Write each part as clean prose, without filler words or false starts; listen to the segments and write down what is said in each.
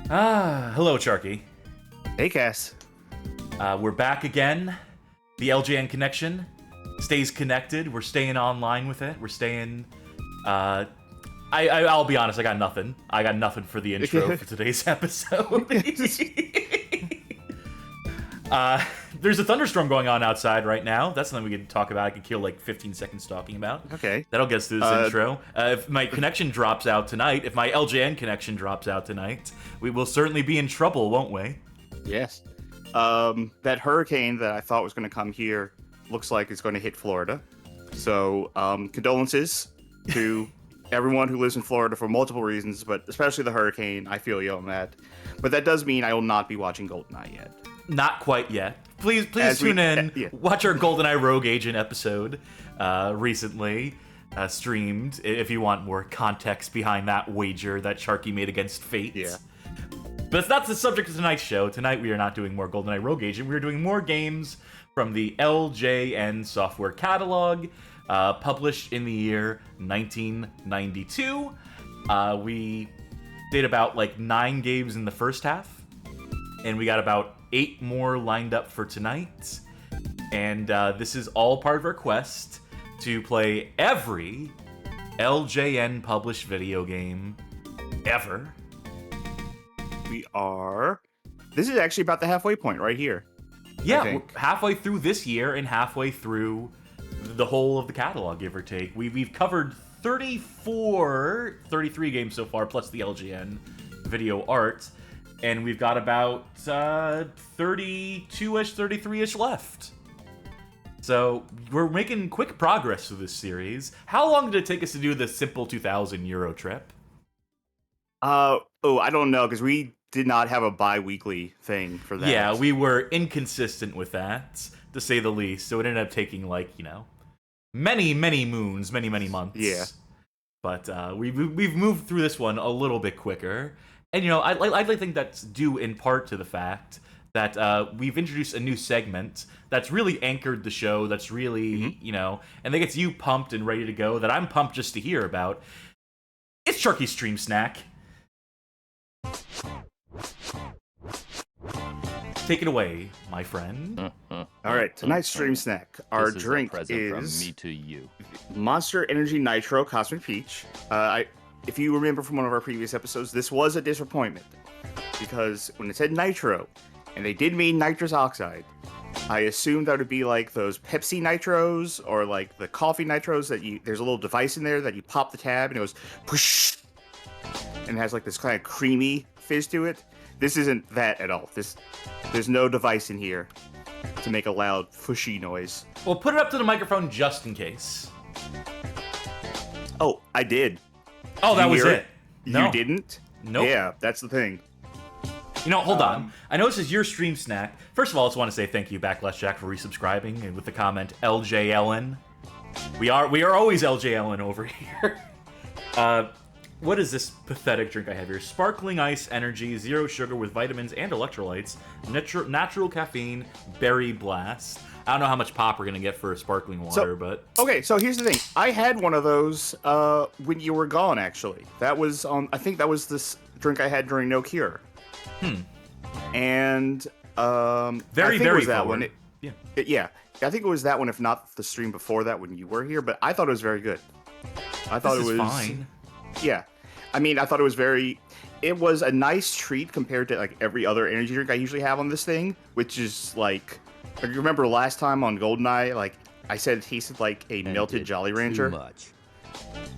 Hello, Charky. Hey, Cass. We're back again. The LJN Connection stays connected. We're staying online with it. We're staying... I'll be honest, I got nothing. I got nothing for the intro for today's episode. There's a thunderstorm going on outside right now. That's something we can talk about. I could kill like 15 seconds talking about. Okay. That'll get us through this intro. If my connection drops out tonight, if my LJN connection drops out tonight, we will certainly be in trouble, won't we? Yes. That hurricane that I thought was going to come here looks like it's going to hit Florida. So, condolences to everyone who lives in Florida for multiple reasons, but especially the hurricane. I feel you on that. But that does mean I will not be watching GoldenEye yet. Not quite yet. Please tune in. Yeah. Watch our GoldenEye Rogue Agent episode recently streamed if you want more context behind that wager that Sharky made against Fate. Yeah. But it's not the subject of tonight's show. Tonight we are not doing more GoldenEye Rogue Agent. We're doing more games from the LJN software catalog, published in the year 1992. We did about like 9 games in the first half, and we got about 8 more lined up for tonight. And this is all part of our quest to play every LJN published video game ever. This is actually about the halfway point right here. Yeah, we're halfway through this year and halfway through the whole of the catalog, give or take. We've covered 33 games so far, plus the LJN video art. And we've got about 32-ish, 33-ish left. So we're making quick progress through this series. How long did it take us to do the simple 2,000 euro trip? I don't know, because we did not have a bi-weekly thing for that. Yeah, we were inconsistent with that, to say the least. So it ended up taking, like, many, many moons, many, many months. Yeah. But we've moved through this one a little bit quicker. And, I think that's due in part to the fact that we've introduced a new segment that's really anchored the show, that's really, and that gets you pumped and ready to go, that I'm pumped just to hear about. It's Sharky's Stream Snack. Take it away, my friend. All right, tonight's stream snack. Our drink is from me to you. Monster Energy Nitro Cosmic Peach. If you remember from one of our previous episodes, this was a disappointment because when it said nitro, and they did mean nitrous oxide, I assumed that would be like those Pepsi nitros or like the coffee nitros that there's a little device in there that you pop the tab and it goes push, and it has like this kind of creamy fizz to it. This isn't that at all. There's no device in here to make a loud fushy noise. Well, put it up to the microphone just in case. Oh, I did. Oh, that was it. No. You didn't? Nope. Yeah, that's the thing. Hold on. I know this is your stream snack. First of all, I just want to say thank you, Backlash Jack, for resubscribing and with the comment LJLN. We are always LJLN over here. What is this pathetic drink I have here? Sparkling ice energy, 0 sugar with vitamins and electrolytes, natural caffeine, berry blast. I don't know how much pop we're gonna get for sparkling water, but okay. So here's the thing. I had one of those when you were gone. Actually, that was on. I think that was this drink I had during No Cure. And very was that forward. one. Yeah. I think it was that one, if not the stream before that when you were here. But I thought it was very good. I thought this it is was fine. Yeah, I mean, I thought it was it was a nice treat compared to like every other energy drink I usually have on this thing, which is like, you remember last time on GoldenEye, like I said it tasted like a melted Jolly Rancher. Too much.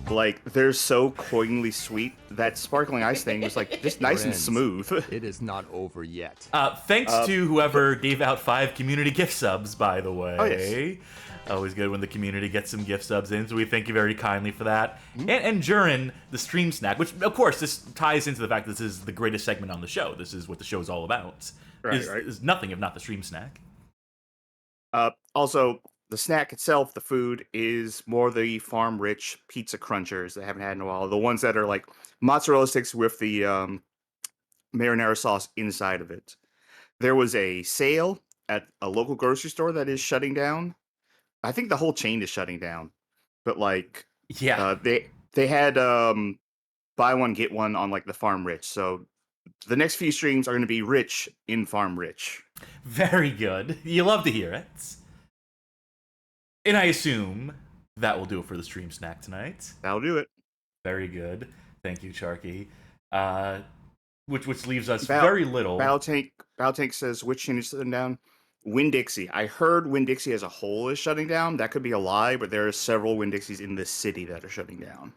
Like they're so cloyingly sweet. That sparkling ice thing was like just nice and smooth. It is not over yet. Thanks to whoever gave out 5 community gift subs, by the way. Oh, yes. Always good when the community gets some gift subs in, so we thank you very kindly for that. And during the stream snack, which, of course, this ties into the fact that this is the greatest segment on the show. This is what the show's all about. Right. Is nothing if not the stream snack. Also, the snack itself, the food, is more the farm-rich pizza crunchers that I haven't had in a while. The ones that are like mozzarella sticks with the marinara sauce inside of it. There was a sale at a local grocery store that is shutting down. I think the whole chain is shutting down. But like, Yeah. they had buy one get one on like the Farm Rich. So the next few streams are going to be rich in Farm Rich. Very good. You love to hear it. And I assume that will do it for the stream snack tonight. That'll do it. Very good. Thank you, Sharky. Which leaves us very little. Battle Tank says, which chain is shutting down? Winn-Dixie. I heard Winn-Dixie as a whole is shutting down. That could be a lie, but there are several Winn-Dixies in this city that are shutting down.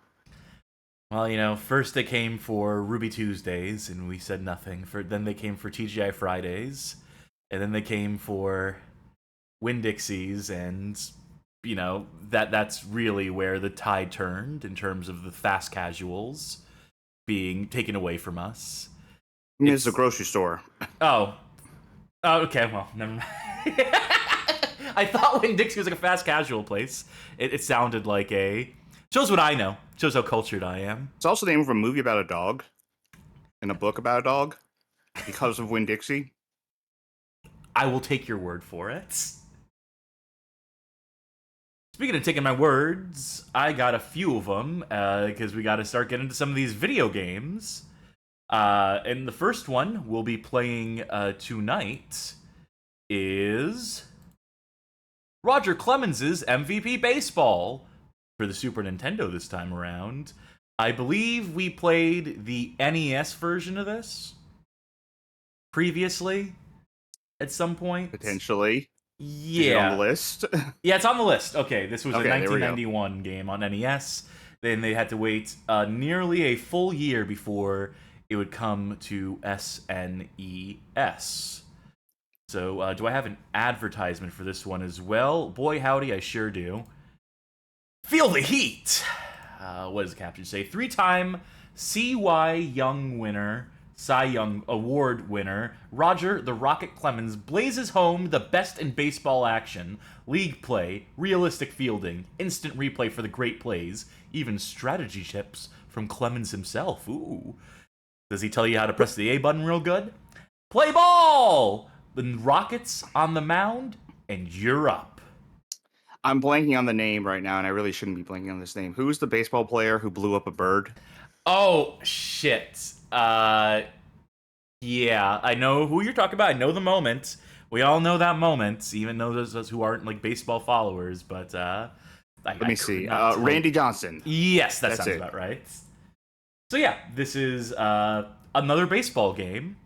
Well, you know, first they came for Ruby Tuesdays, and we said nothing. Then they came for TGI Fridays, and then they came for Winn-Dixies, and, you know, that's really where the tide turned in terms of the fast casuals being taken away from us. It's a grocery store. Oh, okay, well, never mind. I thought Winn-Dixie was like a fast casual place. It sounded like shows what I know. Shows how cultured I am. It's also the name of a movie about a dog and a book about a dog because of Winn-Dixie. I will take your word for it. Speaking of taking my words, I got a few of them because we got to start getting into some of these video games. And the first one we'll be playing tonight is Roger Clemens' MVP Baseball for the Super Nintendo this time around. I believe we played the NES version of this previously at some point. Potentially. Yeah. Is it on the list? Yeah, it's on the list. Okay, this was a Okay, 1991 game on NES. Then they had to wait nearly a full year before it would come to SNES. So, do I have an advertisement for this one as well? Boy, howdy, I sure do. Feel the heat! What does the caption say? 3-time C.Y. Young winner, Cy Young Award winner, Roger the Rocket Clemens blazes home the best in baseball action, league play, realistic fielding, instant replay for the great plays, even strategy tips from Clemens himself. Ooh. Does he tell you how to press the A button real good? Play ball! The Rockets on the mound, and you're up. I'm blanking on the name right now, and I really shouldn't be blanking on this name. Who's the baseball player who blew up a bird? Oh, shit. Yeah, I know who you're talking about. I know the moment. We all know that moment, even those of us who aren't, like, baseball followers, but, Let me see. Randy Johnson. Yes, that That's sounds it. about right. So, yeah, this is another baseball game.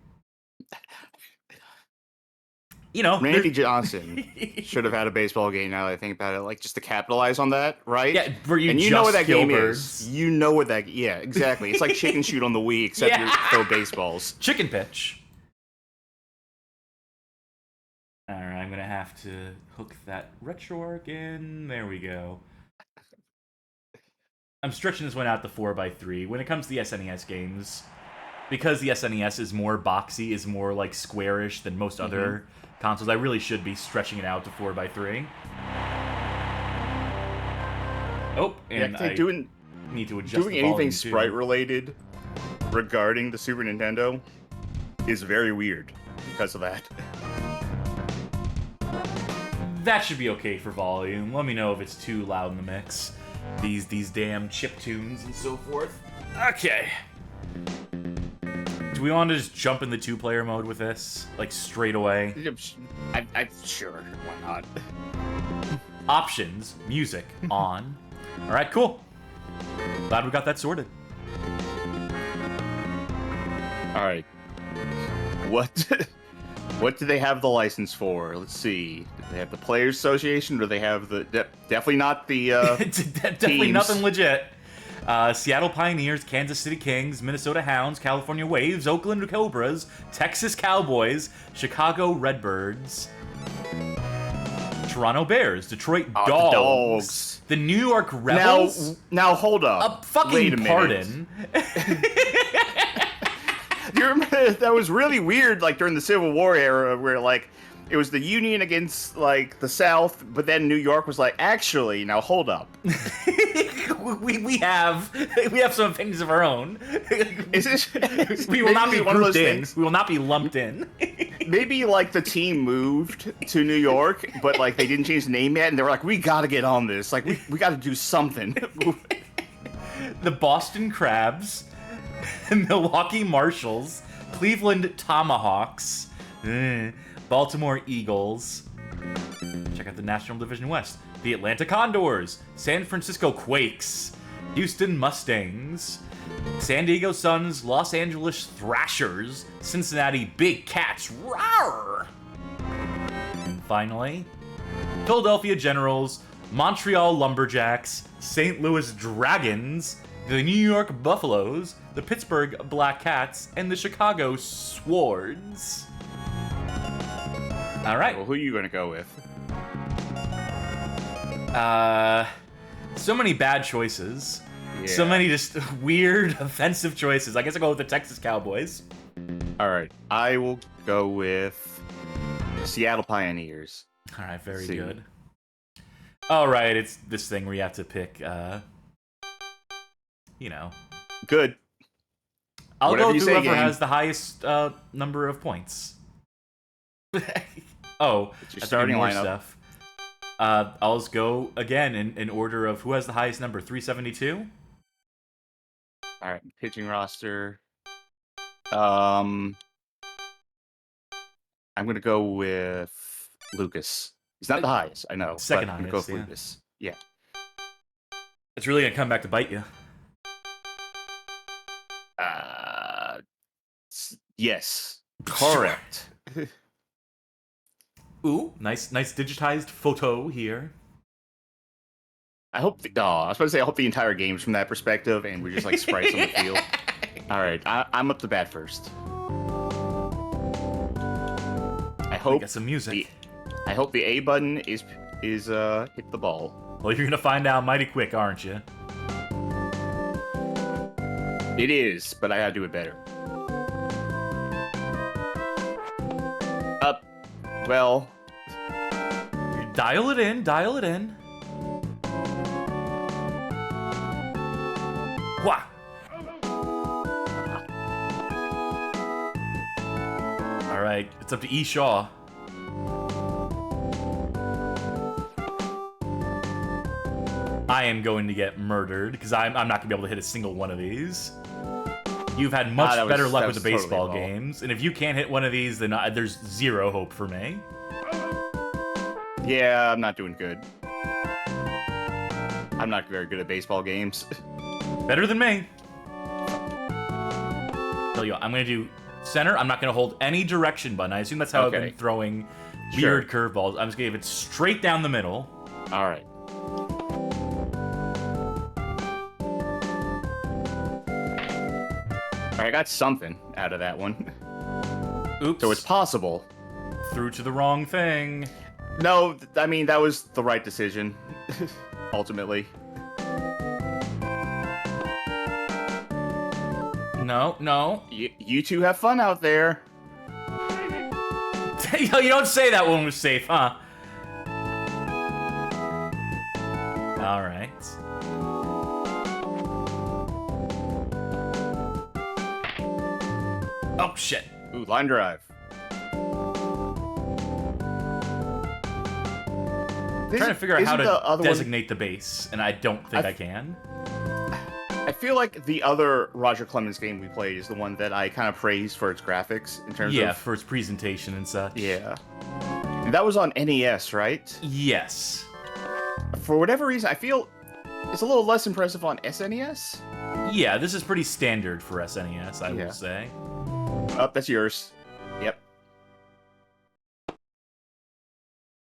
You know, Randy Johnson should have had a baseball game now that I think about it, like just to capitalize on that, right? Yeah, where you and you just know what that kill game birds. is. You know what that, yeah, exactly. It's like Chicken Shoot on the Wii, except you throw baseballs. Chicken pitch. Alright, I'm gonna have to hook that RetroArch in. There we go. I'm stretching this one out to 4x3. When it comes to the SNES games, because the SNES is more boxy, is more like squarish than most other consoles, I really should be stretching it out to 4x3. Oh, and I think need to adjust doing the volume anything too. sprite related regarding the Super Nintendo is very weird because of that. That should be okay for volume. Let me know if it's too loud in the mix. These damn chip tunes and so forth. Okay. Do we want to just jump in the 2-player mode with this? Like, straight away? I'm sure. Why not? Options. Music. On. Alright, cool. Glad we got that sorted. Alright. What do they have the license for? Let's see. Do they have the Players Association, or do they have the... definitely not the Definitely teams. nothing legit. Seattle Pioneers, Kansas City Kings, Minnesota Hounds, California Waves, Oakland Cobras, Texas Cowboys, Chicago Redbirds, Toronto Bears, Detroit Dogs, the New York Rebels. Now hold up. A fucking Wait a minute. pardon. Do you remember that was really weird, like during the Civil War era, where like it was the Union against like the South, but then New York was like, actually, now hold up. we have some opinions of our own. Is this? We will not be one of those grouped in. things. We will not be lumped in. Maybe like the team moved to New York, but like they didn't change the name yet, and they were like, we got to get on this. Like we got to do something. The Boston Crabs, Milwaukee Marshals, Cleveland Tomahawks, Baltimore Eagles. Check out the National Division West. The Atlanta Condors, San Francisco Quakes, Houston Mustangs, San Diego Suns, Los Angeles Thrashers, Cincinnati Big Cats, rawr! And finally, Philadelphia Generals, Montreal Lumberjacks, St. Louis Dragons, the New York Buffaloes, the Pittsburgh Black Cats, and the Chicago Swords. All right. Well, who are you going to go with? So many bad choices. Yeah. So many just weird, offensive choices. I guess I'll go with the Texas Cowboys. All right. I will go with Seattle Pioneers. All right, very good. All right, it's this thing where you have to pick, you know. Good. I'll Whatever go with you say, whoever game. has the highest number of points. Oh, It's your I have to do starting more lineup. stuff. I'll just go again in order of who has the highest number, 372? All right. Pitching roster. I'm going to go with Lucas. He's not the highest, I know. Second but I'm gonna go highest, with yeah. Lucas. Yeah. It's really going to come back to bite you. Yes. Correct. Ooh, nice digitized photo here. I hope. I was about to say I hope the entire game's from that perspective, and we're just like sprites on the field. All right, I'm up to bat first. I We hope got some music. I hope the A button is hit the ball. Well, you're going to find out mighty quick, aren't you? It is, but I gotta do it better. Up. Well, Dial it in, dial it in. Wah! All right, it's up to E. Shaw. I am going to get murdered because I'm not going to be able to hit a single one of these. You've had much that was- better luck that with the was totally baseball wrong. games, and if you can't hit one of these, then there's zero hope for me. yeah, I'm not doing good. I'm not very good at baseball games. Better than me. Tell you what, I'm going to do center. I'm not going to hold any direction button. I assume that's how I've Okay. been throwing Sure. weird curveballs. I'm just going to give it straight down the middle. All right. All right, I got something out of that one. Oops. So it's possible. Through to the wrong thing. No, I mean, that was the right decision, ultimately. No, no. You two have fun out there. You don't say that one was safe, huh? All right. Oh, shit. Ooh, line drive. I'm trying to figure out how Isn't to the other designate the base, and I don't think I can. I feel like the other Roger Clemens game we played is the one that I kind of praised for its graphics in terms Yeah, of... for its presentation and such. Yeah. And that was on NES, right? Yes. For whatever reason, I feel it's a little less impressive on SNES. Yeah, this is pretty standard for SNES, I Yeah. will say. Oh, that's yours. Yep.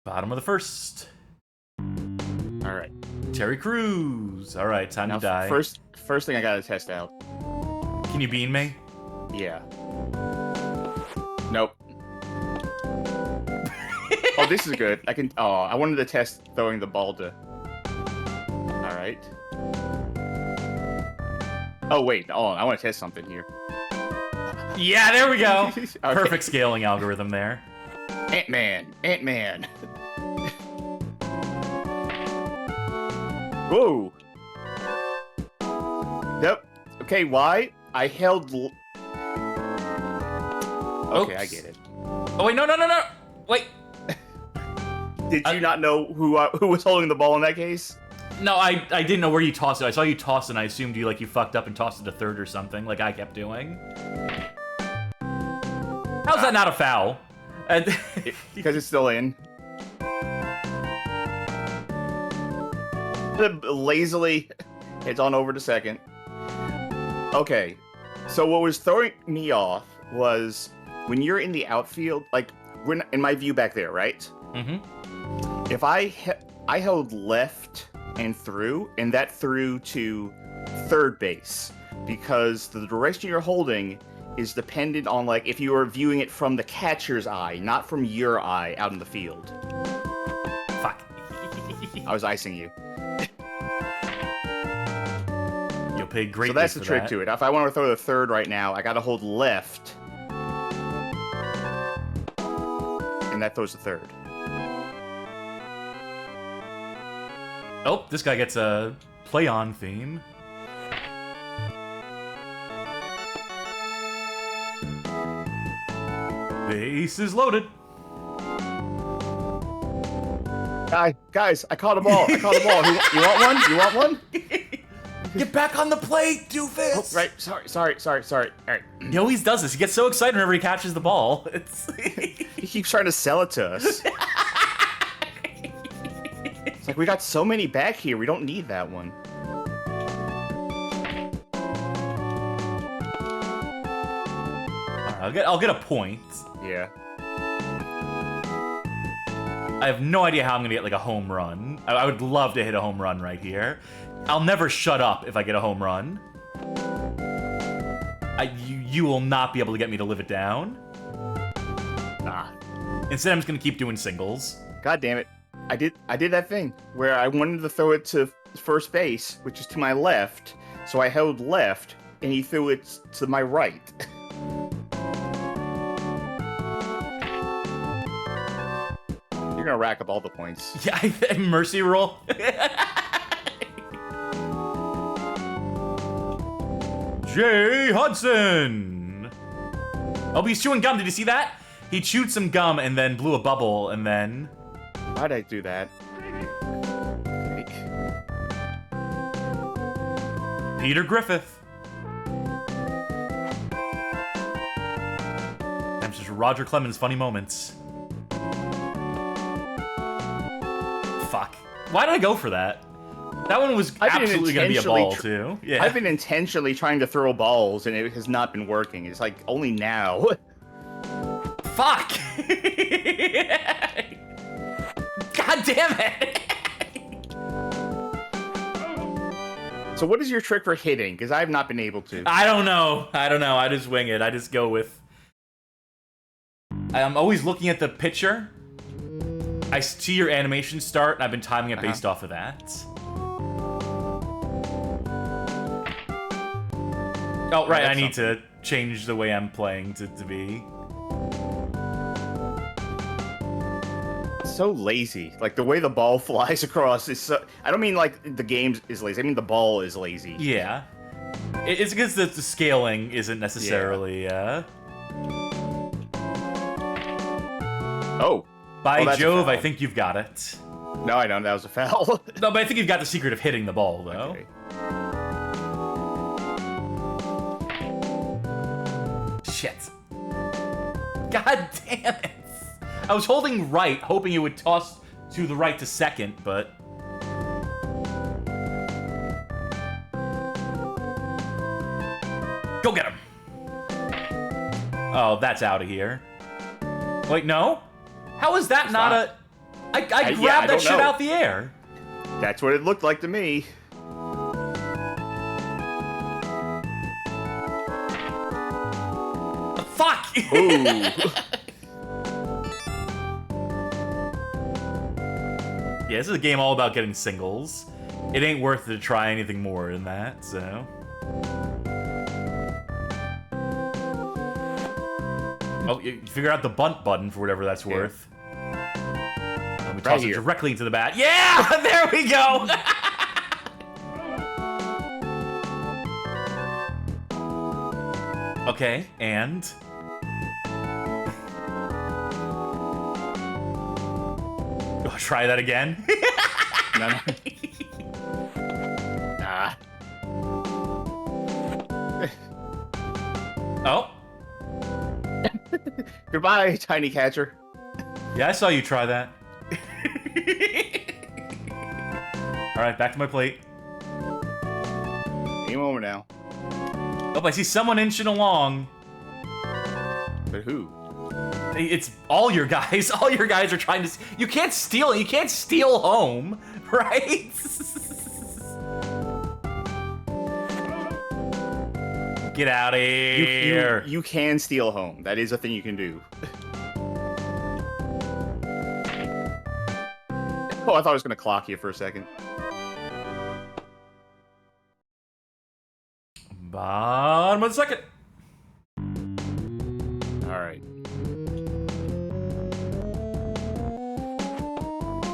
Bottom of the first. All right. Terry Crews. All right, time Now, to die. first thing I gotta test out. Can you bean me? Yeah. Nope. Oh, this is good. I can. Oh, I wanted to test throwing the ball to. All right. Oh wait. Oh, I want to test something here. Yeah, there we go. Okay. Perfect scaling algorithm there. Ant-Man. Whoa. Yep. Okay, why? I held... Okay, I Oops. get it. Oh, wait, no. Wait. Did you not know who was holding the ball in that case? No, I didn't know where you tossed it. I saw you toss it, and I assumed you fucked up and tossed it to third or something, like I kept doing. How's that not a foul? Because it's still in. Lazily, it's on over to second. Okay, so what was throwing me off was when you're in the outfield, like we're in my view back there, right? Mm-hmm. If I held left and threw, and that threw to third base, because the direction you're holding is dependent on, like, if you were viewing it from the catcher's eye, not from your eye out in the field. Fuck. I was icing you. You'll pay greatly. So that's for the trick that. to it. If I want to throw the third right now, I gotta hold left, and that throws the third. Oh, this guy gets a play-on theme. Base is loaded. Guys, I caught a ball. You want one? You want one? Get back on the plate, doofus! Oh, right. Sorry. All right. He always does this. He gets so excited whenever he catches the ball. It's He keeps trying to sell it to us. It's like, we got so many back here. We don't need that one. I'll get a point. Yeah. I have no idea how I'm gonna get a home run. I would love to hit a home run right here. I'll never shut up if I get a home run. You will not be able to get me to live it down. Ah. Instead, I'm just gonna keep doing singles. God damn it. I did that thing where I wanted to throw it to first base, which is to my left, so I held left, and he threw it to my right. You're gonna rack up all the points. Yeah, mercy roll. Jay Hudson. Oh, but he's chewing gum. Did you see that? He chewed some gum and then blew a bubble and then... Why'd I do that? Peter Griffith. That's just Roger Clemens' funny moments. Fuck. Why did I go for that? That one was absolutely going to be a ball, too. Yeah. I've been intentionally trying to throw balls, and it has not been working. It's like, only now. Fuck! God damn it! So what is your trick for hitting? Because I have not been able to. I don't know. I just wing it. I just go with... I'm always looking at the pitcher. I see your animation start, and I've been timing it based off of that. Oh, right, I need to change the way I'm playing to be. So lazy. Like, the way the ball flies across is so... I don't mean, like, the game is lazy. I mean, the ball is lazy. Yeah. It's because the scaling isn't necessarily, Oh. By Jove, I think you've got it. No, I don't. That was a foul. No, but I think you've got the secret of hitting the ball, though. Okay. Shit. God damn it. I was holding right, hoping it would toss to the right to second, but... Go get him. Oh, that's out of here. Wait, no? How is that not a... I grabbed that shit out the air. That's what it looked like to me. Fuck! Ooh. Yeah, this is a game all about getting singles. It ain't worth it to try anything more than that, so... Oh, you figure out the bunt button for whatever that's worth. Let me toss it directly into the bat. Yeah! There we go! Okay, and... Try that again. No. Goodbye, tiny catcher. Yeah, I saw you try that. All right, back to my plate. Game over now. Oh, I see someone inching along. But who? It's all your guys. All your guys are trying to. You can't steal. You can't steal home, right? Get out of here. You can steal home. That is a thing you can do. Oh, I thought I was gonna clock you for a second. Bottom of the second. All right.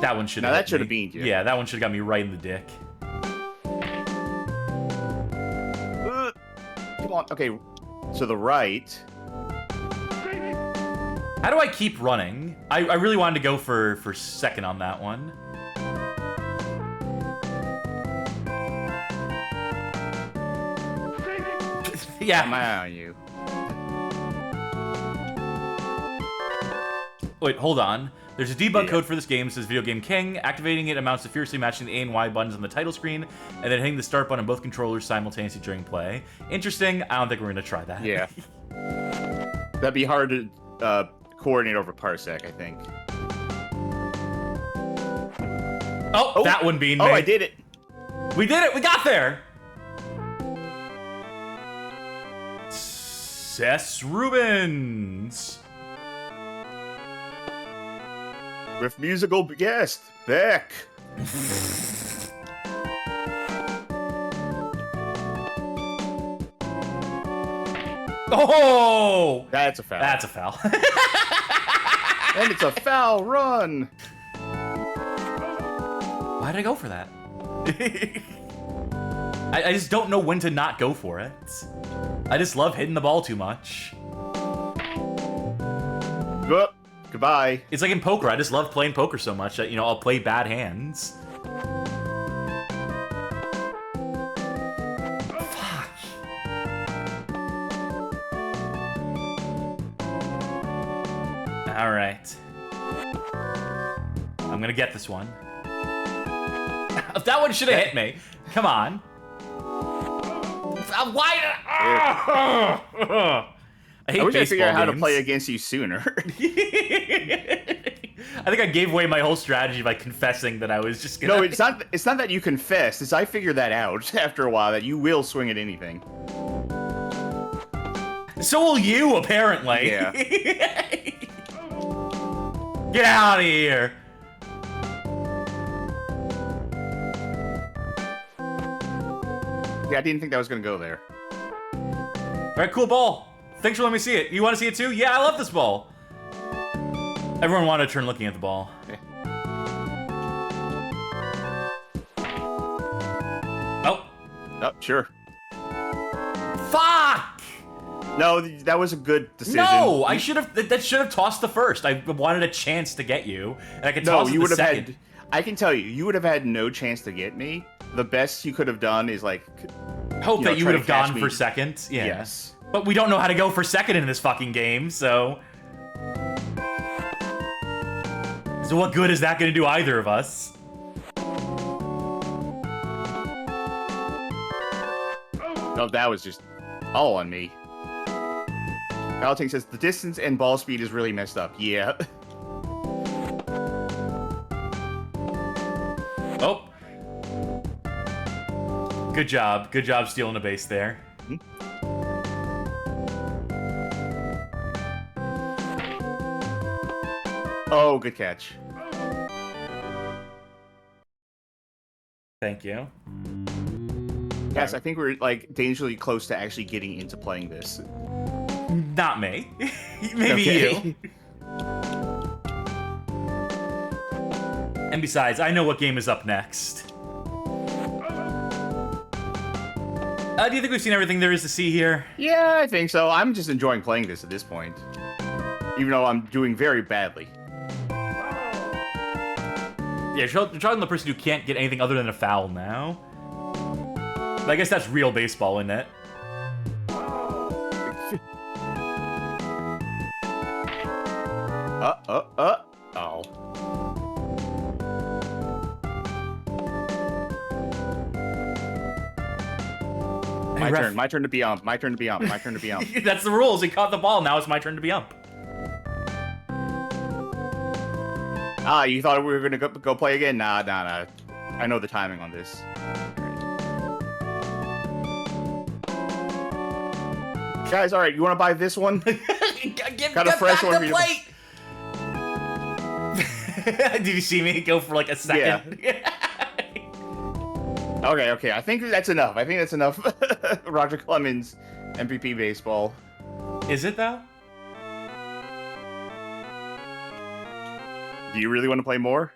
That one should. Now that should have beamed you. Yeah, that one should have got me right in the dick. Come on. Okay. To the right. How do I keep running? I really wanted to go for second on that one. Yeah. Come on, you. Wait, hold on. There's a debug code for this game. It says Video Game King. Activating it amounts to fiercely matching the A and Y buttons on the title screen, and then hitting the start button on both controllers simultaneously during play. Interesting. I don't think we're going to try that. Yeah. That'd be hard to coordinate over Parsec, I think. Oh, that one being me. Oh, I did it. We did it. We got there. S. Rubens. With musical guest, Beck. Oh! That's a foul. That's a foul. And it's a foul run. Why did I go for that? I just don't know when to not go for it. I just love hitting the ball too much. Goodbye. It's like in poker. I just love playing poker so much that, you know, I'll play bad hands. Fuck. All right. I'm gonna get this one. That one should have hit me. Come on. Why? I wish I figured out how to games. play against you sooner. I think I gave away my whole strategy by confessing that I was just gonna... No, it's not. It's not that you confessed. It's I figured that out after a while that you will swing at anything. So will you, apparently. Yeah. Get out of here. Yeah, I didn't think that was gonna go there. All right, cool ball. Thanks for letting me see it. You want to see it too? Yeah, I love this ball. Everyone wanted to turn looking at the ball. Yeah. Oh. Oh, sure. Fuck! No, that was a good decision. No, I should have. That should have tossed the first. I wanted a chance to get you, and I could toss it you the would have second. had. I can tell you, you would have had no chance to get me. The best you could have done is like. Hope that you try would to have catch gone me. for second. Yeah. Yes. But we don't know how to go for second in this fucking game, so. So what good is that going to do either of us? No, that was just all on me. Valting says the distance and ball speed is really messed up. Yeah. Oh. Good job. Good job stealing a base there. Oh, good catch. Thank you. Yes, I think we're like dangerously close to actually getting into playing this. Not me. Maybe Okay. you. And besides, I know what game is up next. Do you think we've seen everything there is to see here? Yeah, I think so. I'm just enjoying playing this at this point. Even though I'm doing very badly. Yeah, you're talking the person who can't get anything other than a foul now. But I guess that's real baseball, isn't it? Oh. Hey, ref. My turn to be ump. My turn to be ump. My turn to be ump. That's the rules. He caught the ball. Now it's my turn to be ump. Ah, you thought we were gonna go play again? Nah. I know the timing on this. Guys, all right, you want to buy this one? Got a fresh one for you. plate. Did you see me go for like a second? Yeah. Okay. I think that's enough. Roger Clemens, MVP baseball. Is it though? Do you really want to play more?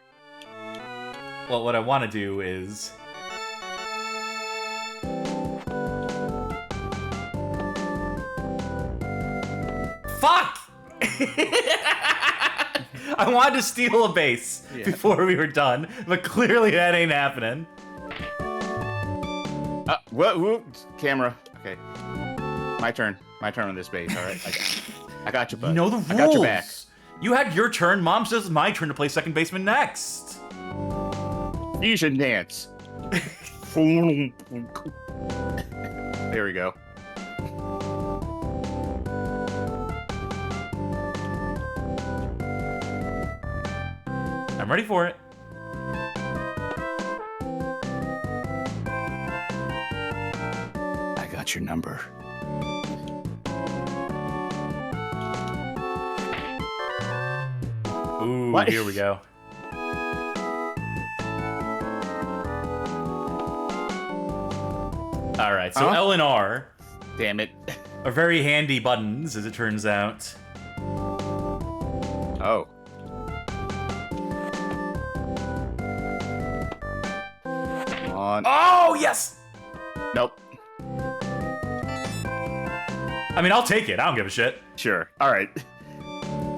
Well, what I want to do is... Fuck! I wanted to steal a base before we were done, but clearly that ain't happening. Whoop, camera. Okay. My turn on this base, alright? I got you, bud. You know the rules. I got your back. You had your turn, Mom says it's my turn to play second baseman next. You should dance. There we go. I'm ready for it. I got your number. Ooh, What? Here we go. All right, so L and R Damn it. are very handy buttons, as it turns out. Oh. Come on. Oh, yes! Nope. I mean, I'll take it. I don't give a shit. Sure. Alright.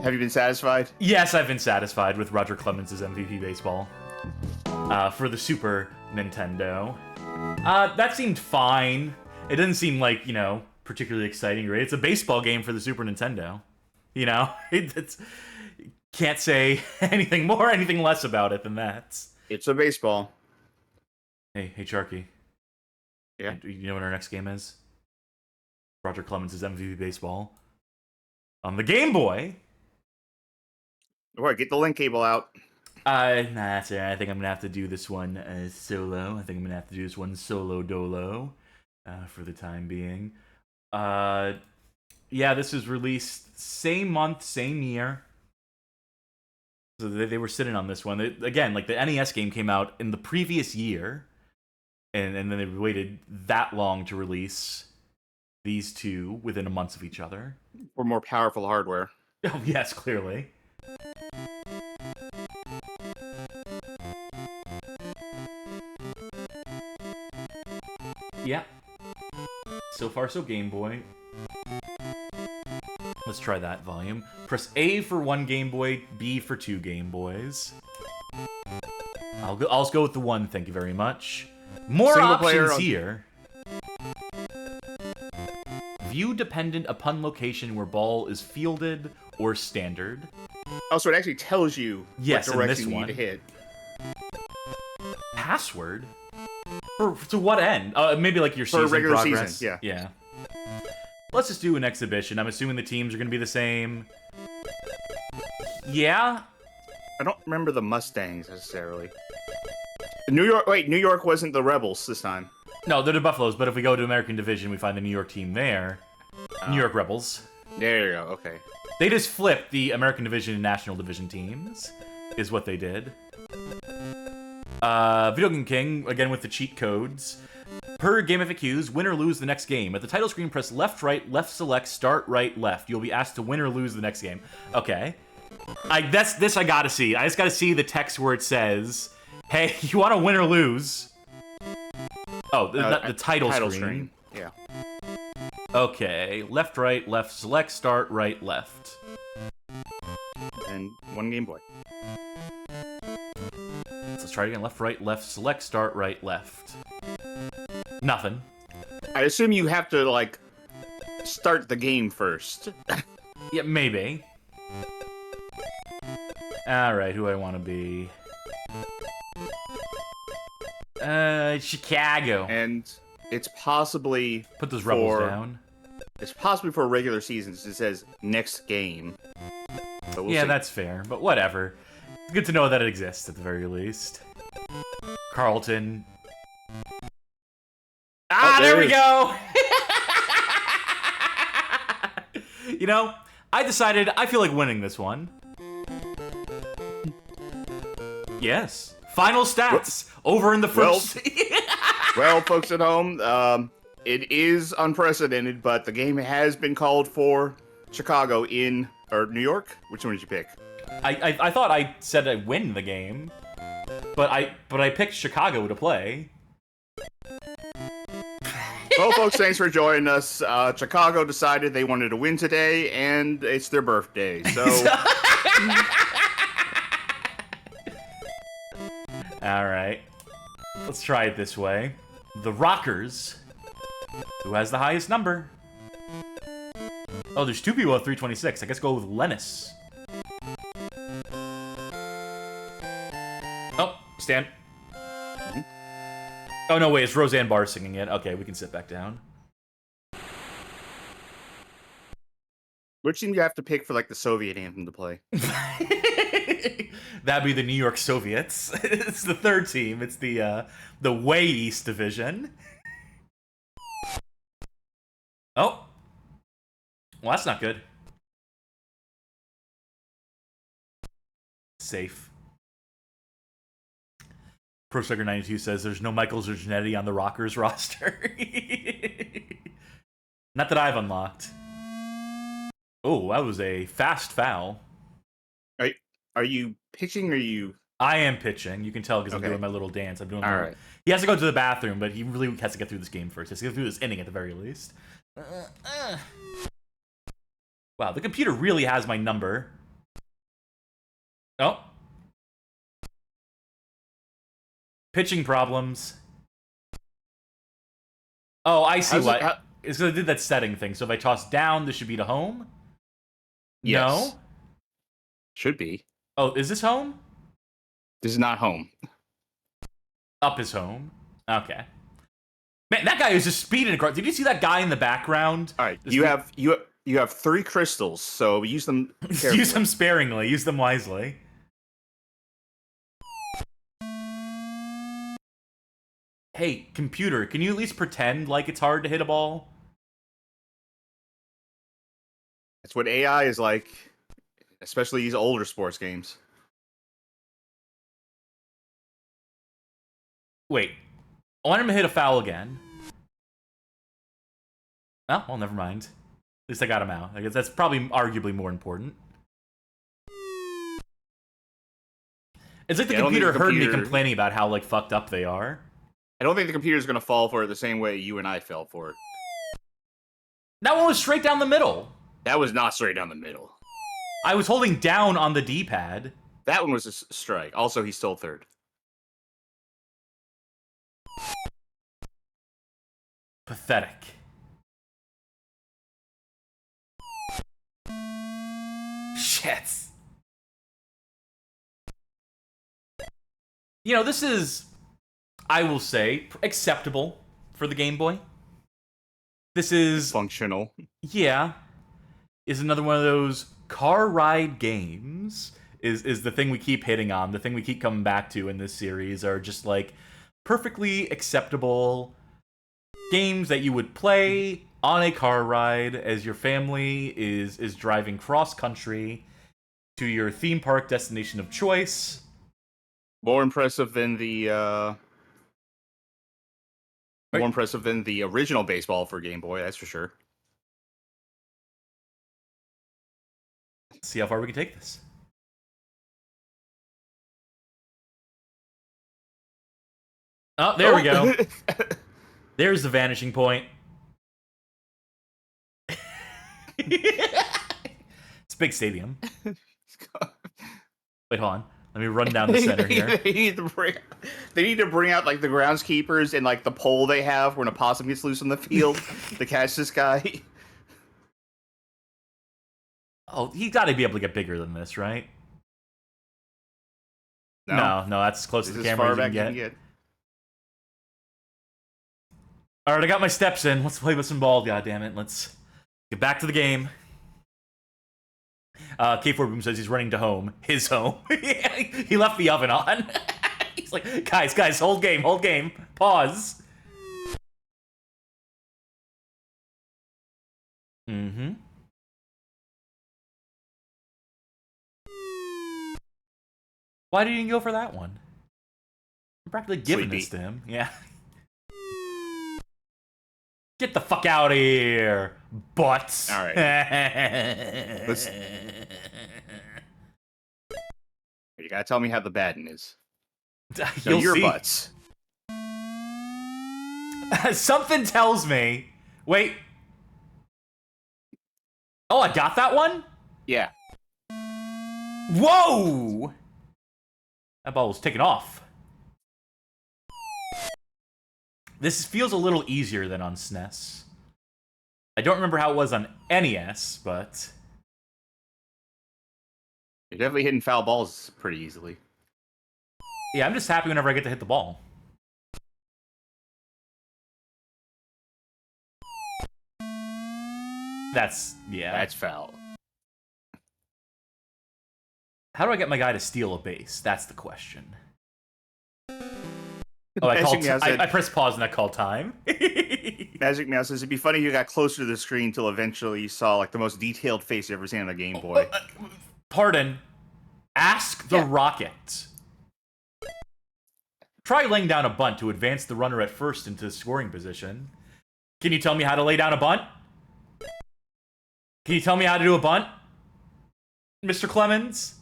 Have you been satisfied? Yes, I've been satisfied with Roger Clemens' MVP baseball for the Super Nintendo. That seemed fine. It doesn't seem like, you know, particularly exciting, right? It's a baseball game for the Super Nintendo. You know? It's can't say anything more, anything less about it than that. It's a baseball. Hey, Sharky. Yeah? You know what our next game is? Roger Clemens' MVP baseball. On the Game Boy. Alright, get the link cable out. Nah, sir. I think I'm gonna have to do this one solo. I think I'm gonna have to do this one solo dolo for the time being. Yeah, this was released same month, same year. So they were sitting on this one. Again, like the NES game came out in the previous year, and then they waited that long to release these two within a month of each other. For more powerful hardware. Oh, yes, clearly. Yeah. So far, so Game Boy. Let's try that volume. Press A for one Game Boy, B for two Game Boys. I'll just go with the one, thank you very much. More Single options player here. View dependent upon location where ball is fielded or standard. Oh, so it actually tells you Yes, what in direction this you one. need to hit. Password? To what end? Maybe like your For season regular progress. season, Yeah. Let's just do an exhibition. I'm assuming the teams are going to be the same. Yeah? I don't remember the Mustangs necessarily. New York wasn't the Rebels this time. No, they're the Buffaloes, but if we go to American Division, we find the New York team there. New York Rebels. There you go, okay. They just flipped the American Division and National Division teams, is what they did. Video Game King, again with the cheat codes. Per game FAQs, win or lose the next game. At the title screen, press left, right, left select, start, right, left. You'll be asked to win or lose the next game. Okay. This I gotta see. I just gotta see the text where it says, hey, you wanna win or lose? Oh, the title screen. Yeah. Okay. Left, right, left, select, start, right, left. And one Game Boy. Let's try it again. Left, right, left, select, start, right, left. Nothing. I assume you have to, like, start the game first. Yeah, maybe. Alright, who do I want to be? Chicago. And it's possibly Put those rebels for- down. It's possibly for a regular season, since it says next game. But we'll Yeah, see. that's fair, but whatever. It's good to know that it exists, at the very least. Carlton. Ah, there there we it go! You know, I decided I feel like winning this one. Yes. Final stats. Over in the first... Well, folks at home, it is unprecedented, but the game has been called for Chicago or New York. Which one did you pick? I thought I said I'd win the game, but I picked Chicago to play. Well, folks, thanks for joining us. Chicago decided they wanted to win today, and it's their birthday, so... Alright. Let's try it this way. The Rockers. Who has the highest number? Oh, there's two people at 326. I guess go with Lennis. Oh, Stan. Oh, no, wait, it's Roseanne Barr singing it. Okay, we can sit back down. Which team do you have to pick for, like, the Soviet anthem to play? That'd be the New York Soviets. It's the third team. It's the Way East Division. Oh. Well, that's not good. Safe. ProSugar92 says there's no Michael Zerginetti on the Rockers roster. Not that I've unlocked. Oh, that was a fast foul. Are you pitching or are you... I am pitching. You can tell because I'm Okay. doing my little dance. I'm doing All my... right. He has to go to the bathroom, but he really has to get through this game first. He has to get through this inning at the very least. Wow, the computer really has my number. Oh. Pitching problems. Oh, I see what. It's because I did that setting thing. So if I toss down, this should be to home? Yes. No? Should be. Oh, is this home? This is not home. Up is home. Okay. Man, that guy is just speeding across. Did you see that guy in the background? All right, Just you have 3 crystals, so use them carefully. Use them sparingly. Use them wisely. Hey, computer, can you at least pretend like it's hard to hit a ball? That's what AI is like, especially these older sports games. Wait. I want him to hit a foul again. Oh, well, never mind. At least I got him out. I guess that's probably arguably more important. It's like the Yeah, I don't think computer the heard me computer- complaining about how, like, fucked up they are. I don't think the computer's going to fall for it the same way you and I fell for it. That one was straight down the middle. That was not straight down the middle. I was holding down on the D-pad. That one was a strike. Also, he stole third. Pathetic. Shit. You know, this is, I will say, acceptable for the Game Boy. This is, Functional. yeah, is another one of those car ride games. Is the thing we keep hitting on, the thing we keep coming back to in this series are just like perfectly acceptable games that you would play on a car ride as your family is driving cross country to your theme park destination of choice. More impressive than the original baseball for Game Boy, that's for sure. Let's see how far we can take this. Oh, there we go. There's the vanishing point. It's a big stadium. Wait, hold on. Let me run down the center here. They need to bring out like the groundskeepers and like the pole they have when a possum gets loose on the field to catch this guy. Oh, he's got to be able to get bigger than this, right? No, that's as close to This the is as camera far as you back can you get. can get. Alright, I got my steps in. Let's play with some ball, goddammit. Let's get back to the game. K4 Boom says he's running to home. His home. He left the oven on. He's like, guys, hold game. Pause. Mm-hmm. Why didn't you go for that one? I'm practically giving this to him. Yeah. Get the fuck out of here, butts. All right. You gotta tell me how the batting is. You'll your see. butts. Something tells me. Wait. Oh, I got that one? Yeah. Whoa! That ball was taken off. This feels a little easier than on SNES. I don't remember how it was on NES, but... You're definitely hitting foul balls pretty easily. Yeah, I'm just happy whenever I get to hit the ball. Yeah. That's foul. How do I get my guy to steal a base? That's the question. Oh, I pressed pause and I called time. Magic Mouse says it'd be funny if you got closer to the screen till eventually you saw like the most detailed face you ever seen on a Game Boy. Pardon. Ask the Rocket. Try laying down a bunt to advance the runner at first into scoring position. Can you tell me how to lay down a bunt? Can you tell me how to do a bunt? Mr. Clemens?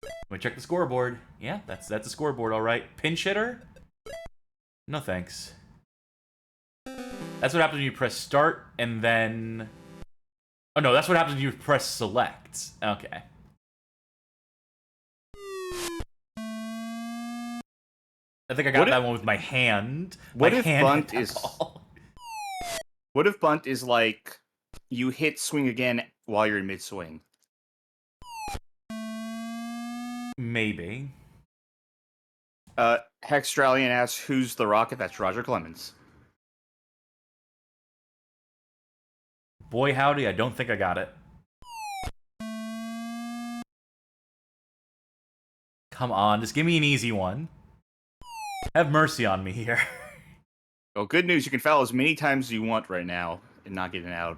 Let me check the scoreboard. Yeah, that's a scoreboard, all right. Pinch hitter? No thanks. That's what happens when you press start and then... Oh no, that's what happens when you press select. Okay. I think I got that one with my hand. What if bunt is... What if bunt is like you hit swing again while you're in mid-swing? Maybe. Hextralian asks, who's the Rocket? That's Roger Clemens. Boy howdy, I don't think I got it. Come on, just give me an easy one. Have mercy on me here. Well, good news, you can foul as many times as you want right now and not get an out.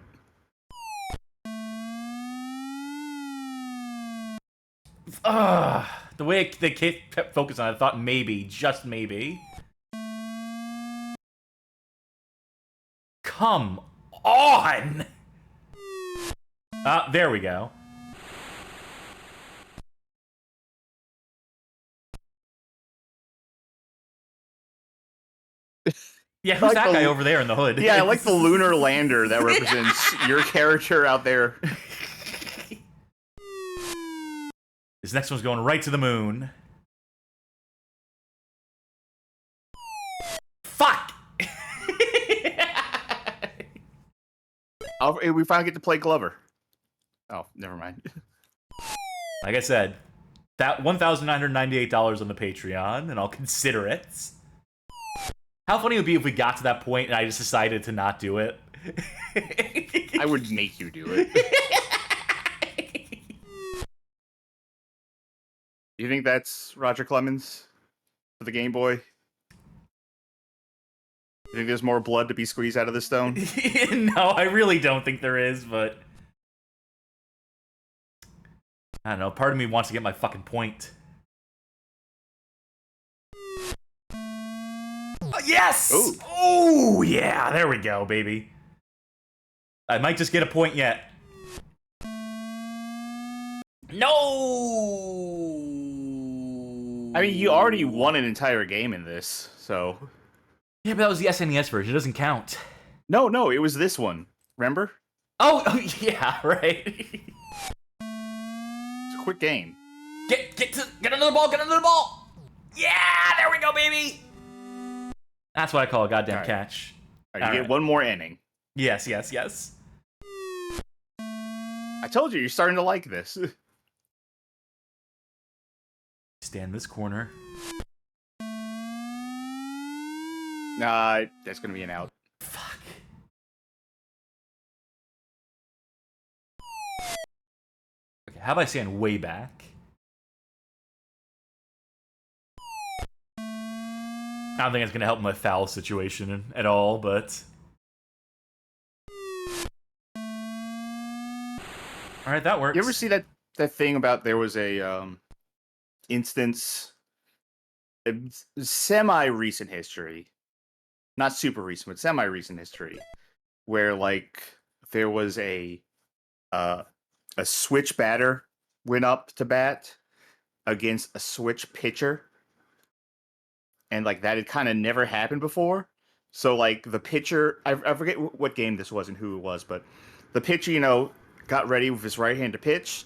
The way they kept focusing on it, I thought maybe, just maybe. Come on! There we go. Yeah, who's that guy over there in the hood? Yeah, I like the lunar lander that represents your character out there. This next one's going right to the moon. Fuck! We finally get to play Glover. Oh, never mind. Like I said, that $1,998 on the Patreon, and I'll consider it. How funny it would be if we got to that point and I just decided to not do it. I would make you do it. You think that's Roger Clemens for the Game Boy? You think there's more blood to be squeezed out of the stone? No, I really don't think there is, but... I don't know, part of me wants to get my fucking point. Yes! Ooh. Oh, yeah, there we go, baby. I might just get a point yet. No! I mean, you already won an entire game in this, so... Yeah, but that was the SNES version. It doesn't count. No, it was this one. Remember? Oh yeah, right. It's a quick game. Get another ball, Yeah, there we go, baby. That's what I call a goddamn catch. All right, you get one more inning. Yes. I told you, you're starting to like this. Stand this corner. That's gonna be an out. Fuck. Okay, how about I stand way back? I don't think it's gonna help my foul situation at all, but... Alright, that works. You ever see that thing about there was a instance, semi-recent history, not super recent, but semi-recent history, where like there was a switch batter went up to bat against a switch pitcher, and like that had kind of never happened before. So like the pitcher, I forget what game this was and who it was, but the pitcher, got ready with his right hand to pitch,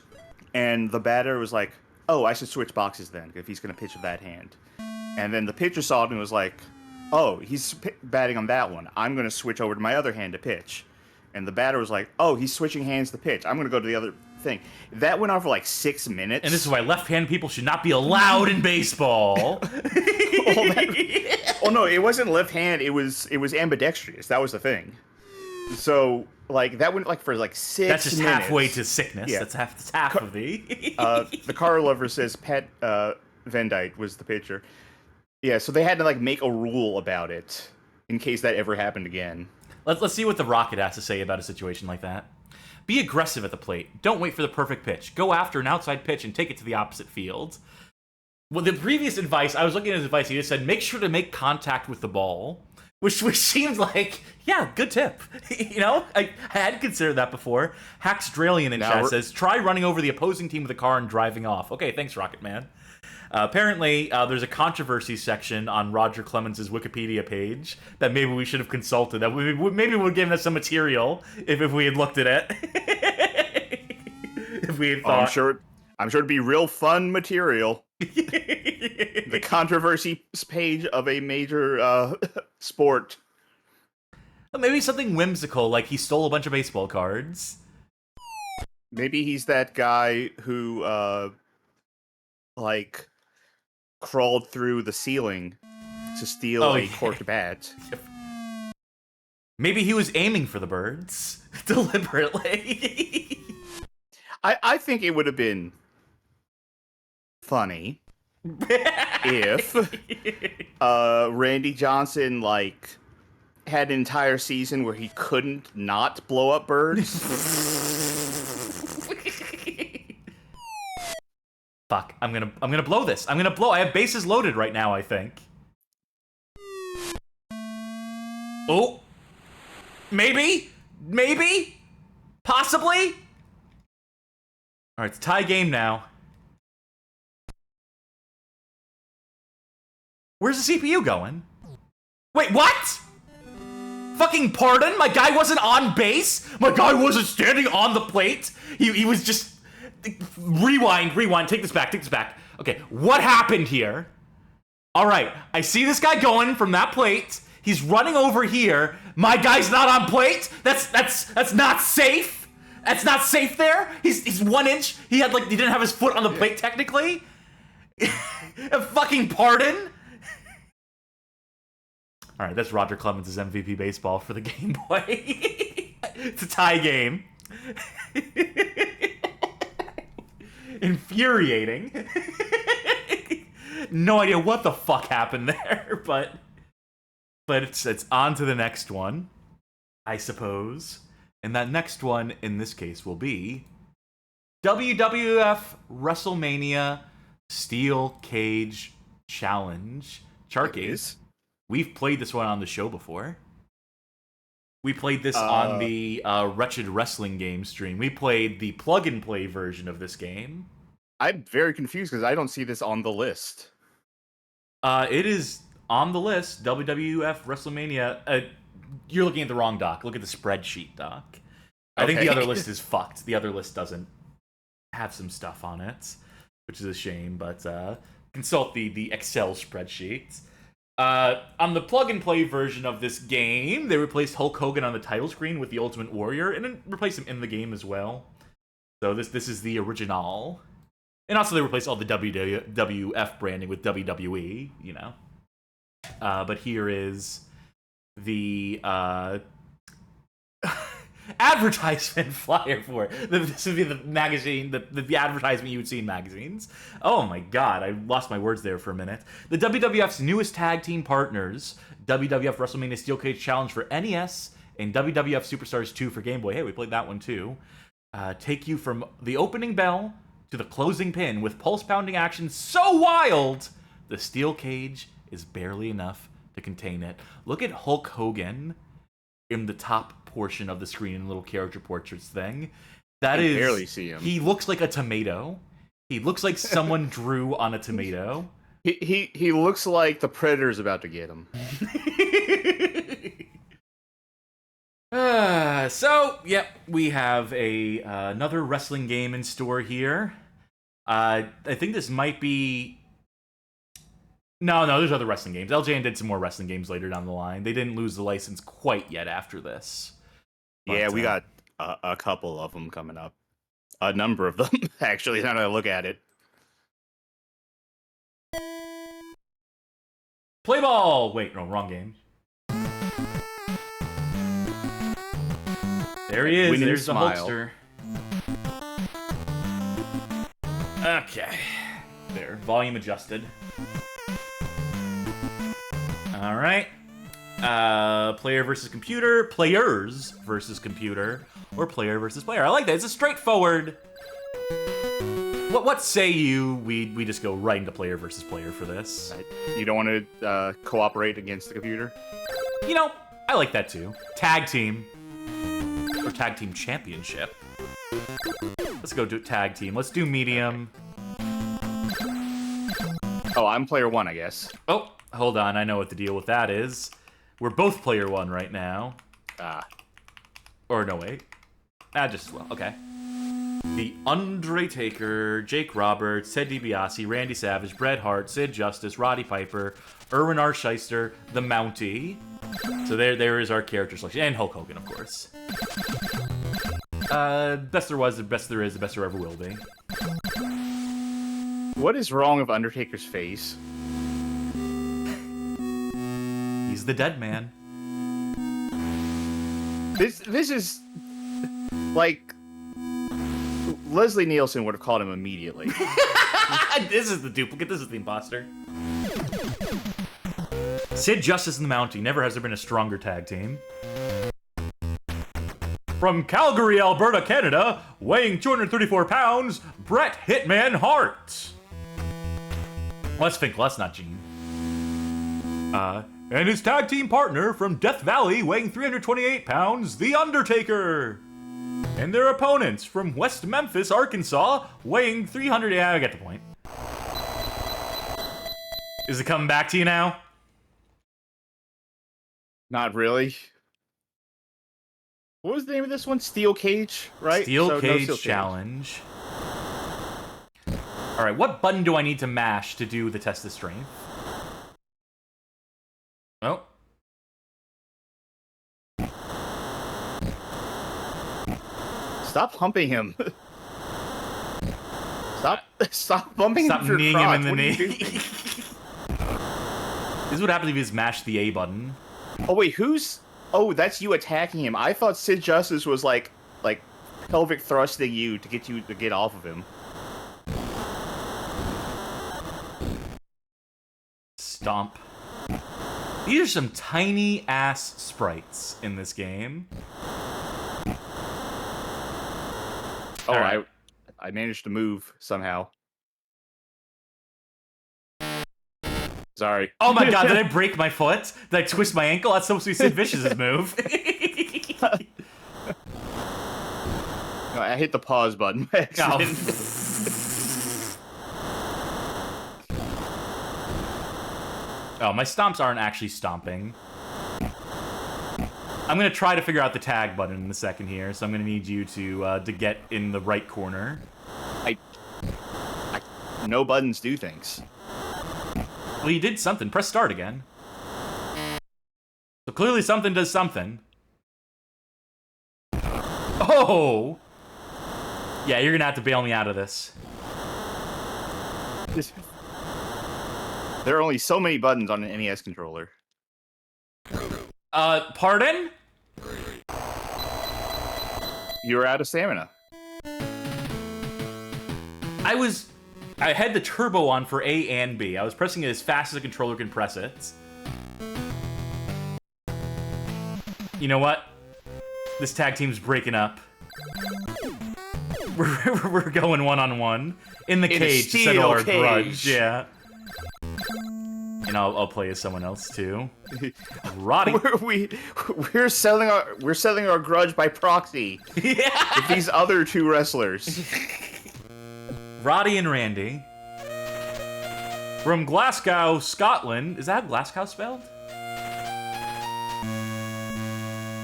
and the batter was like, "Oh, I should switch boxes then if he's going to pitch with that hand." And then the pitcher saw it and was like, "Oh, he's batting on that one. I'm going to switch over to my other hand to pitch." And the batter was like, "Oh, he's switching hands to pitch. I'm going to go to the other thing." That went on for like 6 minutes. And this is why left-handed people should not be allowed in baseball. Oh no, it wasn't left hand. It was ambidextrous. That was the thing. So like that went like for like 6 minutes. That's just halfway to sickness. Yeah. That's half of the. The car lover says Pat Van Dyke was the pitcher. Yeah, so they had to like make a rule about it in case that ever happened again. Let's see what the Rocket has to say about a situation like that. Be aggressive at the plate. Don't wait for the perfect pitch. Go after an outside pitch and take it to the opposite field. Well, the previous advice, I was looking at his advice, he just said, make sure to make contact with the ball. Which seemed like, yeah, good tip. I hadn't considered that before. Haxdralian in chat says, try running over the opposing team with a car and driving off. Okay, thanks, Rocket Man. Apparently, there's a controversy section on Roger Clemens' Wikipedia page that maybe we should have consulted. That maybe would have given us some material if we had looked at it. If we had thought. I'm sure it'd be real fun material. The controversy page of a major sport. Maybe something whimsical, like he stole a bunch of baseball cards. Maybe he's that guy who, crawled through the ceiling to steal a corked bat. Maybe he was aiming for the birds deliberately. I think it would have been funny if Randy Johnson had an entire season where he couldn't not blow up birds. Fuck, I'm gonna blow this. I have bases loaded right now, I think. Oh. Maybe? Possibly? Alright, it's a tie game now. Where's the CPU going? Wait, what? Fucking pardon? My guy wasn't on base? My guy wasn't standing on the plate? He was just... Rewind, take this back. Okay, what happened here? Alright, I see this guy going from that plate. He's running over here. My guy's not on plate? That's not safe? That's not safe there? He's 1 inch. He didn't have his foot on the plate technically? Fucking pardon? Alright, that's Roger Clemens' MVP baseball for the Game Boy. It's a tie game. Infuriating. No idea what the fuck happened there, but it's on to the next one, I suppose. And that next one, in this case, will be WWF WrestleMania Steel Cage Challenge. Charky, we've played this one on the show before. We played this on the Wretched Wrestling Game stream. We played the plug-and-play version of this game. I'm very confused because I don't see this on the list. It is on the list. WWF WrestleMania. You're looking at the wrong doc. Look at the spreadsheet doc. I think the other list is fucked. The other list doesn't have some stuff on it, which is a shame, but consult the Excel spreadsheet. On the plug-and-play version of this game, they replaced Hulk Hogan on the title screen with the Ultimate Warrior, and then replaced him in the game as well. So this is the original. And also they replaced all the WWF branding with WWE, But here is the advertisement flyer for it. This would be the magazine, the advertisement you would see in magazines. Oh my god, I lost my words there for a minute. The WWF's newest tag team partners, WWF WrestleMania Steel Cage Challenge for NES and WWF Superstars 2 for Game Boy. Hey, we played that one too. Take you from the opening bell to the closing pin with pulse-pounding action so wild, the steel cage is barely enough to contain it. Look at Hulk Hogan in the top portion of the screen, little character portraits thing. That is, barely see him. He looks like a tomato. He looks like someone drew on a tomato. He looks like the Predator's about to get him. So, yep, we have another wrestling game in store here. I think this might be... No, there's other wrestling games. LJN did some more wrestling games later down the line. They didn't lose the license quite yet after this. But, yeah, we got a couple of them coming up. A number of them, actually, now that I look at it. Play ball! Wait, no, wrong game. There he is. Winning There's the smile. Hulkster. Okay. There. Volume adjusted. Alright. Player versus computer. Players versus computer. Or player versus player. I like that. It's a straightforward... What say you we just go right into player versus player for this? You don't want to cooperate against the computer? You know, I like that too. Tag team. Or tag team championship. Let's go do tag team. Let's do medium. Oh, I'm player one, I guess. Oh, hold on. I know what the deal with that is. We're both player one right now. Or no, wait. Just as well. Okay. The Undertaker, Jake Roberts, Ted DiBiase, Randy Savage, Bret Hart, Sid Justice, Roddy Piper, Erwin R. Shyster, The Mountie. So there is our character selection. And Hulk Hogan, of course. Best there was, the best there is, the best there ever will be. What is wrong with Undertaker's face? He's the dead man. This is... like... Leslie Nielsen would have called him immediately. This is the duplicate. This is the imposter. Sid Justice and the Mountie. Never has there been a stronger tag team. From Calgary, Alberta, Canada, weighing 234 pounds, Bret Hitman Hart. Let's think. Let's not Gene. And his tag team partner from Death Valley, weighing 328 pounds, The Undertaker. And their opponents from West Memphis, Arkansas, weighing 300... Yeah, I get the point. Is it coming back to you now? Not really. What was the name of this one? Steel Cage, right? Steel Cage Challenge. Alright, what button do I need to mash to do the test of strength? Oh. Stop humping him. Stop bumping Stop him. kneeing him in the What are you knee. doing? This is what happens if you just mash the A button. Oh wait, who's? Oh, that's you attacking him. I thought Sid Justice was like pelvic thrusting you to get off of him. Stomp. These are some tiny ass sprites in this game. Oh, Right. I managed to move somehow. Sorry. Oh my god, did I break my foot? Did I twist my ankle? That's supposed to be Sid Vicious's move. No, I hit the pause button by accident. Oh, my stomps aren't actually stomping. I'm gonna try to figure out the tag button in a second here, so I'm gonna need you to get in the right corner. No buttons do things. Well, you did something. Press start again. So clearly something does something. Oh! Yeah, you're gonna have to bail me out of this. There are only so many buttons on an NES controller. Pardon? You're out of stamina. I had the turbo on for A and B. I was pressing it as fast as a controller can press it. You know what? This tag team's breaking up. We're going one-on-one. In the cage to settle our grudge. Yeah. And I'll play as someone else too. Roddy. We're selling our grudge by proxy. Yeah. With these other two wrestlers. Roddy and Randy. From Glasgow, Scotland. Is that how Glasgow spelled?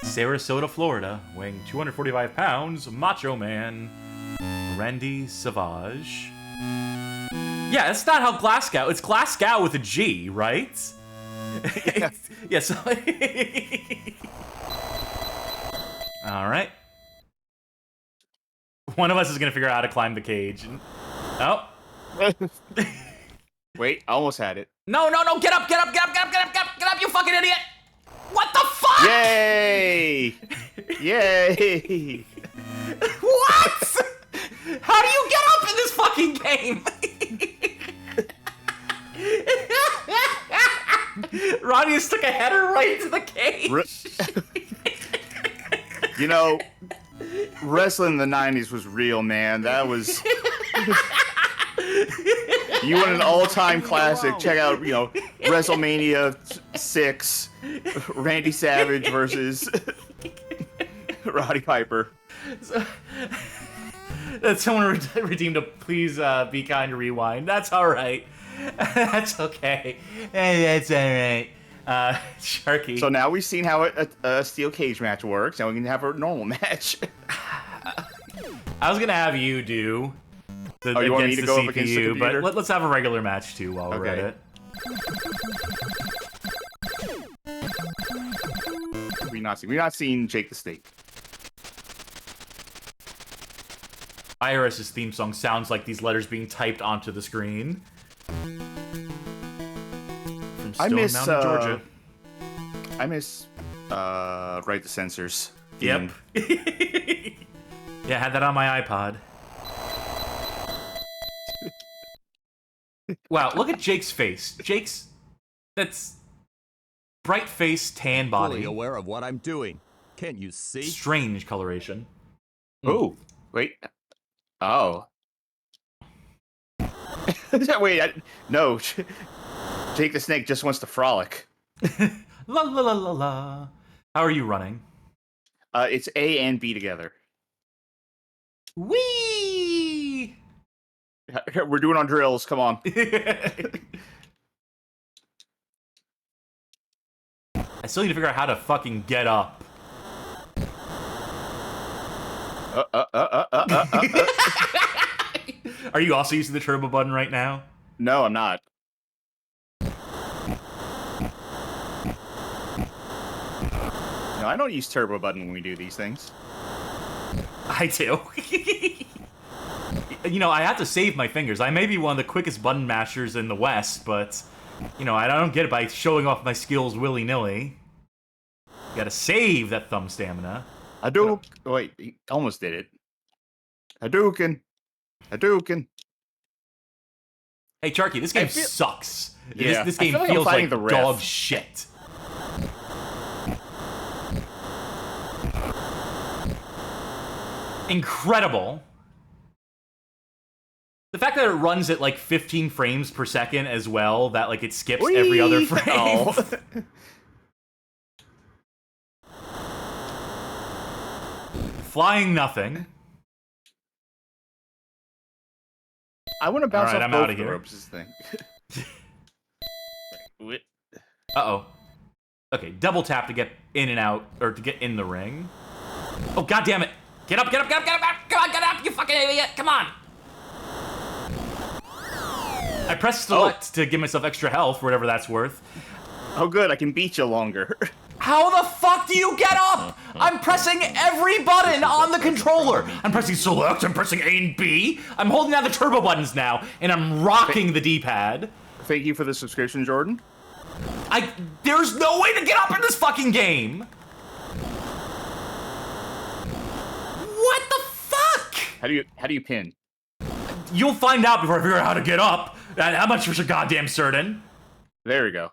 Sarasota, Florida. Weighing 245 pounds. Macho Man. Randy Savage. Yeah, that's not how Glasgow. It's Glasgow with a G, right? Yeah. Yes. All right. One of us is gonna figure out how to climb the cage. Oh. Wait, I almost had it. No! Get up! You fucking idiot! What the fuck? Yay! Yay! What? How do you get up in this fucking game? Ronnie just took a header right to the cage. You know, wrestling in the 90s was real, man. That was... You want an all-time classic, check out, Wrestlemania 6, Randy Savage versus Roddy Piper. Someone redeemed a please be kind to rewind. That's alright. That's okay. That's alright. Sharky. So now we've seen how a steel cage match works. Now we can have a normal match. I was gonna have you do the you want me against to the go CPU, up against the computer? but let's have a regular match too while we're at it. We've not seen Jake the Snake. IRS's theme song sounds like these letters being typed onto the screen. From Stone Mountain, Georgia. I miss Right to Censors. Yep. Yeah, I had that on my iPod. Wow, look at Jake's face. That's bright face, tan body. Fully aware of what I'm doing. Can't you see? Strange coloration. Oh, wait. Oh. Wait, no. Jake the Snake just wants to frolic. La la la la la. How are you running? It's A and B together. Whee! We're doing on drills. Come on. I still need to figure out how to fucking get up. Are you also using the turbo button right now? No, I'm not. No, I don't use turbo button when we do these things. I do. I have to save my fingers. I may be one of the quickest button mashers in the West, but, I don't get it by showing off my skills willy-nilly. You gotta save that thumb stamina. Hadouken. Wait, he almost did it. Hadouken. Hadouken. Hey, Charky, this game sucks. Yeah, This game I feel feels I'm like the ref. dog shit. Incredible. The fact that it runs at like 15 frames per second as well, that like it skips every other frame. Oh. Flying nothing. I want to bounce Alright, off I'm both outta the here. ropes. This thing. Uh-oh. Okay, double tap to get in and out, or to get in the ring. Oh, god damn it! Get up, get up, get up, get up, get up! Come on, get up, you fucking idiot! Come on! I pressed select to give myself extra health, whatever that's worth. Oh, good. I can beat you longer. How the fuck do you get up? I'm pressing every button on the controller. I'm pressing select, I'm pressing A and B. I'm holding down the turbo buttons now, and I'm rocking the D-pad. Thank you for the subscription, Jordan. There's no way to get up in this fucking game! What the fuck? How do you pin? You'll find out before I figure out how to get up. How much for so goddamn certain? There we go.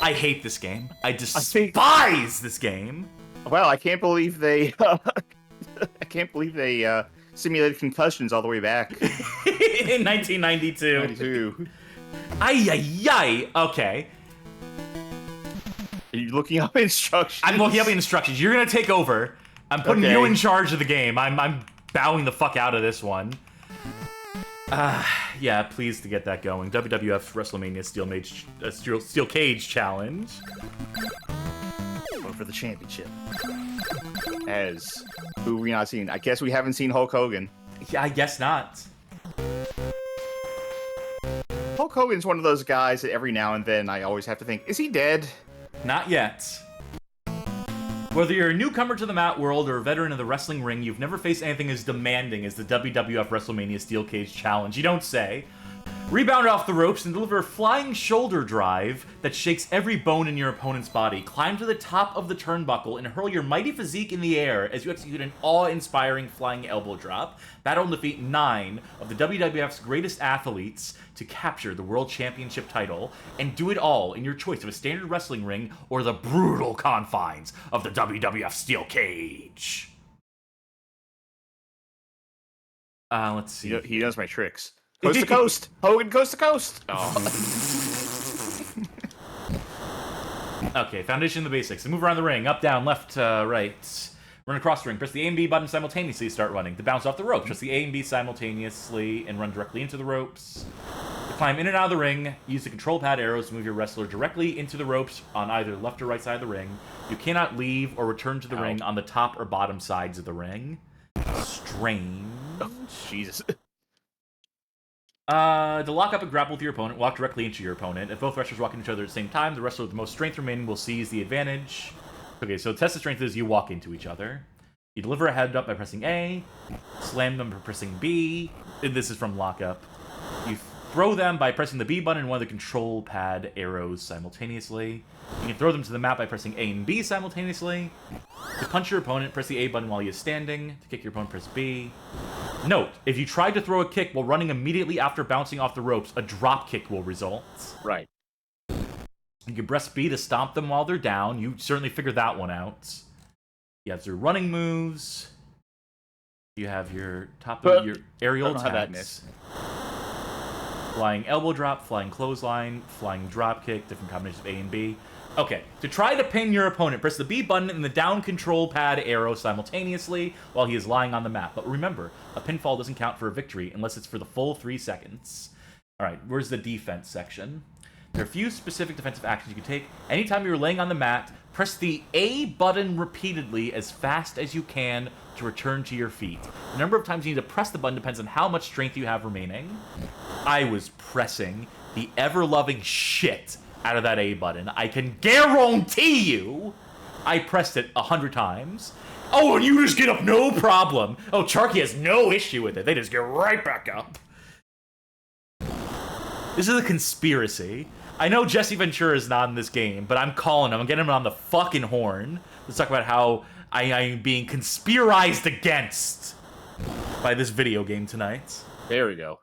I hate this game. I despise this game. Well, I can't believe they. I can't believe they simulated concussions all the way back. In 1992. 92. Ay. Okay. Are you looking up instructions? I'm looking up instructions. You're gonna take over. I'm putting you in charge of the game. I'm bowing the fuck out of this one. Yeah, pleased to get that going. WWF Wrestlemania Steel Cage Challenge. Going for the championship. As who we not seen? I guess we haven't seen Hulk Hogan. Yeah, I guess not. Hulk Hogan's one of those guys that every now and then I always have to think, is he dead? Not yet. Whether you're a newcomer to the mat world or a veteran of the wrestling ring, you've never faced anything as demanding as the WWF Wrestlemania Steel Cage Challenge. You don't say. Rebound off the ropes and deliver a flying shoulder drive that shakes every bone in your opponent's body. Climb to the top of the turnbuckle and hurl your mighty physique in the air as you execute an awe-inspiring flying elbow drop. Battle and defeat 9 of the WWF's greatest athletes to capture the World Championship title, and do it all in your choice of a standard wrestling ring or the brutal confines of the WWF Steel Cage. Let's see. He knows my tricks. Coast to coast! Hogan coast to coast! Oh. Okay, foundation of the basics. Move around the ring, up, down, left, right. Run across the ring. Press the A and B button simultaneously to start running. To bounce off the ropes, press the A and B simultaneously and run directly into the ropes. To climb in and out of the ring, use the control pad arrows to move your wrestler directly into the ropes on either left or right side of the ring. You cannot leave or return to the ring on the top or bottom sides of the ring. Strange. Oh, Jesus. To lock up and grapple with your opponent, walk directly into your opponent. If both wrestlers walk into each other at the same time, the wrestler with the most strength remaining will seize the advantage. Okay, so test of strength is you walk into each other. You deliver a head up by pressing A, slam them by pressing B. This is from lockup. You throw them by pressing the B button and one of the control pad arrows simultaneously. You can throw them to the mat by pressing A and B simultaneously. To punch your opponent, press the A button while he is standing. To kick your opponent, press B. Note, if you try to throw a kick while running immediately after bouncing off the ropes, a drop kick will result. Right. You can press B to stomp them while they're down. You certainly figured that one out. You have your running moves. You have your top of your aerial attacks. Flying elbow drop, flying clothesline, flying drop kick, different combinations of A and B. Okay, to try to pin your opponent, press the B button and the down control pad arrow simultaneously while he is lying on the mat. But remember, a pinfall doesn't count for a victory unless it's for the full 3 seconds. Alright, where's the defense section? There are a few specific defensive actions you can take. Anytime you're laying on the mat, press the A button repeatedly as fast as you can to return to your feet. The number of times you need to press the button depends on how much strength you have remaining. I was pressing the ever-loving shit out of that A button. I can guarantee you I pressed it 100 times. Oh, and you just get up, no problem. Oh, Charky has no issue with it. They just get right back up. This is a conspiracy. I know Jesse Ventura is not in this game, but I'm calling him. I'm getting him on the fucking horn. Let's talk about how I'm being conspirized against by this video game tonight. There we go.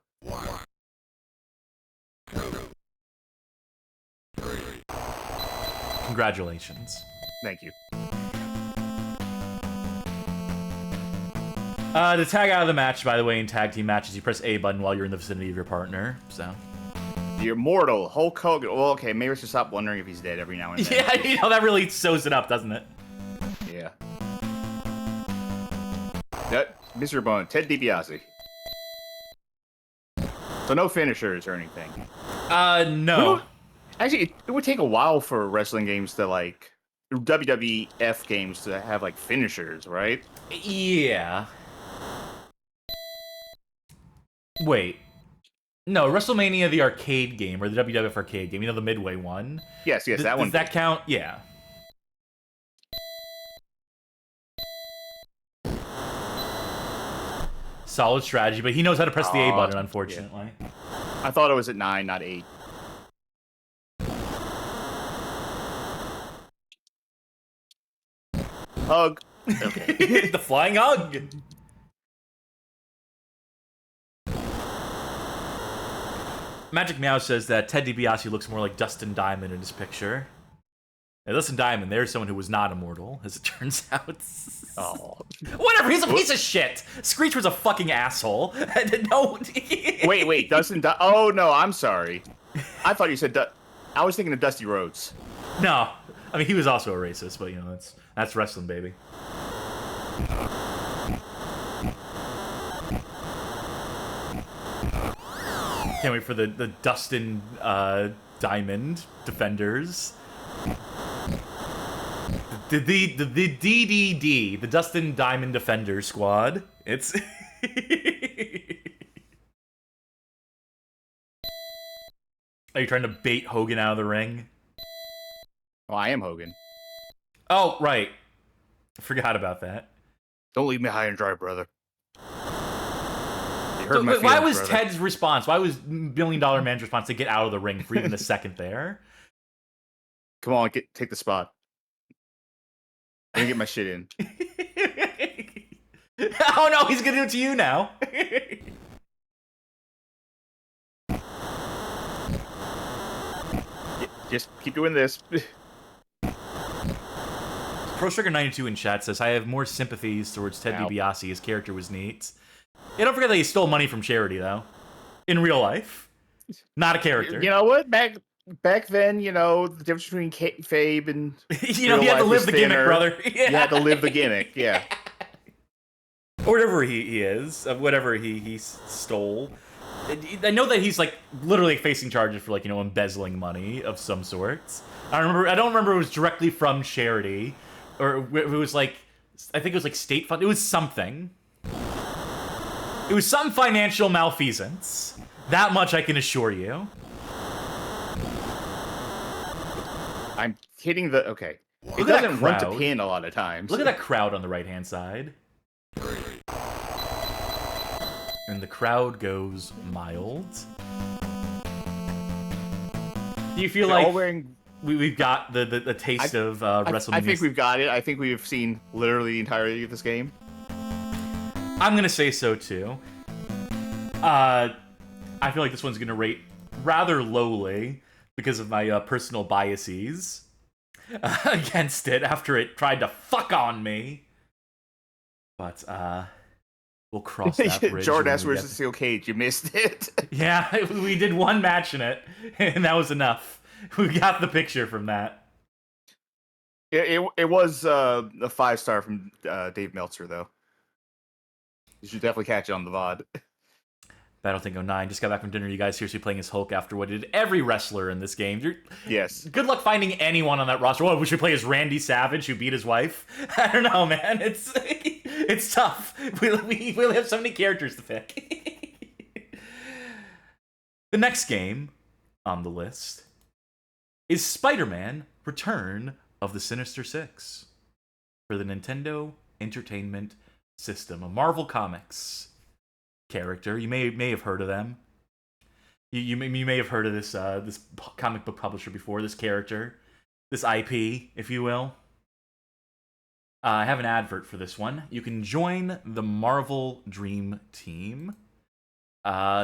Congratulations. Thank you. To tag out of the match, by the way, in tag team matches, you press A button while you're in the vicinity of your partner, so... The immortal Hulk Hogan. Well, okay, maybe I should stop wondering if he's dead every now and then. Yeah, you know, that really sews it up, doesn't it? Yeah. Mr. Bone, Ted DiBiase. So no finishers or anything. No. Actually, it would take a while for wrestling games to, like... WWF games to have, like, finishers, right? Yeah. Wait. No, WrestleMania, the arcade game, or the WWF arcade game, you know, the Midway one? Yes, that one. Does that count? Yeah. Solid strategy, but he knows how to press the A button, Yeah. unfortunately. I thought it was at 9, not 8. Hug. Okay. The flying hug. Magic Meow says that Ted DiBiase looks more like Dustin Diamond in his picture. Now, Dustin Diamond, there's someone who was not immortal, as it turns out. Oh. Whatever, he's a piece of shit. Screech was a fucking asshole. No. Wait, Dustin. Oh no, I'm sorry. I thought you said. I was thinking of Dusty Rhodes. No. I mean, he was also a racist, but, you know, that's wrestling, baby. Can't wait for the Dustin Diamond Defenders. The DDD, the Dustin Diamond Defender Squad. It's... Are you trying to bait Hogan out of the ring? Oh, I am Hogan. Oh, right. I forgot about that. Don't leave me high and dry, brother. So, why was Ted's response? Why was $1 Million Man's response to get out of the ring for even a second there? Come on, take the spot. Let me get my shit in. Oh no, he's gonna do it to you now. Just keep doing this. Pro Striker 92 in chat says, I have more sympathies towards Ted DiBiase. His character was neat. Yeah, don't forget that he stole money from charity, though. In real life. Not a character. You know what? Back then, you know, the difference between kayfabe and you know, he had to live the gimmick, brother. Yeah. You had to live the gimmick, yeah. Or whatever he is, of whatever he stole. I know that he's, like, literally facing charges for, like, you know, embezzling money of some sort. I don't remember it was directly from charity. Or it was, like, I think it was, like, state fund. It was something. It was some financial malfeasance. That much I can assure you. I'm hitting the... Okay. Look It at that doesn't run to crowd. pin a lot of times. Look at that crowd on the right-hand side. And the crowd goes mild. Do you feel They're like all wearing... we've got the taste of WrestleMania? I think we've got it. I think we've seen literally the entirety of this game. I'm gonna say so too. I feel like this one's gonna rate rather lowly because of my personal biases against it after it tried to fuck on me. But we'll cross that bridge. Jordan S. versus Steel Cage. You missed it. Yeah, we did one match in it, and that was enough. We got the picture from that. It was a 5-star from Dave Meltzer, though. You should definitely catch it on the VOD. Battlethink 09 just got back from dinner. You guys seriously playing as Hulk after what did every wrestler in this game? Yes. Good luck finding anyone on that roster. What, we should play as Randy Savage who beat his wife? I don't know, man. It's tough. We only have so many characters to pick. The next game on the list is Spider-Man Return of the Sinister Six for the Nintendo Entertainment System, a Marvel Comics character. You may have heard of them. You may have heard of this this comic book publisher before. This character, this IP, if you will. I have an advert for this one. You can join the Marvel Dream Team.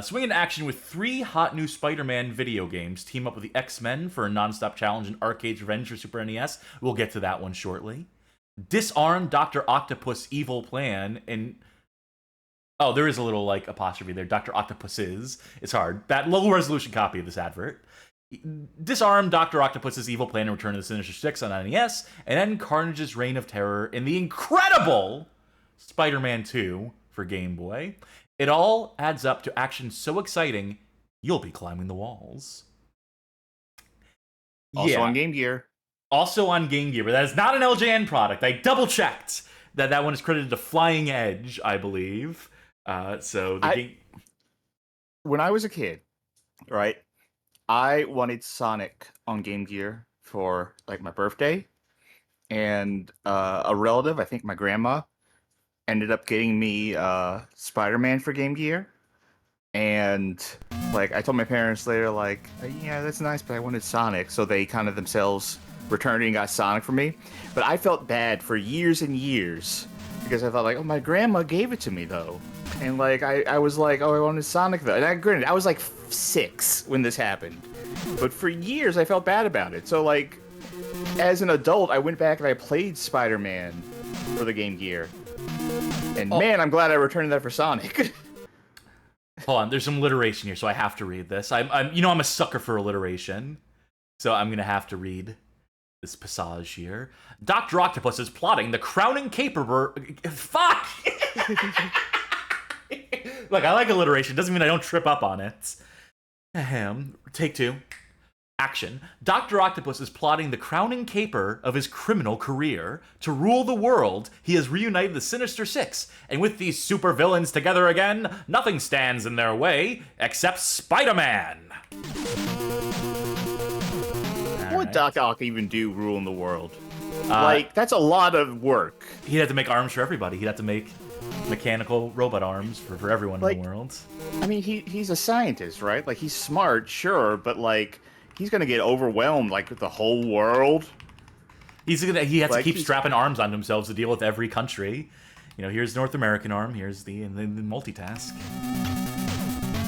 Swing into action with 3 hot new Spider-Man video games. Team up with the X-Men for a non-stop challenge in Arcade's Revenge for Super NES. We'll get to that one shortly. Disarm Dr. Octopus' evil plan and... Oh, there is a little, like, apostrophe there. Dr. Octopus's. It's hard. That low-resolution copy of this advert. Disarm Dr. Octopus's evil plan and Return of the Sinister Six on NES, and end Carnage's reign of terror in the incredible Spider-Man 2 for Game Boy. It all adds up to action so exciting, you'll be climbing the walls. Also on Game Gear. Also on Game Gear, but that is not an LJN product. I double-checked that one is credited to Flying Edge, I believe. When I was a kid, right, I wanted Sonic on Game Gear for, like, my birthday. And a relative, I think my grandma, ended up getting me Spider-Man for Game Gear. And like I told my parents later, like, yeah, that's nice, but I wanted Sonic, so they kind of themselves returned and got Sonic for me. But I felt bad for years and years because I thought like, oh, my grandma gave it to me though, and like I was like, oh, I wanted Sonic though. And granted, I was like 6 when this happened, but for years I felt bad about it. So like, as an adult, I went back and I played Spider-Man for the Game Gear, and man, I'm glad I returned that for Sonic. Hold on, there's some alliteration here, so I have to read this. I'm a sucker for alliteration, so I'm gonna have to read this passage here. Dr. Octopus is plotting the crowning caper. Fuck! Look, I like alliteration. Doesn't mean I don't trip up on it. Ahem. Take 2. Action. Dr. Octopus is plotting the crowning caper of his criminal career. To rule the world, he has reunited the Sinister Six, and with these supervillains together again, nothing stands in their way except Spider-Man. What would Doc Ock even do ruling the world? Like, that's a lot of work. He'd have to make arms for everybody. He'd have to make mechanical robot arms for everyone in the world. I mean, he's a scientist, right? Like, he's smart, sure, but like, he's gonna get overwhelmed, like, with the whole world. He has to keep strapping arms onto himself to deal with every country. You know, here's North American arm, here's the multitask.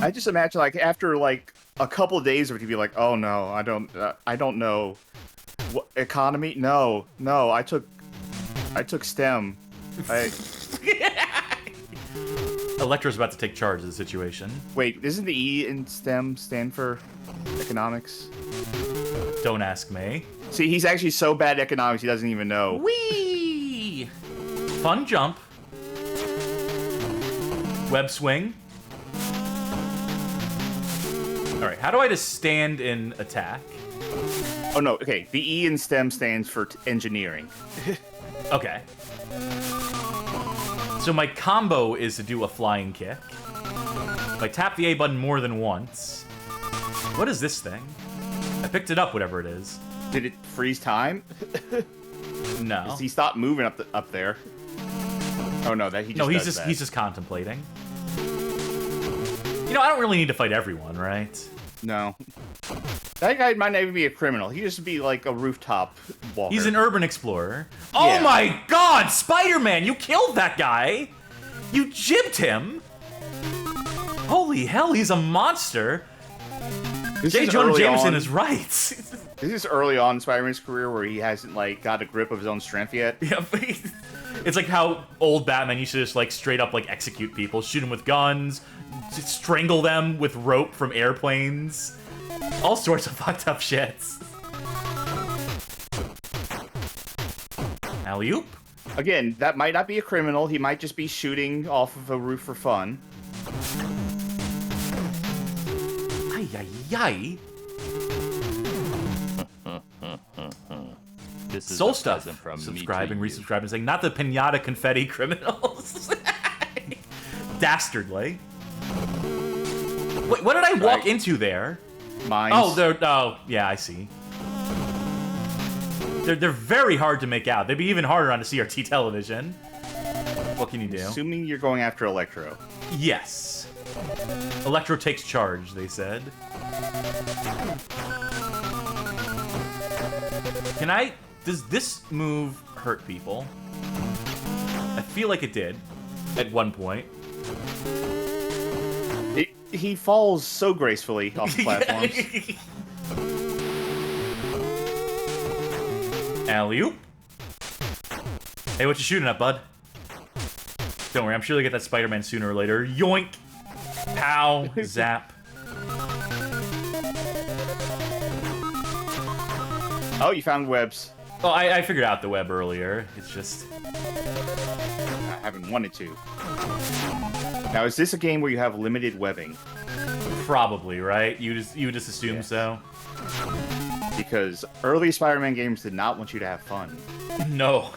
I just imagine, like, after like a couple of days of it, he'd be like, "Oh no, I don't know, what economy? No, I took STEM. Electro's about to take charge of the situation. Wait, isn't the E in STEM stand for economics? Don't ask me. See, he's actually so bad at economics, he doesn't even know. Whee! Fun jump. Web swing. Alright, how do I just stand in attack? Oh no, okay, the E in STEM stands for engineering. Okay. So my combo is to do a flying kick. If I tap the A button more than once... What is this thing? I picked it up, whatever it is. Did it freeze time? No. Does he stop moving up there? Oh no, he's just contemplating. You know, I don't really need to fight everyone, right? No. That guy might not even be a criminal. He'd just be like a rooftop walker. He's an urban explorer. Yeah. Oh my god, Spider-Man, you killed that guy! You jibbed him! Holy hell, he's a monster! J. Jonah Jameson is right. This is early on in Spider-Man's career where he hasn't, like, got a grip of his own strength yet. Yeah, it's like how old Batman used to just, like, straight up, like, execute people. Shoot them with guns, strangle them with rope from airplanes. All sorts of fucked up shits. Alley-oop. Again, that might not be a criminal. He might just be shooting off of a roof for fun. Ay, ay, ay. This is Soul a Stuff present from subscribing, me to you. resubscribing, saying, not the pinata confetti criminals. Dastardly. Wait, what did I walk into there? Mines. Oh, yeah, I see. They're very hard to make out. They'd be even harder on a CRT television. What can you do? Assuming you're going after Electro. Yes. Electro takes charge, they said. Does this move hurt people? I feel like it did at one point. He falls so gracefully off the platforms. Alley-oop. Hey, what you shooting at, bud? Don't worry, I'm sure you'll get that Spider-Man sooner or later. Yoink! Pow! Zap. Oh, you found webs. Oh, I figured out the web earlier. It's just... I haven't wanted to. Now, is this a game where you have limited webbing? Probably, right? You just assume so? Because early Spider-Man games did not want you to have fun. No.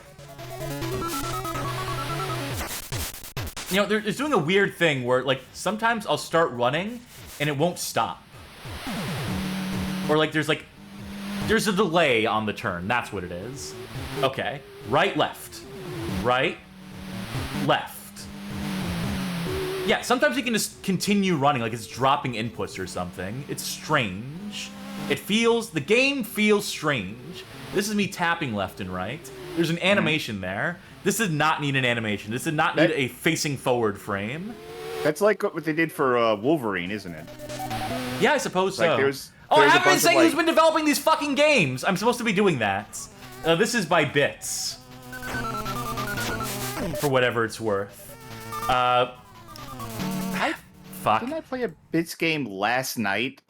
You know, it's doing a weird thing where, like, sometimes I'll start running and it won't stop. Or, like, there's a delay on the turn. That's what it is. Okay. Right, left. Right. left. Yeah, sometimes you can just continue running, like it's dropping inputs or something. It's strange. The game feels strange. This is me tapping left and right. There's an animation there. This did not need an animation. This did not need a facing forward frame. That's like what they did for Wolverine, isn't it? Yeah, I suppose so. I haven't been saying who's been developing these fucking games. I'm supposed to be doing that. This is by B.I.T.S. For whatever it's worth. Fuck. Didn't I play a B.I.T.S game last night?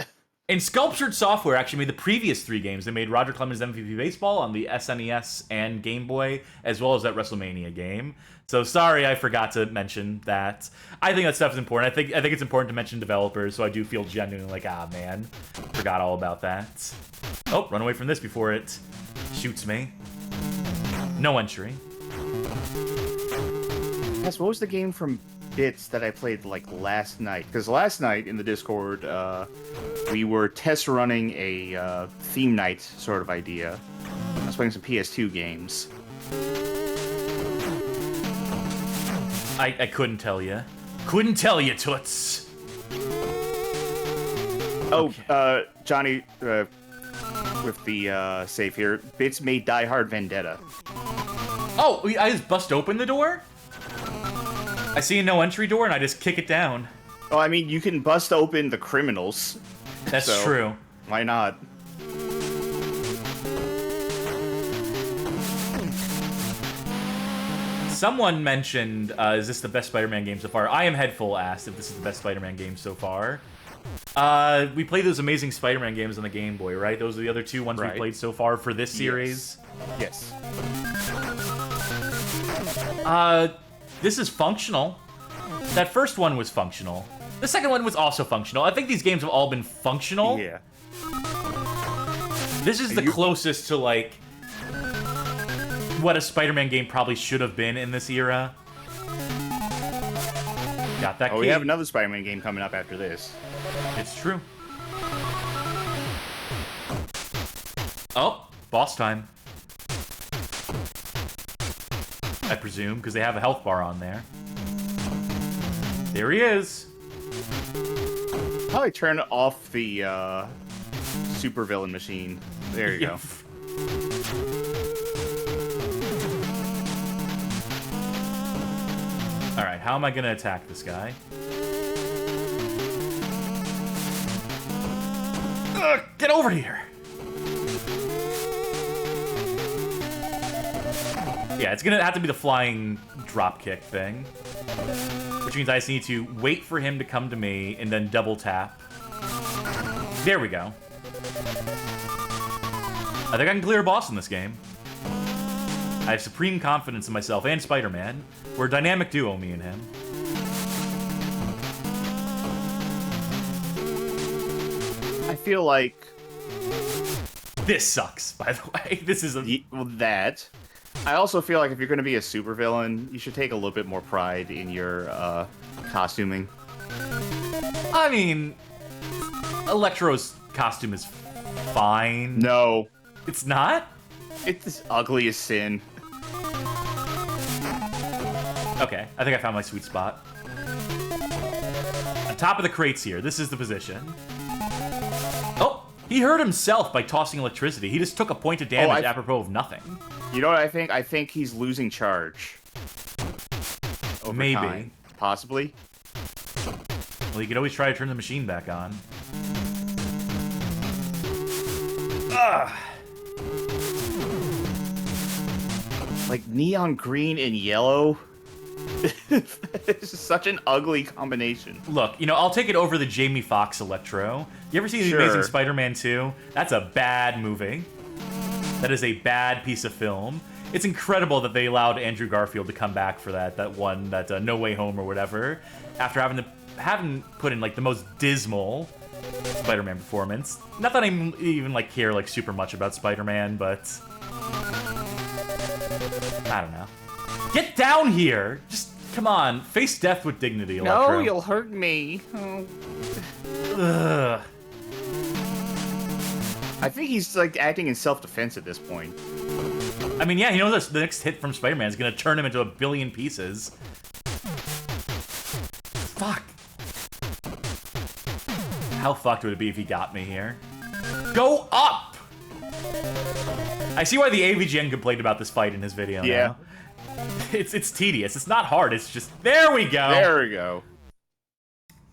And Sculptured Software actually made the previous 3 games. They made Roger Clemens' MVP Baseball on the SNES and Game Boy, as well as that Wrestlemania game. So sorry, I forgot to mention that. I think that stuff is important. I think it's important to mention developers, so I do feel genuinely like, ah, man, forgot all about that. Oh, run away from this before it shoots me. No entry. Yes, what was the game from B.I.T.S that I played like last night? Because last night in the Discord, we were test running a theme night sort of idea. I was playing some PS2 games. I couldn't tell you. Couldn't tell you, Toots. Oh, okay. Johnny, with the save here, B.I.T.S made Die Hard Vendetta. Oh, I just bust open the door? I see a no entry door and I just kick it down. Oh, I mean, you can bust open the criminals. That's so true. Why not? Someone mentioned, is this the best Spider-Man game so far? I am Headful asked if this is the best Spider-Man game so far. We played those Amazing Spider-Man games on the Game Boy, right? Those are the other 2 ones we played so far for this series. Yes. This is functional. That first one was functional. The second one was also functional. I think these games have all been functional. Yeah. This is the closest to, like, what a Spider-Man game probably should have been in this era. Got that key. Oh, we have another Spider-Man game coming up after this. It's true. Oh, boss time. I presume, because they have a health bar on there. There he is. Probably turn off the supervillain machine. There you go. Alright, how am I gonna attack this guy? Ugh, get over here! Yeah, it's gonna have to be the flying dropkick thing. Which means I just need to wait for him to come to me and then double tap. There we go. I think I can clear a boss in this game. I have supreme confidence in myself and Spider-Man. We're a dynamic duo, me and him. I feel like... This sucks, by the way. This is a... Well, that. I also feel like if you're going to be a supervillain, you should take a little bit more pride in your costuming. I mean, Electro's costume is fine. No. It's not? It's as ugly as sin. Okay, I think I found my sweet spot. On top of the crates here, this is the position. Oh, he hurt himself by tossing electricity. He just took a point of damage apropos of nothing. You know what I think? I think he's losing charge. Over Maybe. time. Possibly. Well, you could always try to turn the machine back on. Ugh. Like neon green and yellow. It's such an ugly combination. Look, you know, I'll take it over the Jamie Foxx Electro. You ever see The Amazing Spider-Man 2? That's a bad movie. That is a bad piece of film. It's incredible that they allowed Andrew Garfield to come back for that No Way Home or whatever, after having put in like the most dismal Spider-Man performance. Not that I even like care like super much about Spider-Man, but I don't know. Get down here! Just come on, face death with dignity, Electro. No, you'll hurt me. Oh. Ugh. I think he's like acting in self-defense at this point. I mean, yeah, you know this. The next hit from Spider-Man is gonna turn him into a billion pieces. How fucked would it be if he got me here? Go up! I see why the AVGN complained about this fight in his video now. It's tedious. It's not hard. It's just... There we go! There we go.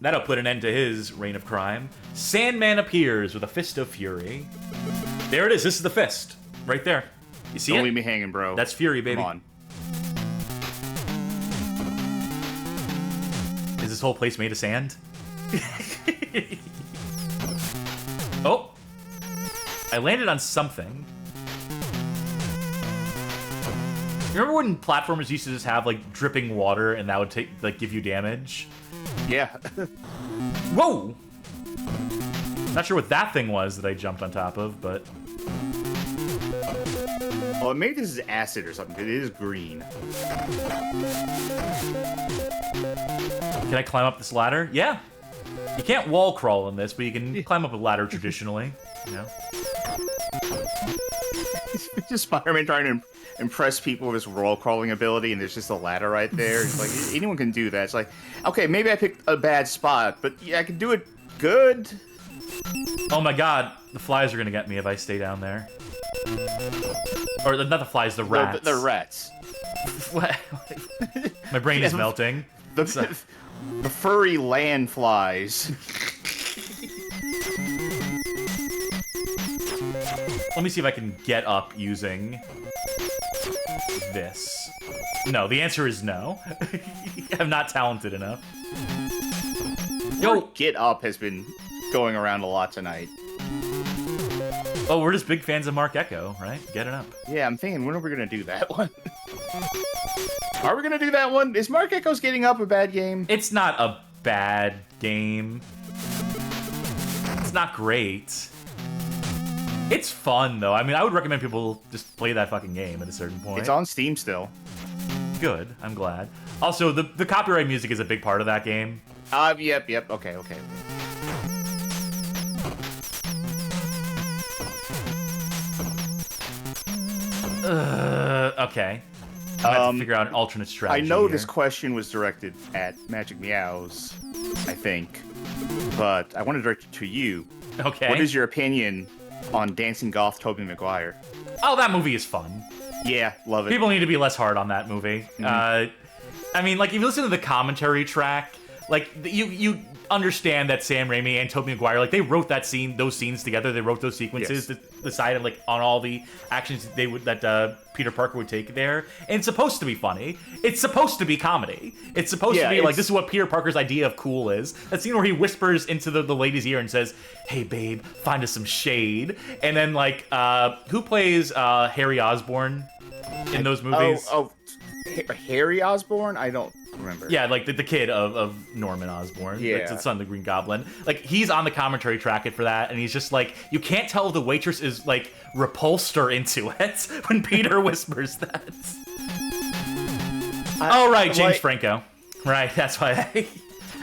That'll put an end to his reign of crime. Sandman appears with a fist of fury. There it is. This is the fist. Right there. You see Don't it? leave me hanging, bro. That's fury, baby. Come on. Is this whole place made of sand? Oh! I landed on something. You remember when platformers used to just have, like, dripping water and that would take, like, give you damage? Yeah. Whoa! Not sure what that thing was that I jumped on top of, but... Oh, maybe this is acid or something. It is green. Can I climb up this ladder? Yeah. You can't wall crawl in this, but you can climb up a ladder traditionally. You know? Just Spider-Man trying to impress people with his wall crawling ability, and there's just a ladder right there. It's like, anyone can do that. It's like, okay, maybe I picked a bad spot, but yeah, I can do it good. Oh my god, the flies are gonna get me if I stay down there. Or not the flies, the rats. The rats. What? My brain is melting. The furry land flies. Let me see if I can get up using this. No, the answer is no. I'm not talented enough. Yo, Get Up has been going around a lot tonight. oh, we're just big fans of Mark Echo, right? Get it up. Yeah, I'm thinking, when are we gonna do that one? Are we gonna do that one? Is Mark Echo's Getting Up a bad game? It's not a bad game. It's not great. It's fun, though. I mean, I would recommend people just play that fucking game at a certain point. It's on Steam still. Good. I'm glad. Also, the copyright music is a big part of that game. Yep. Okay. Okay. I have to figure out an alternate I strategy. know here. this question was directed at Magic Meows, I think, but I want to direct it to you. Okay. What is your opinion on Dancing Goth Tobey Maguire? Oh, that movie is fun. Yeah, love it. People need to be less hard on that movie. I mean, like, if you listen to the commentary track, like, you understand that Sam Raimi and Tobey Maguire, like, they wrote those scenes together. They wrote those sequences to decide, like, on all the actions that Peter Parker would take there. And it's supposed to be funny. It's supposed to be comedy. It's supposed to be, like, this is what Peter Parker's idea of cool is. That scene where he whispers into the lady's ear and says, "Hey, babe, find us some shade." And then, like, who plays Harry Osborn in those movies? Harry Osborn? I don't remember. Yeah, like the kid of Norman Osborn. Yeah. Like, the son of the Green Goblin. Like, he's on the commentary track for that, and he's just like, you can't tell if the waitress is, like, repulsed or into it when Peter whispers that. James Franco. Right, that's why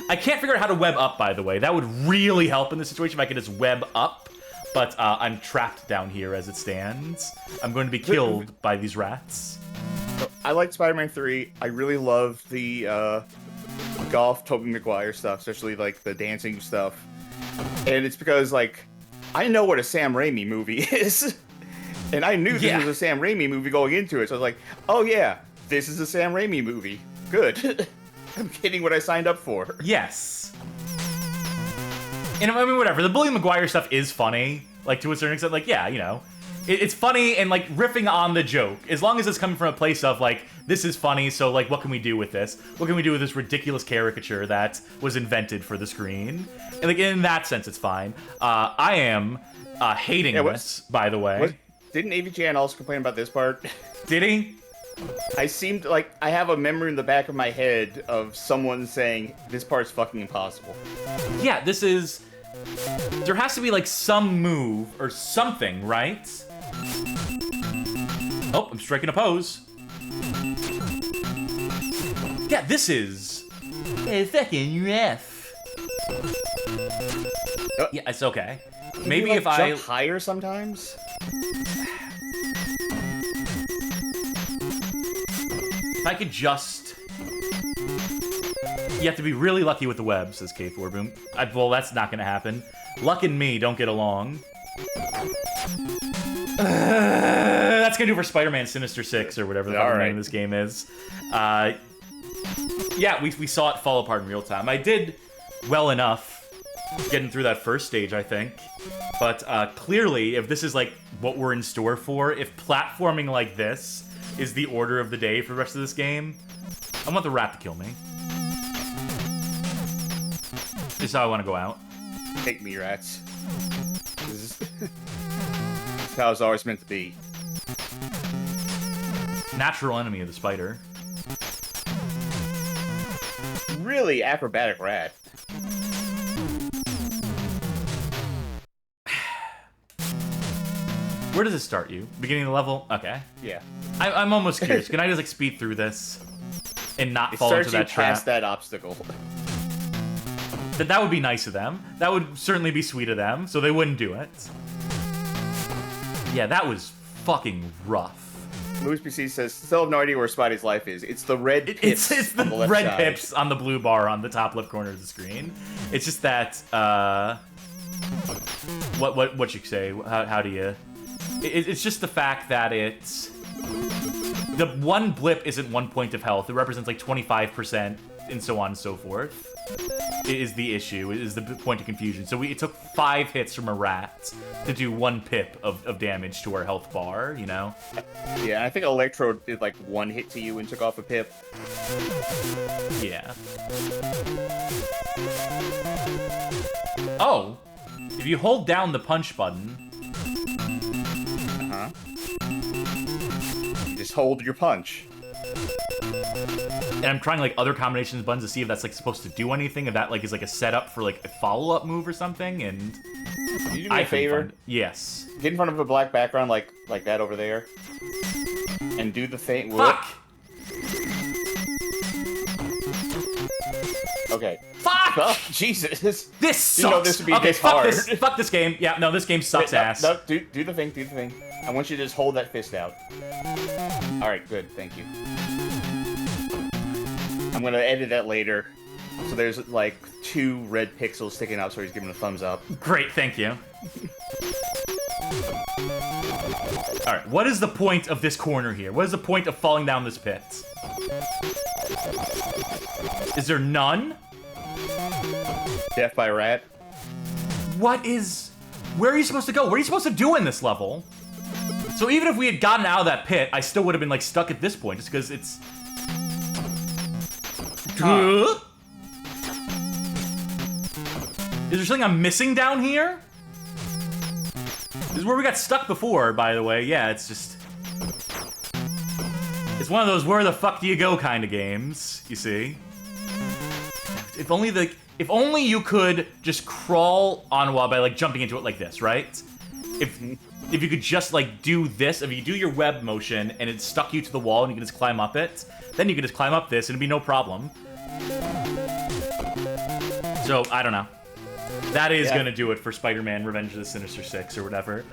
I can't figure out how to web up, by the way. That would really help in this situation if I could just web up. But I'm trapped down here as it stands. I'm going to be killed by these rats. I like Spider-Man 3. I really love the golf Tobey Maguire stuff, especially like the dancing stuff. And it's because like I know what a Sam Raimi movie is. And I knew this was a Sam Raimi movie going into it. So I was like, oh yeah, this is a Sam Raimi movie. Good. I'm getting what I signed up for. Yes. And I mean, whatever. The Bully Maguire stuff is funny, like, to a certain extent. Like, yeah, you know. It's funny and, like, riffing on the joke. As long as it's coming from a place of, like, this is funny, so, like, what can we do with this? What can we do with this ridiculous caricature that was invented for the screen? And, like, in that sense, it's fine. I am hating this, by the way. Didn't AVGN also complain about this part? Did he? I seemed like I have a memory in the back of my head of someone saying, this part's fucking impossible. Yeah, this is... There has to be, like, some move or something, right? Oh, I'm striking a pose. Yeah, this is... a fucking ref. Yeah, it's okay. Maybe you, like, if I... jump higher sometimes? If I could just... You have to be really lucky with the web, says K4Boom. Well, that's not gonna happen. Luck and me don't get along. That's gonna do for Spider-Man Sinister 6 or whatever the fucking name of this game is. Yeah, we saw it fall apart in real time. I did well enough getting through that first stage, I think. But clearly, if this is like what we're in store for, if platforming like this is the order of the day for the rest of this game, I want the rat to kill me. This is how I want to go out. Take me, rats. This is how it's always meant to be. Natural enemy of the spider. Really acrobatic rat. Where does it start you? Beginning of the level? Okay. Yeah. I'm almost curious. Can I just like speed through this and not It fall into starts that you past trap? that obstacle. That would be nice of them. That would certainly be sweet of them, so they wouldn't do it. Yeah, that was fucking rough. Louis PC says, still have no idea where Spidey's life is. It's the red pips. It's on the left red side. pips on the blue bar on the top left corner of the screen. It's just that, what you say? How do you? It's just the fact that it's the one blip isn't 1 point of health. It represents like 25%, and so on and so forth. It is the issue. It is the point of confusion. So it took 5 hits from a rat to do 1 pip of damage to our health bar. You know? Yeah, I think Electro did like 1 hit to you and took off a pip. Yeah. Oh, if you hold down the punch button. You just hold your punch. And I'm trying like other combinations of buttons to see if that's like supposed to do anything. If that like is like a setup for like a follow-up move or something. And Can you do me a favor? Yes. Get in front of a black background like that over there, and do the thing. Fuck. Okay. Fuck. Oh, Jesus. This sucks. You know this would be okay, this fuck hard. this. Fuck this game. Yeah, no, this game sucks ass. No, do the thing. Do the thing. I want you to just hold that fist out. All right. Good. Thank you. I'm gonna edit that later. So there's like 2 red pixels sticking out, so he's giving a thumbs up. Great, thank you. Alright, what is the point of this corner here? What is the point of falling down this pit? Is there none? Death by rat. What is... Where are you supposed to go? What are you supposed to do in this level? So even if we had gotten out of that pit, I still would have been like stuck at this point, just because it's... Is there something I'm missing down here? This is where we got stuck before, by the way. Yeah, it's just... It's one of those where the fuck do you go kind of games, you see? If only you could just crawl on a wall by like jumping into it like this, right? If you could just like do this, if you do your web motion and it stuck you to the wall and you can just climb up it, then you can just climb up this and it'd be no problem. So, I don't know. That is gonna do it for Spider-Man Revenge of the Sinister Six or whatever.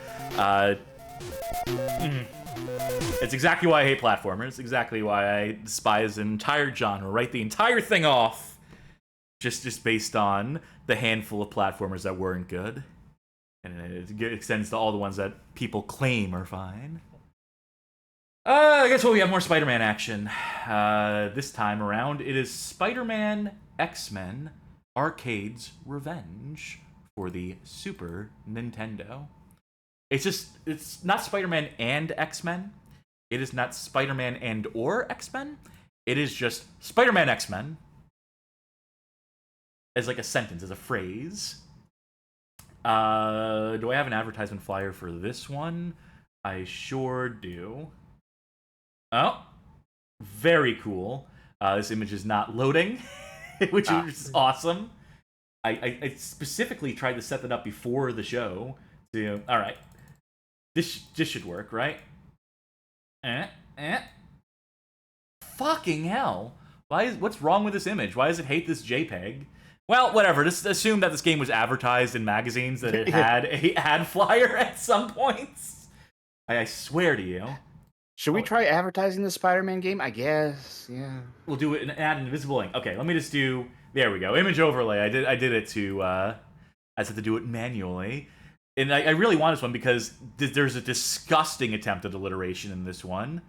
It's exactly why I hate platformers. Exactly why I despise an entire genre. Write the entire thing off just based on the handful of platformers that weren't good. And it extends to all the ones that people claim are fine. I guess we have more Spider-Man action. This time around, it is Spider-Man X-Men Arcade's Revenge for the Super Nintendo. It's not Spider-Man and X-Men. It is not Spider-Man and or X-Men. It is just Spider-Man X-Men as like a sentence, as a phrase. Do I have an advertisement flyer for this one? I sure do. Oh, very cool. This image is not loading, which is awesome. I specifically tried to set that up before the show. All right, this should work, right? Fucking hell! What's wrong with this image? Why does it hate this JPEG? Well, whatever. Just assume that this game was advertised in magazines, that it had a ad flyer at some points. I swear to you. Should we try advertising the Spider-Man game? I guess, yeah. We'll do it and add an invisible link. Okay, let me just do There we go. Image overlay. I did it to. I just had to do it manually, and I really want this one because there's a disgusting attempt at alliteration in this one.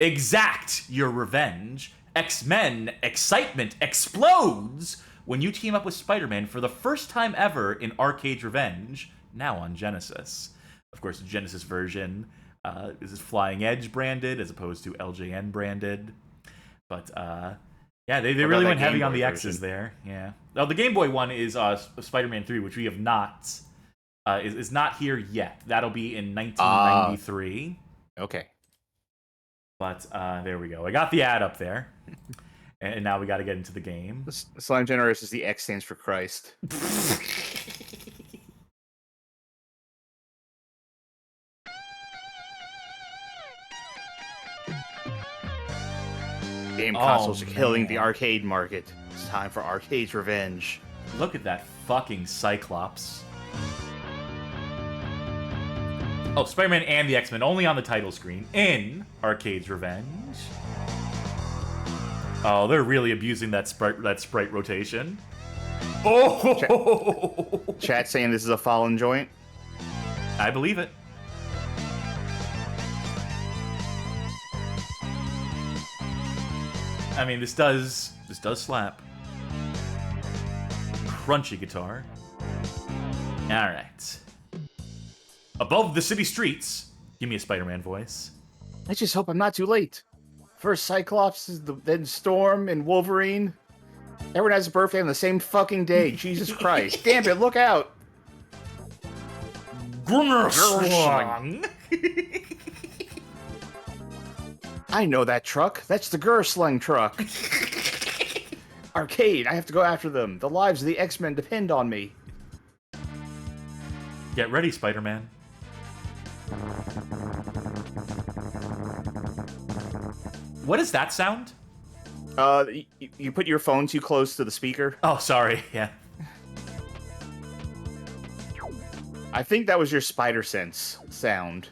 Exact your revenge. X-Men excitement explodes when you team up with Spider-Man for the first time ever in Arcade Revenge, now on Genesis. Of course, the Genesis version is Flying Edge branded as opposed to LJN branded. But yeah, they really went heavy on the X's there. Yeah. Now the Game Boy one is Spider-Man 3, which we have not is not here yet. That'll be in 1993. Okay. But there we go. I got the ad up there. And now we got to get into the game. Slime Generous is the X stands for Christ. Game consoles are killing the arcade market. It's time for Arcade's revenge. Look at that fucking Cyclops. Oh, Spider-Man and the X-Men only on the title screen in Arcade's Revenge. Oh, they're really abusing that sprite rotation. Oh! Chat saying this is a fallen joint. I believe it. I mean, this does slap. Crunchy guitar. All right. Above the city streets. Give me a Spider-Man voice. I just hope I'm not too late. First Cyclops, then Storm and Wolverine. Everyone has a birthday on the same fucking day. Jesus Christ. Damn it, look out. Grrrr. I know that truck. That's the Gersling truck. Arcade, I have to go after them. The lives of the X-Men depend on me. Get ready, Spider-Man. What is that sound? You put your phone too close to the speaker. Oh, sorry. Yeah. I think that was your spider sense sound.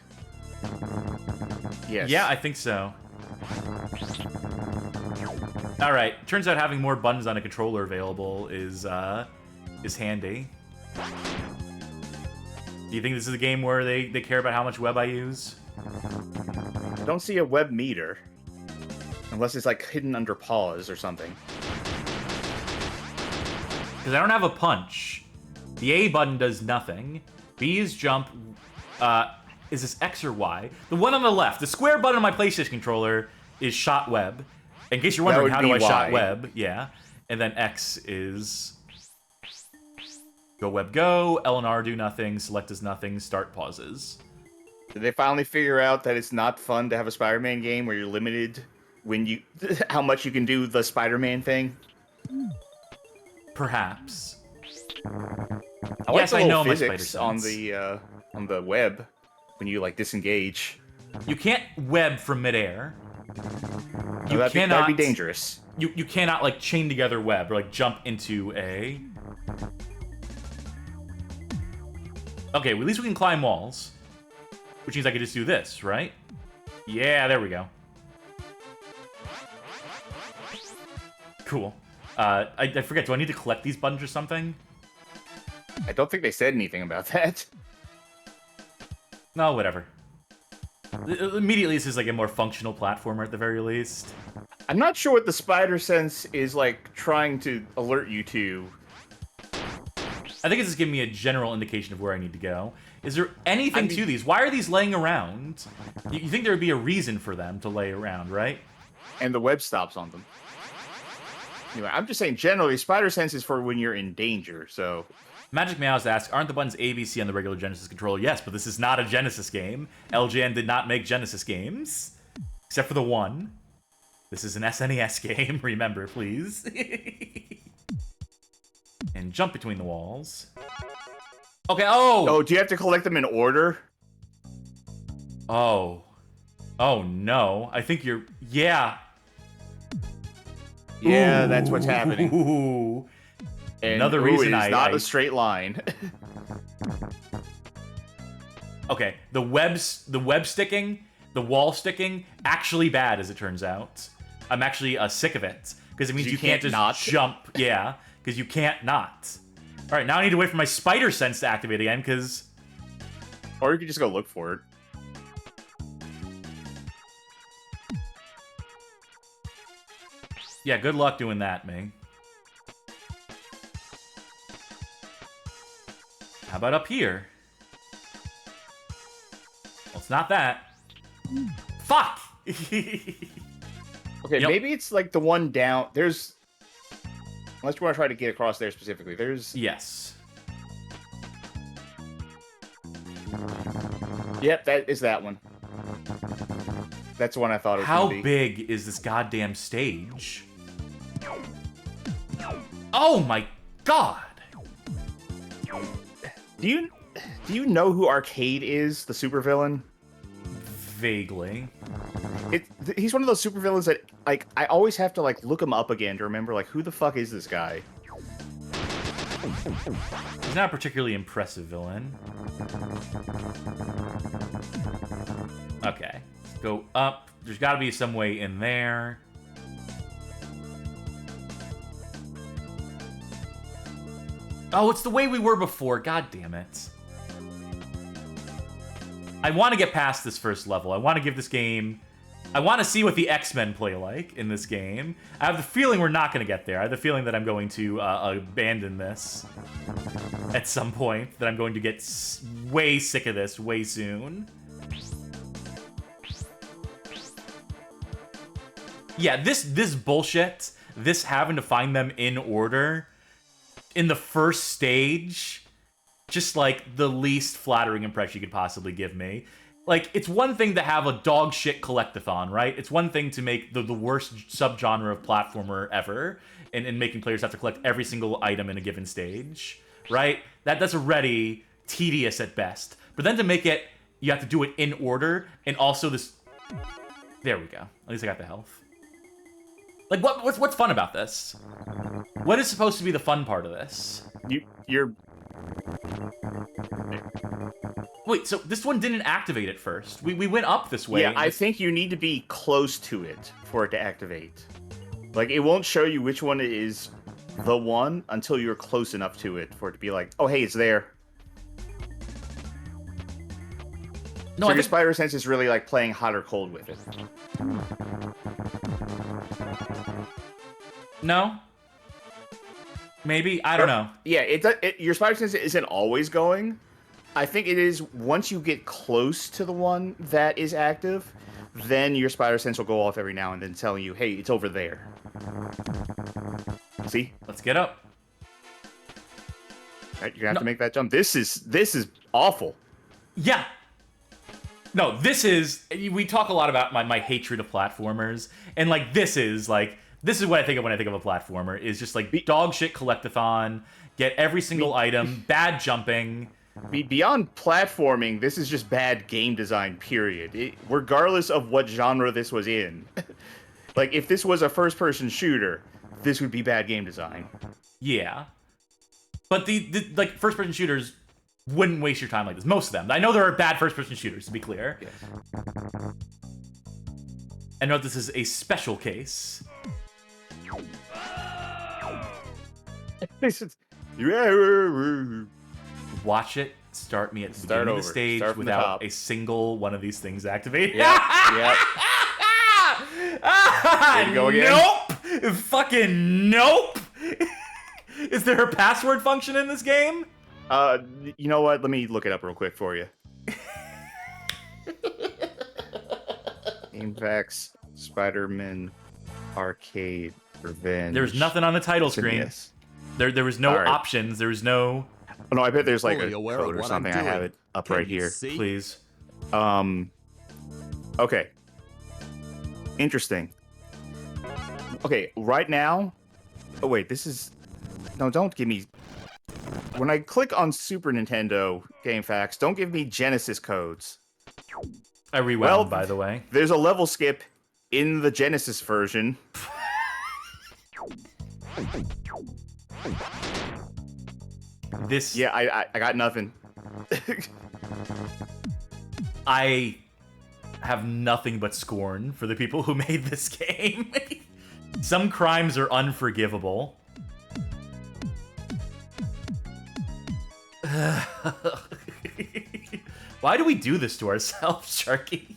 Yes. Yeah, I think so. All right. Turns out having more buttons on a controller available is handy. Do you think this is a game where they care about how much web I use? I don't see a web meter. Unless it's like hidden under pause or something. Because I don't have a punch. The A button does nothing. B is jump. Is this X or Y? The one on the left, the square button on my PlayStation controller is shot web. In case you're wondering how do I shot web, yeah. And then X is go web go, L and R do nothing, select does nothing, start pauses. Did they finally figure out that it's not fun to have a Spider-Man game where you're limited when you how much you can do the Spider-Man thing? Perhaps. Yes, I know my Spider sense on the web when you like disengage. You can't web from midair. You that'd be dangerous. You cannot like chain together web or like jump into a. Okay, well, at least we can climb walls, which means I could just do this, right? Yeah, there we go. Cool. I forget, do I need to collect these buttons or something? I don't think they said anything about that. No, whatever. Immediately, this is like a more functional platformer at the very least. I'm not sure what the spider sense is like trying to alert you to. I think it's just giving me a general indication of where I need to go. Is there anything to these? Why are these laying around? You think there would be a reason for them to lay around, right? And the web stops on them. Anyway, I'm just saying generally, spider sense is for when you're in danger, so... Magic Meows asks, aren't the buttons A, B, C on the regular Genesis controller? Yes, but this is not a Genesis game. LJN did not make Genesis games. Except for the one. This is an SNES game, remember, please. And jump between the walls. Okay, oh! Oh, do you have to collect them in order? Oh. Oh, no. I think you're... Yeah. Yeah, that's what's happening. Ooh. And another reason it's not a straight line. Okay, the web sticking, the wall sticking, actually bad as it turns out. I'm actually sick of it. Because it means You you can't can't just not? jump. Yeah, because you can't not. All right, now I need to wait for my spider sense to activate again, because... Or you could just go look for it. Yeah, good luck doing that, Ming. How about up here? Well, it's not that. Fuck! Okay, Yep. maybe it's like the one down. There's... Unless you want to try to get across there specifically. There's... Yes. Yep, that is that one. That's the one I thought it was How gonna be. big is this goddamn stage? Oh my god! Do you know who Arcade is, the supervillain? Vaguely. He's one of those supervillains that, like, I always have to, like, look him up again to remember, like, who the fuck is this guy? He's not a particularly impressive villain. Okay. Let's go up. There's gotta be some way in there. Oh, it's the way we were before. God damn it. I want to get past this first level. I want to give this game... I want to see what the X-Men play like in this game. I have the feeling we're not going to get there. I have the feeling that I'm going to abandon this at some point. That I'm going to get way sick of this way soon. Yeah, this bullshit, this having to find them in order in the first stage, just like the least flattering impression you could possibly give me. Like, it's one thing to have a dog shit collectathon, right? It's one thing to make the worst subgenre of platformer ever, and making players have to collect every single item in a given stage, right? That's already tedious at best. But then to make it, you have to do it in order, and also this... There we go. At least I got the health. Like, what's fun about this? What is supposed to be the fun part of this? You're... Wait, so this one didn't activate at first. We went up this way. Yeah, I think you need to be close to it for it to activate. Like, it won't show you which one is the one until you're close enough to it for it to be like, oh, hey, it's there. No, so I your think... spider sense is really like playing hot or cold with it. No? Maybe? I don't know. Yeah, your spider sense isn't always going. I think it is once you get close to the one that is active, then your spider sense will go off every now and then telling you, hey, it's over there. See? Let's get up. Right, you're gonna have to make that jump. This is awful. Yeah. No, this is... We talk a lot about my hatred of platformers, and, like, this is what I think of when I think of a platformer, is just, like, dog shit collectathon, get every single item, bad jumping... Beyond platforming, this is just bad game design, period. Regardless of what genre this was in. Like, if this was a first-person shooter, this would be bad game design. Yeah. But the like, first-person shooters wouldn't waste your time like this. Most of them. I know there are bad first-person shooters, to be clear. Yes. I know this is a special case. Watch it start me at the beginning of the stage without a single one of these things activated. Yep. There you go again. Nope! Fucking nope! Is there a password function in this game? You know what? Let me look it up real quick for you. GameFAQs, Spider-Man, Arcade, Revenge. There's nothing on the title screen. SNES. There was no Right. options. There was no... Oh, no, I bet there's like Fully a aware code of or what something. I'm I have doing. it up Can right you here. see? Please. Okay. Interesting. Okay, right now... Oh, wait, this is... No, don't give me... When I click on Super Nintendo GameFAQs, don't give me Genesis codes. I rewound, Well, by the way. There's a level skip in the Genesis version. This... Yeah, I got nothing. I have nothing but scorn for the people who made this game. Some crimes are unforgivable. Why do we do this to ourselves, Sharky?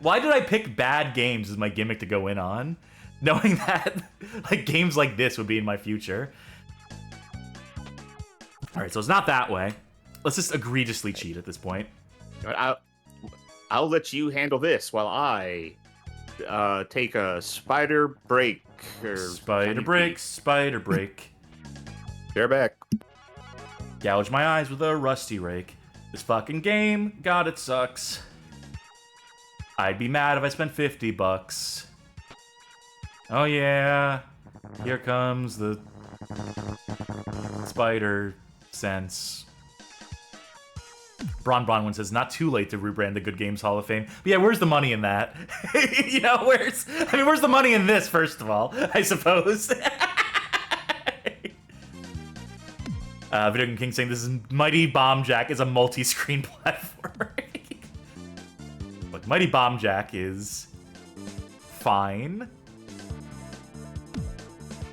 Why did I pick bad games as my gimmick to go in on, knowing that like games like this would be in my future? All right, so it's not that way. Let's just egregiously cheat at this point. I'll let you handle this while I take a spider break. Spider break. They're back. Gouge my eyes with a rusty rake. This fucking game, God, it sucks. I'd be mad if I spent $50. Oh yeah, here comes the spider sense. Bronwyn says, not too late to rebrand the Good Games Hall of Fame. But yeah, where's the money in that? You know, where's the money in this, first of all, I suppose? Video Game King saying, this is Mighty Bomb Jack is a multi-screen platform. Look, Mighty Bomb Jack is fine.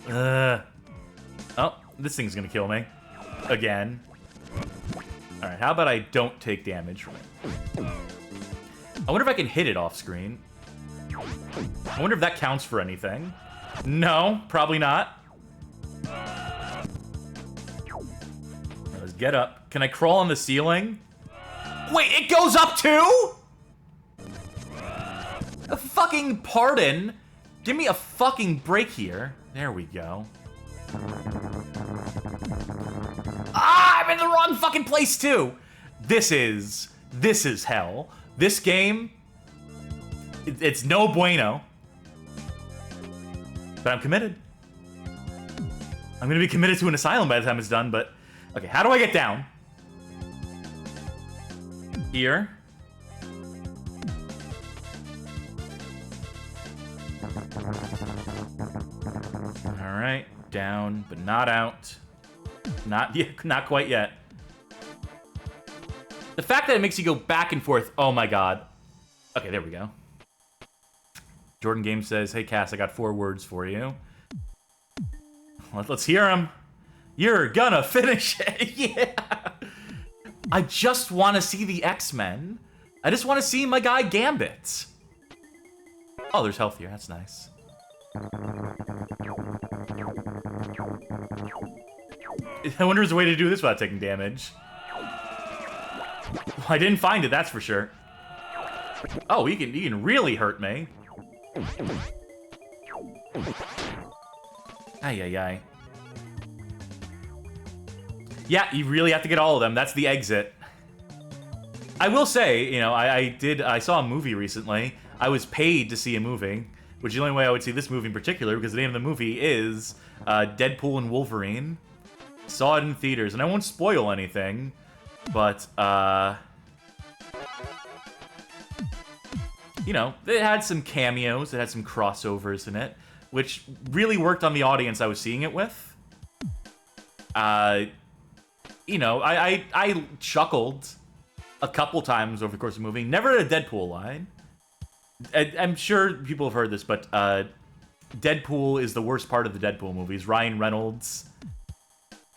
Oh, this thing's gonna kill me. Again. Alright, how about I don't take damage from it? I wonder if I can hit it off screen. I wonder if that counts for anything. No, probably not. Let's get up. Can I crawl on the ceiling? Wait, it goes up too?! A fucking pardon? Give me a fucking break here. There we go. Ah, I'm in the wrong fucking place too. This is hell. This game, it's no bueno. But I'm committed. I'm gonna be committed to an asylum by the time it's done, but okay, how do I get down? Here. All right, down, but not out. Not yet, not quite yet. The fact that it makes you go back and forth, oh my god. Okay, there we go. Jordan Games says, hey Cass, I got 4 words for you. Let's hear them. You're gonna finish it, yeah. I just want to see the X-Men. I just want to see my guy Gambit. Oh, there's health here, that's nice. I wonder if there's a way to do this without taking damage. I didn't find it, that's for sure. Oh, he can really hurt me. Ay, ay, ay. Yeah, you really have to get all of them. That's the exit. I will say, you know, I saw a movie recently. I was paid to see a movie, which is the only way I would see this movie in particular, because the name of the movie is Deadpool and Wolverine. Saw it in theaters, and I won't spoil anything, but, you know, it had some cameos, it had some crossovers in it, which really worked on the audience I was seeing it with. You know, I chuckled a couple times over the course of the movie. Never a Deadpool line. I'm sure people have heard this, but Deadpool is the worst part of the Deadpool movies. Ryan Reynolds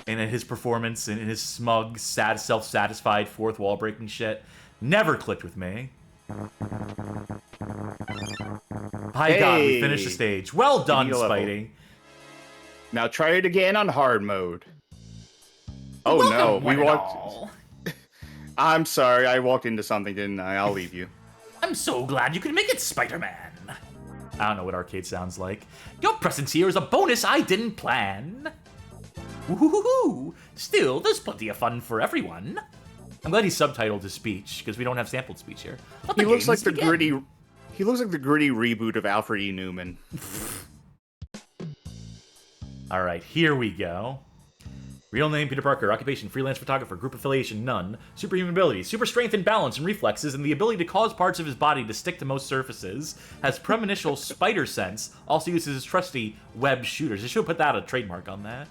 and his performance and his smug, self-satisfied, fourth wall breaking shit never clicked with me. By God, we finished the stage. Well done, Spidey. Now try it again on hard mode. Oh Welcome, no, we walked. I'm sorry, I walked into something, didn't I? I'll leave you. I'm so glad you could make it, Spider-Man. I don't know what arcade sounds like. Your presence here is a bonus I didn't plan. Woohoo! Still, there's plenty of fun for everyone. I'm glad he subtitled his speech, because we don't have sampled speech here. He looks like the gritty. He looks like the gritty reboot of Alfred E. Newman. All right, here we go. Real name, Peter Parker. Occupation, freelance photographer. Group affiliation, none. Superhuman abilities, super strength and balance and reflexes, and the ability to cause parts of his body to stick to most surfaces. Has premonitional spider sense. Also uses his trusty web shooters. They should put that a trademark on that.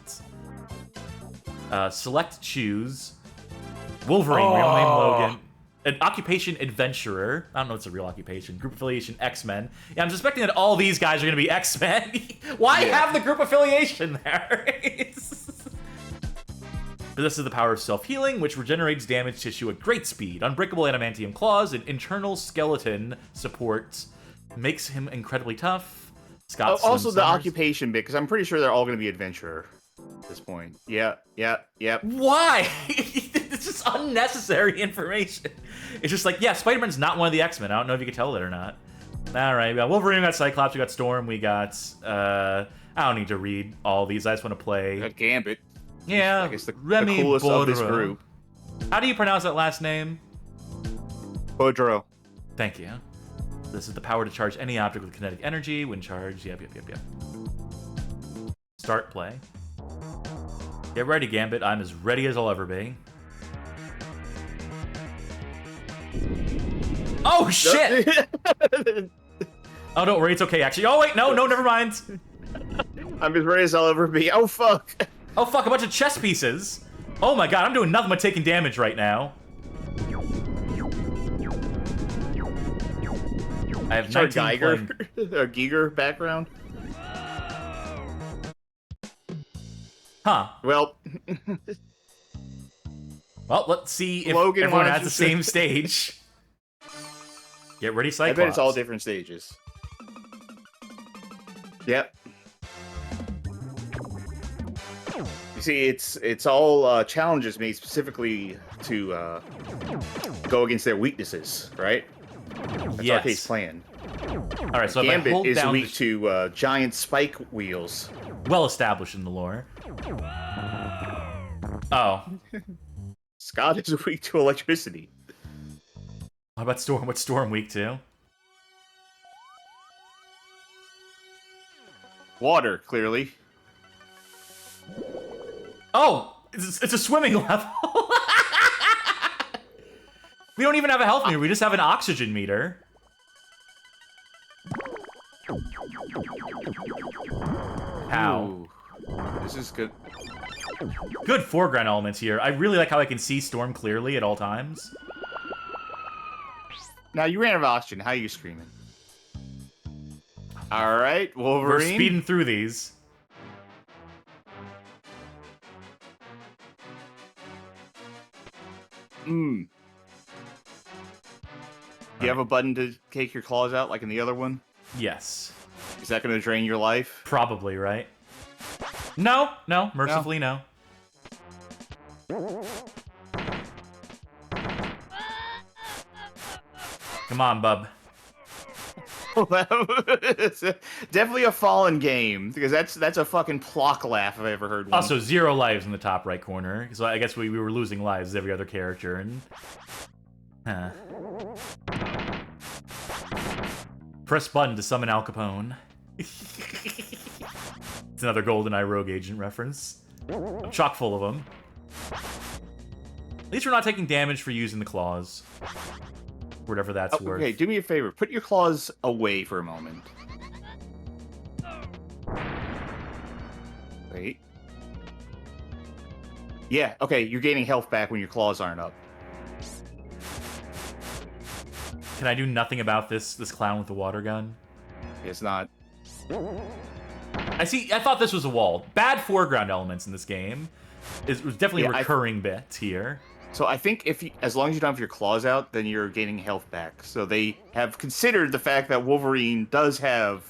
Select choose. Wolverine, real name Logan. an occupation adventurer. I don't know if it's a real occupation. Group affiliation X-Men. Yeah, I'm suspecting that all these guys are going to be X-Men. Why have the group affiliation there? Possesses the power of self-healing, which regenerates damaged tissue at great speed. Unbreakable adamantium claws and internal skeleton support makes him incredibly tough. Scott also, the Summers. occupation bit, because I'm pretty sure they're all going to be adventurer at this point. Yeah. Why? It's just unnecessary information. It's just like, yeah, Spider-Man's not one of the X-Men. I don't know if you can tell that or not. All right, we got Wolverine, we got Cyclops, we got Storm, we got... I don't need to read all these. I just want to play... We got Gambit. Yeah, I guess the Remy coolest of this Boudreaux. group. How do you pronounce that last name? Boudreaux. Thank you. This is the power to charge any object with kinetic energy when charged. Yep. Start play. Get ready, Gambit. I'm as ready as I'll ever be. Oh, shit! Oh, don't worry. It's okay, actually. Oh, wait. No, never mind. I'm as ready as I'll ever be. Oh, fuck. Oh, fuck. A bunch of chess pieces. Oh, my God. I'm doing nothing but taking damage right now. I have 19 Geiger. A Giger background. Huh. Well, let's see if Logan everyone has wants the to- same stage. Get ready, I Cyclops. bet it's all different stages. Yep. You see, it's all challenges made specifically to go against their weaknesses, right? That's Yes. Arcade's plan. All right, so if I Gambit hold is down weak to giant spike wheels. well established in the lore. Oh, Scott is weak to electricity. how about Storm? What's Storm weak to? Water, clearly. Oh, it's a swimming level. We don't even have a health meter. We just have an oxygen meter. How? Ooh. This is good. Good foreground elements here. I really like how I can see Storm clearly at all times. Now, you ran out of oxygen. How are you screaming? All right, Wolverine. We're speeding through these. Do you have a button to take your claws out like in the other one? Yes. Is that going to drain your life? Probably, right? No, mercifully no. Come on, bub. It's definitely a fallen game because that's a fucking Plock laugh if I ever heard one. Also, 0 lives in the top right corner. So I guess we were losing lives as every other character. And huh. Press button to summon Al Capone. It's another GoldenEye Rogue Agent reference. I'm chock full of them. At least we're not taking damage for using the claws. Whatever that's worth. Okay, do me a favor. Put your claws away for a moment. Wait. Yeah, okay, you're gaining health back when your claws aren't up. Can I do nothing about this clown with the water gun? It's not. I thought this was a wall. Bad foreground elements in this game. It was definitely a recurring bit here. So I think as long as you don't have your claws out, then you're gaining health back. So they have considered the fact that Wolverine does have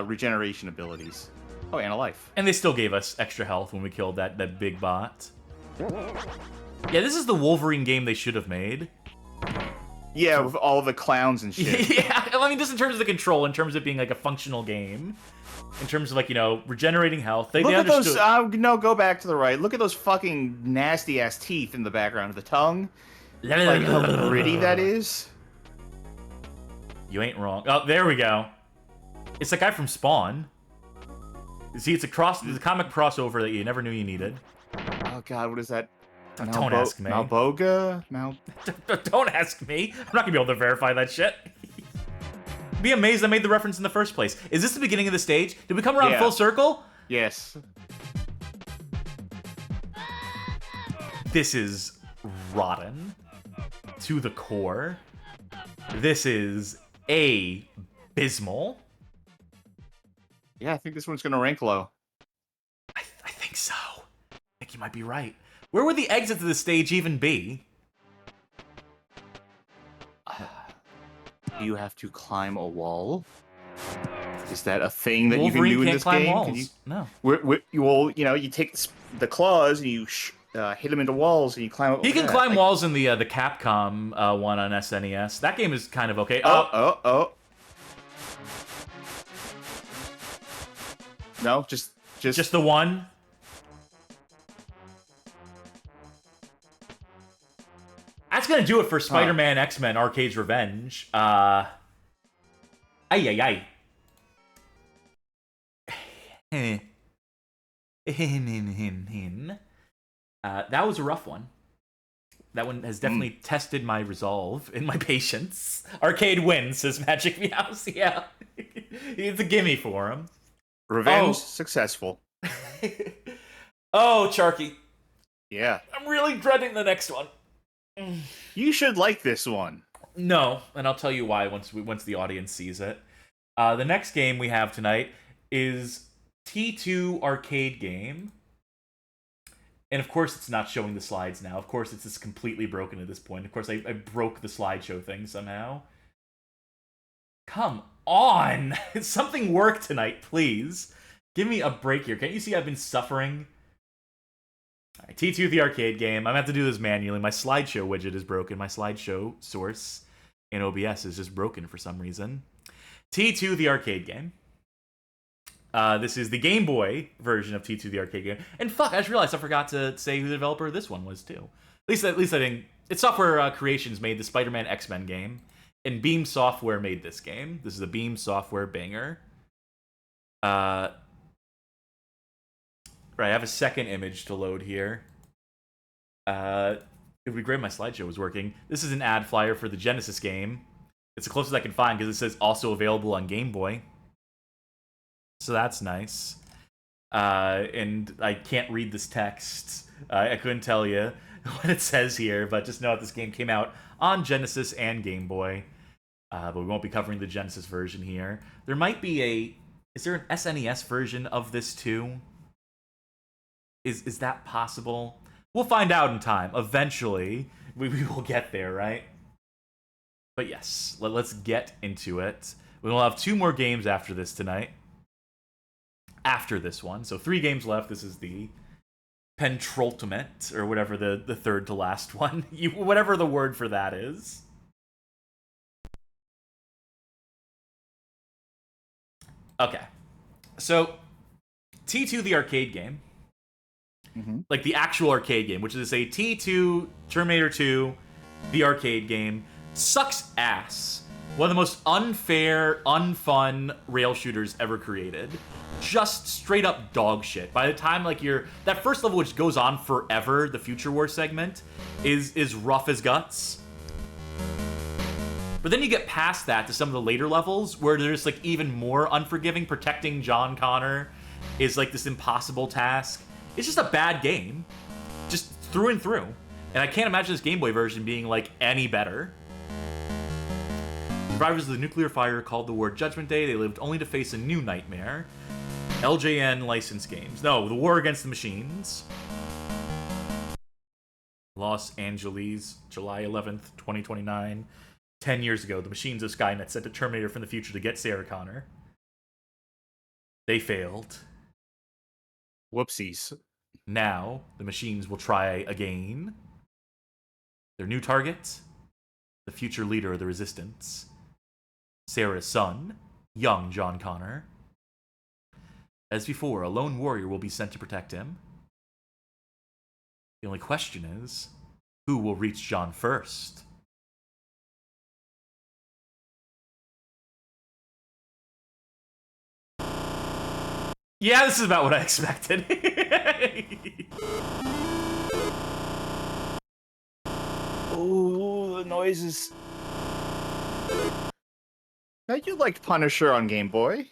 regeneration abilities. Oh, and a life. And they still gave us extra health when we killed that big bot. Yeah, this is the Wolverine game they should have made. Yeah, with all the clowns and shit. Yeah, I mean, just in terms of the control, in terms of being like a functional game, in terms of like, you know, regenerating health. They Look at understood. those. No, go back to the right. Look at those fucking nasty ass teeth in the background of the tongue. Like how gritty that is. You ain't wrong. Oh, there we go. It's that guy from Spawn. See, it's a comic crossover that you never knew you needed. Oh god, what is that? Don't ask me. Malboga? Don't ask me. I'm not gonna be able to verify that shit. Be amazed I made the reference in the first place. Is this the beginning of the stage? Did we come around full circle? Yes. This is rotten. to the core. This is abysmal. Yeah, I think this one's gonna rank low. I think so. I think you might be right. Where would the exit to this stage even be? Do you have to climb a wall? Is that a thing that Wolverine you can do in can't this climb game? walls. Can you, No. well, you take the claws and you hit them into walls and you climb up. He can that. climb walls in the Capcom one on SNES. That game is kind of okay. Oh. No, just the one. That's gonna do it for Spider-Man X-Men Arcade's Revenge. Ay. That was a rough one. That one has definitely tested my resolve and my patience. Arcade wins, says Magic Meows. Yeah. It's a gimme for him. Revenge successful. Oh, Charky. Yeah. I'm really dreading the next one. You should like this one. No, and I'll tell you why once the audience sees it. The next game we have tonight is T2 arcade game. And of course it's not showing the slides now. Of course it's just completely broken at this point. Of course I broke the slideshow thing somehow. Come on! Something work tonight, please. Give me a break here. Can't you see I've been suffering? Alright, T2 the arcade game. I'm gonna have to do this manually. My slideshow widget is broken. My slideshow source in OBS is just broken for some reason. T2 the arcade game. This is the Game Boy version of T2 the arcade game. And fuck, I just realized I forgot to say who the developer of this one was too. At least I didn't. It's Software Creations made the Spider-Man X-Men game, and Beam Software made this game. This is a Beam Software banger. Right, I have a second image to load here. It would be great if my slideshow was working. This is an ad flyer for the Genesis game. It's the closest I can find because it says also available on Game Boy. So that's nice. And I can't read this text. I couldn't tell you what it says here, but just know that this game came out on Genesis and Game Boy. But we won't be covering the Genesis version here. There might be a... Is there an SNES version of this too? Is that possible? We'll find out in time. Eventually, we will get there, right? But yes, let's get into it. We'll have 2 more games after this tonight. After this one. So 3 games left. This is the penultimate, or whatever the third to last one. Whatever the word for that is. Okay. So, T2 the arcade game. Like the actual arcade game, which is a T2 Terminator 2, the arcade game, sucks ass. One of the most unfair, unfun rail shooters ever created. Just straight up dog shit. By the time that first level, which goes on forever, the Future War segment, is rough as guts. But then you get past that to some of the later levels where there's even more unforgiving. Protecting John Connor is this impossible task. It's just a bad game. Just through and through. And I can't imagine this Game Boy version being any better. Survivors of the nuclear fire called the war Judgment Day. They lived only to face a new nightmare. LJN licensed games. No, the war against the machines. Los Angeles, July 11th, 2029. 10 years ago, the machines of Skynet sent a Terminator from the future to get Sarah Connor. They failed. Whoopsies. Now, the machines will try again. Their new target? The future leader of the Resistance. Sarah's son, young John Connor. As before, a lone warrior will be sent to protect him. The only question is, who will reach John first? Yeah, this is about what I expected. Oh, the noises. Now, you liked Punisher on Game Boy.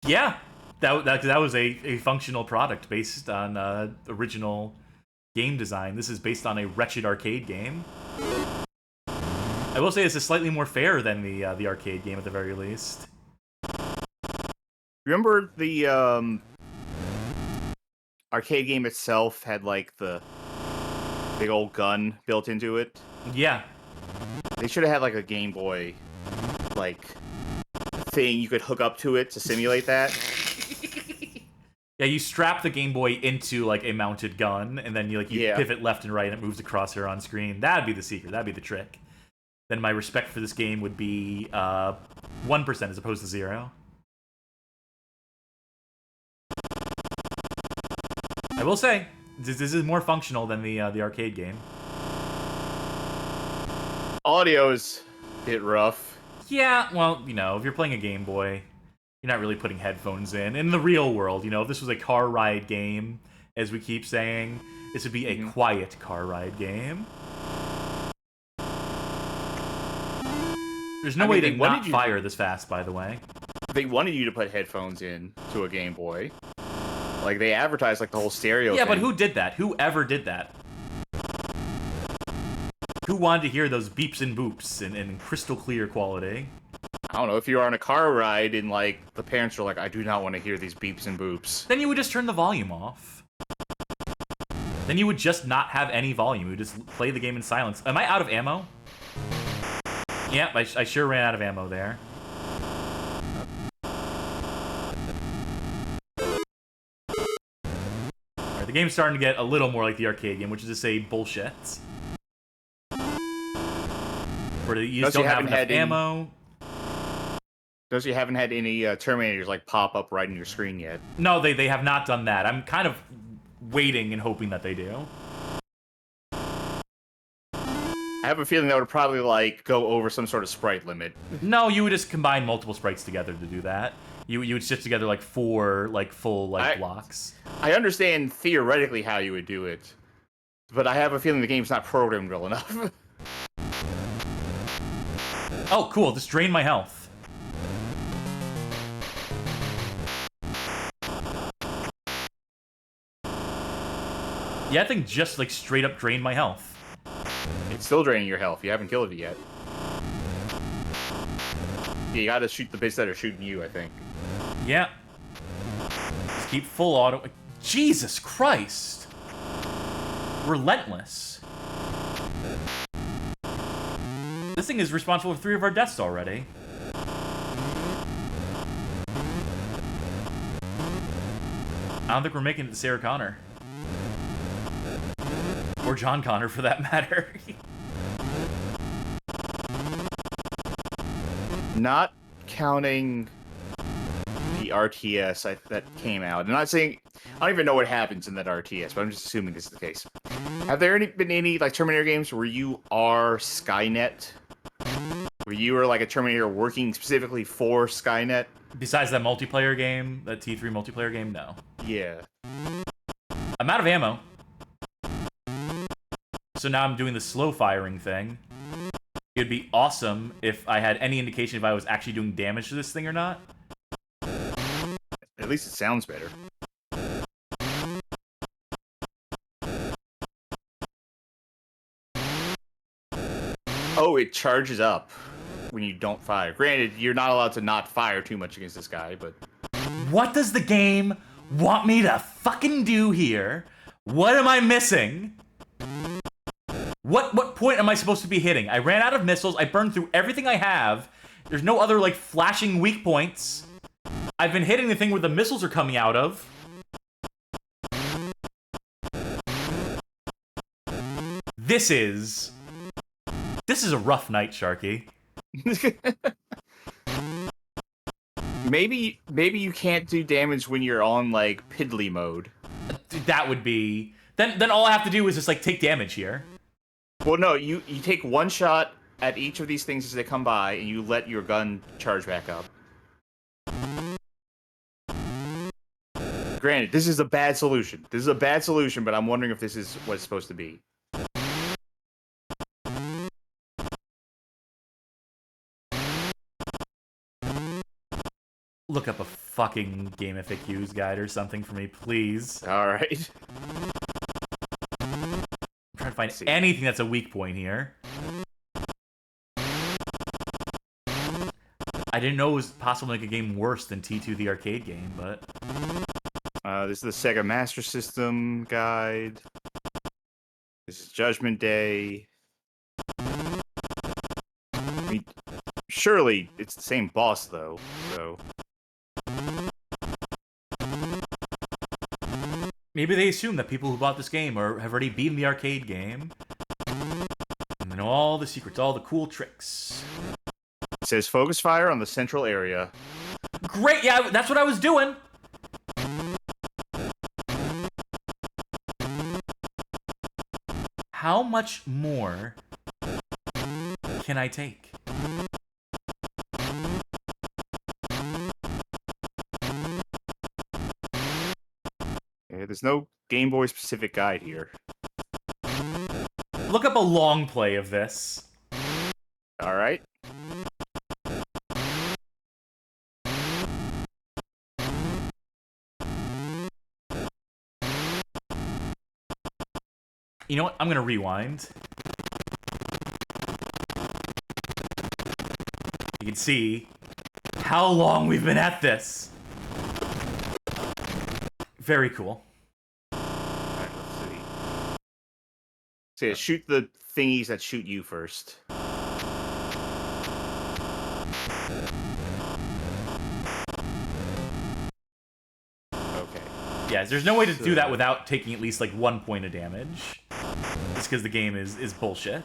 Yeah, that was a functional product based on original game design. This is based on a wretched arcade game. I will say this is slightly more fair than the arcade game at the very least. Remember the arcade game itself had like the big old gun built into it? Yeah. They should have had like a Game Boy like thing you could hook up to it to simulate that. Yeah, you strap the Game Boy into like a mounted gun, and then you pivot left and right, and it moves across here on screen. That'd be the secret. That'd be the trick. Then my respect for this game would be 1% as opposed to 0. I will say this is more functional than the arcade game. Audio is a bit rough. Yeah, well, you know, if you're playing a Game Boy, you're not really putting headphones in. In the real world, you know, if this was a car ride game, as we keep saying, this would be a quiet car ride game. There's no way to not fire this fast, by the way. They wanted you to put headphones in to a Game Boy. Like, they advertised, like, the whole stereo Yeah, thing. but who did that? Who ever did that? Who wanted to hear those beeps and boops in crystal clear quality? I don't know, if you were on a car ride and, like, the parents were like, I do not want to hear these beeps and boops. Then you would just turn the volume off. Then you would just not have any volume. You would just play the game in silence. Am I out of ammo? Yep, I sure ran out of ammo there. Alright, the game's starting to get a little more like the arcade game, which is to say bullshit. Where you just don't have enough ammo. Those you haven't had any Terminators like pop up right on your screen yet. No, they have not done that. I'm kind of waiting and hoping that they do. I have a feeling that would probably like go over some sort of sprite limit. No, you would just combine multiple sprites together to do that. You would stitch together like 4 like full blocks. I understand theoretically how you would do it, but I have a feeling the game's not programmed well enough. Oh, cool! Just drain my health. Yeah, I think just like straight up drain my health. It's still draining your health. You haven't killed it yet. Yeah, you gotta shoot the bits that are shooting you, I think. Yeah. Just keep full auto. Jesus Christ! Relentless. This thing is responsible for 3 of our deaths already. I don't think we're making it to Sarah Connor. Or John Connor, for that matter. Not counting the RTS that came out. I'm not saying... I don't even know what happens in that RTS, but I'm just assuming this is the case. Have there been any like Terminator games where you are Skynet? Where you are like a Terminator working specifically for Skynet? Besides that multiplayer game, that T3 multiplayer game, no. Yeah. I'm out of ammo. So now I'm doing the slow firing thing. It'd be awesome if I had any indication if I was actually doing damage to this thing or not. At least it sounds better. Oh, it charges up when you don't fire. Granted, you're not allowed to not fire too much against this guy, but... What does the game want me to fucking do here? What am I missing? What point am I supposed to be hitting? I ran out of missiles. I burned through everything I have. There's no other, like, flashing weak points. I've been hitting the thing where the missiles are coming out of. This is a rough night, Sharky. Maybe you can't do damage when you're on, like, piddly mode. That would be... Then all I have to do is just, like, take damage here. Well, no, you take one shot at each of these things as they come by, and you let your gun charge back up. Granted, this is a bad solution. This is a bad solution, but I'm wondering if this is what it's supposed to be. Look up a fucking Game FAQs guide or something for me, please. Alright. I'm trying to find anything that's a weak point here. didn't know it was possible to make a game worse than T2 the arcade game, but... This is the Sega Master System guide. This is Judgment Day. I mean, surely it's the same boss, though, so... Maybe they assume that people who bought this game have already beaten the arcade game. And they know all the secrets, all the cool tricks. It says focus fire on the central area. Great, yeah, that's what I was doing! How much more can I take? Yeah, there's no Game Boy specific guide here. Look up a long play of this. Alright. You know what? I'm gonna rewind. You can see how long we've been at this. Very cool. Alright, let's see. So yeah, shoot the thingies that shoot you first. Okay. Yeah, there's no way to do that without taking at least like 1 point of damage. Just because the game is bullshit.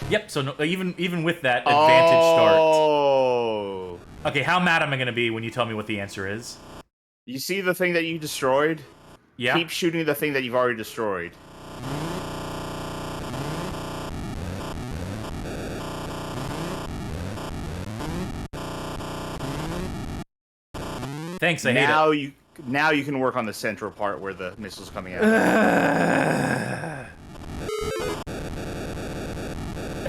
Yep, so no, even with that advantage start. Oh. Okay, how mad am I gonna be when you tell me what the answer is? You see the thing that you destroyed? Yeah? Keep shooting the thing that you've already destroyed. Thanks, I hate it. Now you can work on the central part where the missile's coming out. I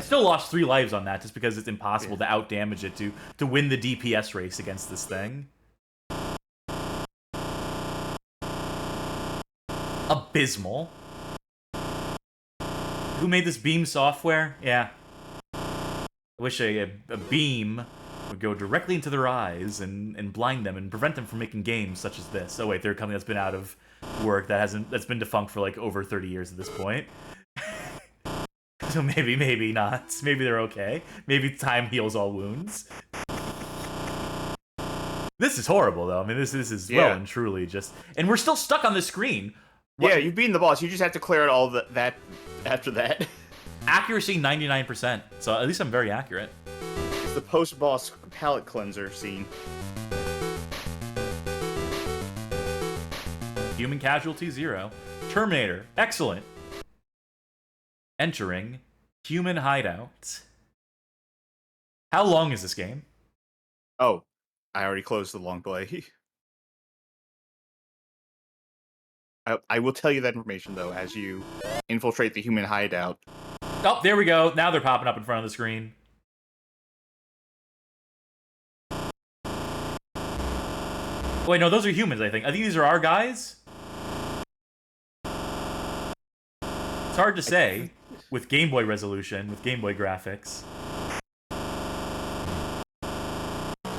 still lost 3 lives on that just because it's impossible to outdamage it to win the DPS race against this thing. Abysmal. Who made this beam software? Yeah. I wish a beam would go directly into their eyes and blind them and prevent them from making games such as this. Oh wait, they're a company that's been out of work that's been defunct for like over 30 years at this point. So maybe not. Maybe they're okay. Maybe time heals all wounds. This is horrible though. I mean this is well and truly just, and we're still stuck on this screen. Yeah, you've beaten the boss. You just have to clear out all that after that. Accuracy 99%. So at least I'm very accurate. It's the post-boss palate cleanser scene. Human casualty 0. Terminator. Excellent. Entering human hideout. How long is this game? Oh, I already closed the long play. I will tell you that information, though, as you infiltrate the human hideout. Oh, there we go. Now they're popping up in front of the screen. Wait, no, those are humans, I think. I think these are our guys. It's hard to say with Game Boy resolution, with Game Boy graphics.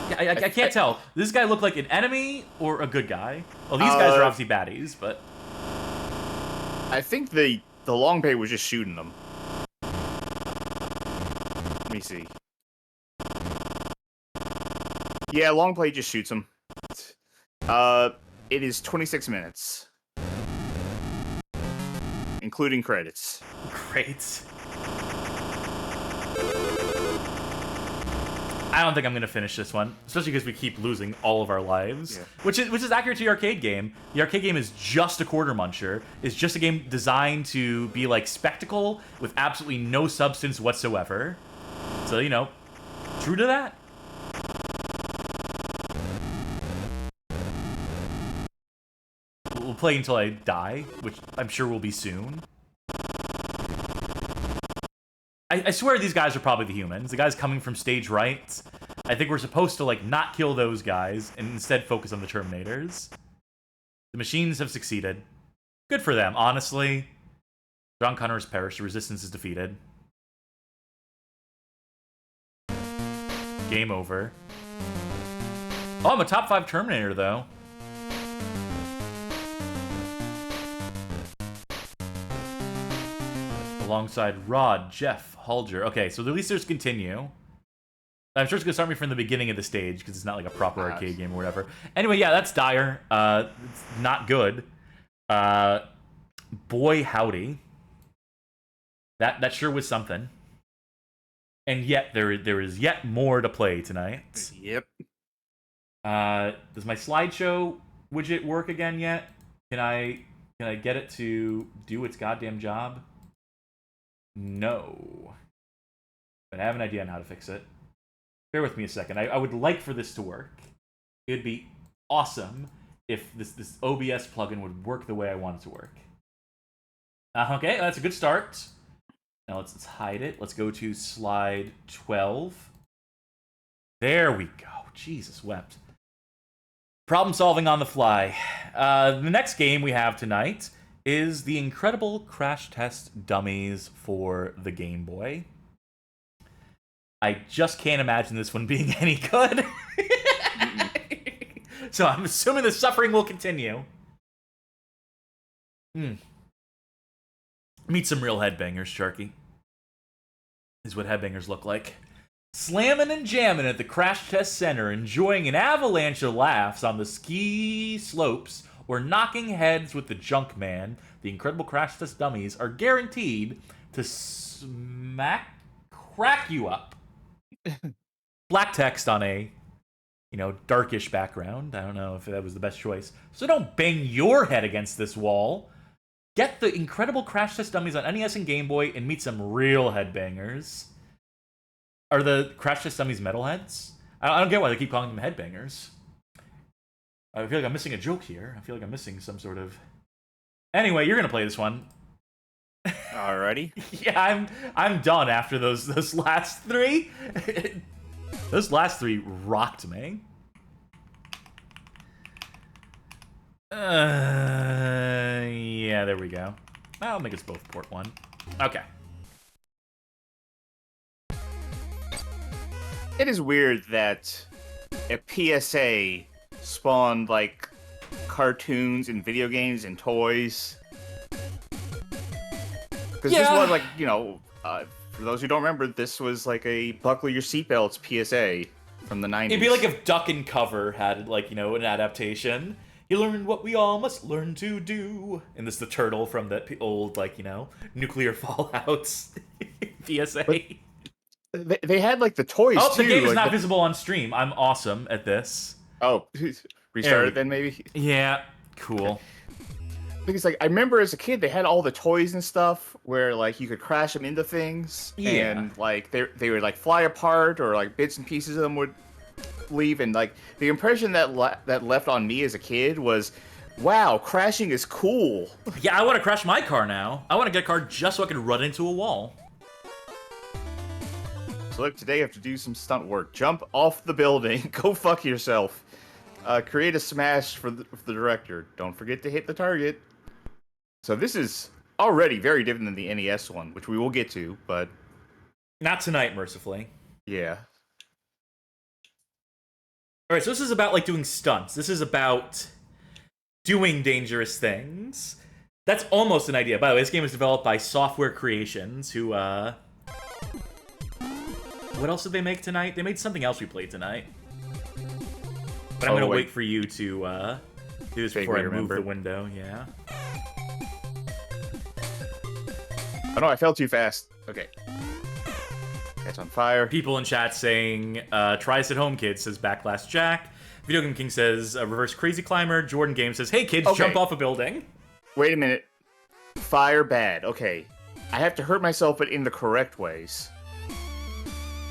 Yeah, I can't tell. Does this guy look like an enemy or a good guy? Well, these guys are obviously baddies, but... I think the long play was just shooting them. Let me see. Yeah, long play just shoots them. It is 26 minutes. Including credits. Great. I don't think I'm gonna finish this one, especially because we keep losing all of our lives. Yeah. Which is accurate to the arcade game. The arcade game is just a quarter muncher. It's just a game designed to be like spectacle with absolutely no substance whatsoever. So, you know, true to that. We'll play until I die, which I'm sure will be soon. I swear these guys are probably the humans. The guys coming from stage right. I think we're supposed to, like, not kill those guys and instead focus on the Terminators. The machines have succeeded. Good for them, honestly. John Connor has perished. The resistance is defeated. Game over. Oh, I'm a top 5 Terminator, though. Alongside Rod, Jeff, Halger. Okay, so at least there's continue. I'm sure it's gonna start me from the beginning of the stage because it's not like a proper arcade game or whatever. Anyway, yeah, that's dire. It's not good. Boy, howdy. That sure was something. And yet there is yet more to play tonight. Yep. Does my slideshow widget work again yet? Can I get it to do its goddamn job? No. But I have an idea on how to fix it. Bear with me a second. I would like for this to work. It'd be awesome if this OBS plugin would work the way I want it to work. Okay, that's a good start. Now let's hide it. Let's go to slide 12. There we go. Jesus wept. Problem solving on the fly. The next game we have tonight is the incredible Crash Test Dummies for the Game Boy. I just can't imagine this one being any good. So I'm assuming the suffering will continue. Meet some real headbangers, Sharky. Is what headbangers look like. Slamming and jamming at the Crash Test Center, enjoying an avalanche of laughs on the ski slopes, or knocking heads with the junk man, the incredible Crash Test Dummies are guaranteed to crack you up. Black text on a, darkish background. I don't know if that was the best choice. So don't bang your head against this wall. Get the incredible Crash Test Dummies on NES and Game Boy and meet some real headbangers. Are the Crash Test Dummies metalheads? I don't get why they keep calling them headbangers. I feel like I'm missing a joke here. I feel like I'm missing some sort of... Anyway, you're gonna play this one. Alrighty. Yeah, I'm done after those last three. Those last three rocked me. Yeah, there we go. I'll make us both port 1. Okay. It is weird that a PSA spawned, like, cartoons and video games and toys. Because this was, like, for those who don't remember, this was, like, a buckle your seatbelts PSA from the 90s. It'd be like if Duck and Cover had, like, an adaptation. You learn what we all must learn to do. And this is the turtle from that old, like, nuclear fallout PSA. But they had, like, the toys, too. Oh, the game is not visible on stream. I'm awesome at this. Oh, restart it then, maybe? Yeah, cool. Because, like, I remember as a kid, they had all the toys and stuff where, like, you could crash them into things. Yeah. And, like, they would, like, fly apart or, like, bits and pieces of them would leave. And, like, the impression that left on me as a kid was, wow, crashing is cool. Yeah, I want to crash my car now. I want to get a car just so I can run into a wall. So look, today you have to do some stunt work. Jump off the building. Go fuck yourself. Create a smash for the director. Don't forget to hit the target. So this is already very different than the NES one, which we will get to, but... Not tonight, mercifully. Yeah. Alright, so this is about, like, doing stunts. This is about doing dangerous things. That's almost an idea. By the way, this game was developed by Software Creations, who, what else did they make tonight? They made something else we played tonight. But I'm gonna wait for you to, do this before I move the window, yeah. Oh no, I fell too fast. Okay. Cat's on fire. People in chat saying, try this at home, kids, says Backlash Jack. Video Game King says, reverse crazy climber. Jordan Game says, hey kids, jump off a building. Wait a minute. Fire bad. Okay. I have to hurt myself, but in the correct ways.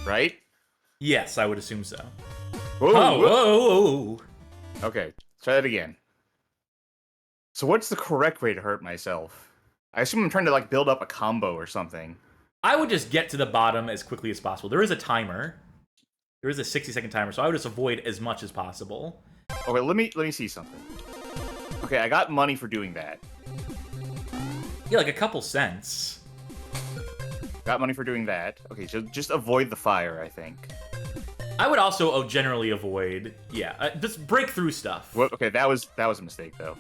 Right? Yes, I would assume so. Whoa, whoa. Okay, try that again. So what's the correct way to hurt myself? I assume I'm trying to, like, build up a combo or something. I would just get to the bottom as quickly as possible. There is a timer. There is a 60-second timer, so I would just avoid as much as possible. Okay, let me see something. Okay, I got money for doing that. Yeah, like a couple cents. Got money for doing that. Okay, so just avoid the fire, I think. I would also generally avoid, just break through stuff. Well, okay, that was a mistake though.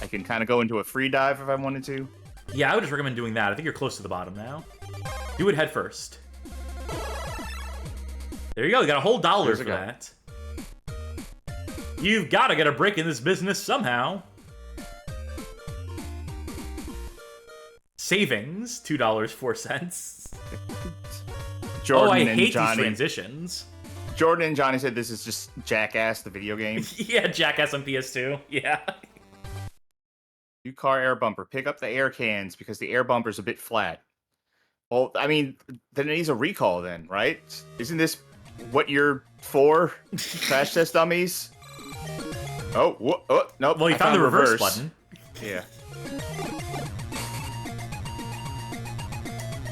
I can kind of go into a free dive if I wanted to. Yeah, I would just recommend doing that. I think you're close to the bottom now. Do it head first. There you go. You got a whole $1 for that. You've got to get a break in this business somehow. Savings, $2.04. Jordan I and hate Johnny, these transitions. Jordan and Johnny said this is just Jackass, the video game. Yeah, Jackass on PS2. Yeah. New car air bumper. Pick up the air cans because the air bumper's a bit flat. Well, I mean, then it needs a recall then, right? Isn't this what you're for? Crash test dummies? Oh, nope. Well, you found the reverse button. Yeah.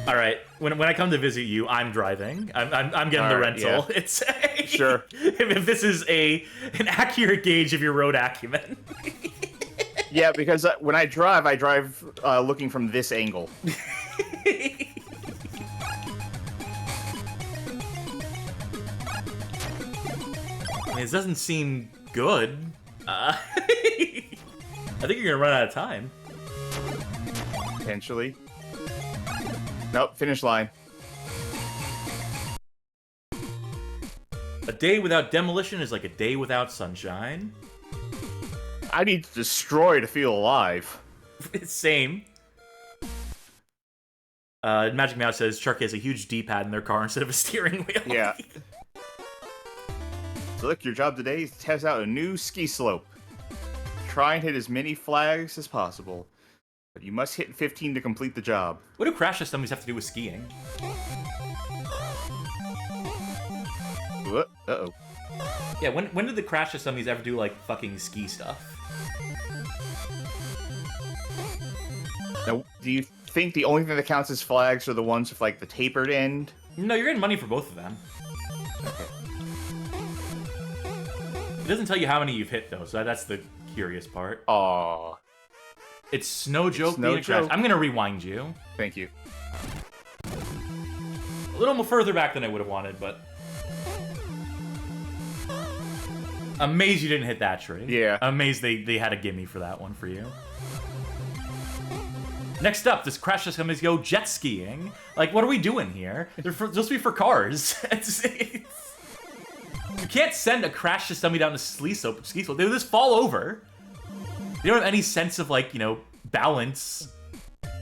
All right. When I come to visit you, I'm driving. I'm getting the rental. Yeah. It's sure. If this is an accurate gauge of your road acumen. Yeah, because when I drive looking from this angle. It doesn't seem good. I think you're gonna run out of time. Potentially. Nope, finish line. A day without demolition is like a day without sunshine. I need to destroy to feel alive. Same. Magic Mouse says Chuck has a huge D-pad in their car instead of a steering wheel. Yeah. So look, your job today is to test out a new ski slope. Try and hit as many flags as possible, but you must hit 15 to complete the job. What do crash test dummies have to do with skiing? Uh-oh. Yeah, when did the crash test dummies ever do, like, fucking ski stuff? Now, do you think the only thing that counts as flags are the ones with, like, the tapered end? No, you're getting money for both of them. Okay. It doesn't tell you how many you've hit, though, so that's the curious part. Aww. It's no joke no being a crash. joke. I'm gonna rewind you. Thank you. A little more further back than I would have wanted, but... Amazed you didn't hit that tree. Yeah. Amazed they had a gimme for that one for you. Next up, this crash test dummies go jet skiing. Like, what are we doing here? They're supposed to be for cars. You can't send a crash test dummy down a ski slope. They would just fall over. They don't have any sense of, like, you know, balance.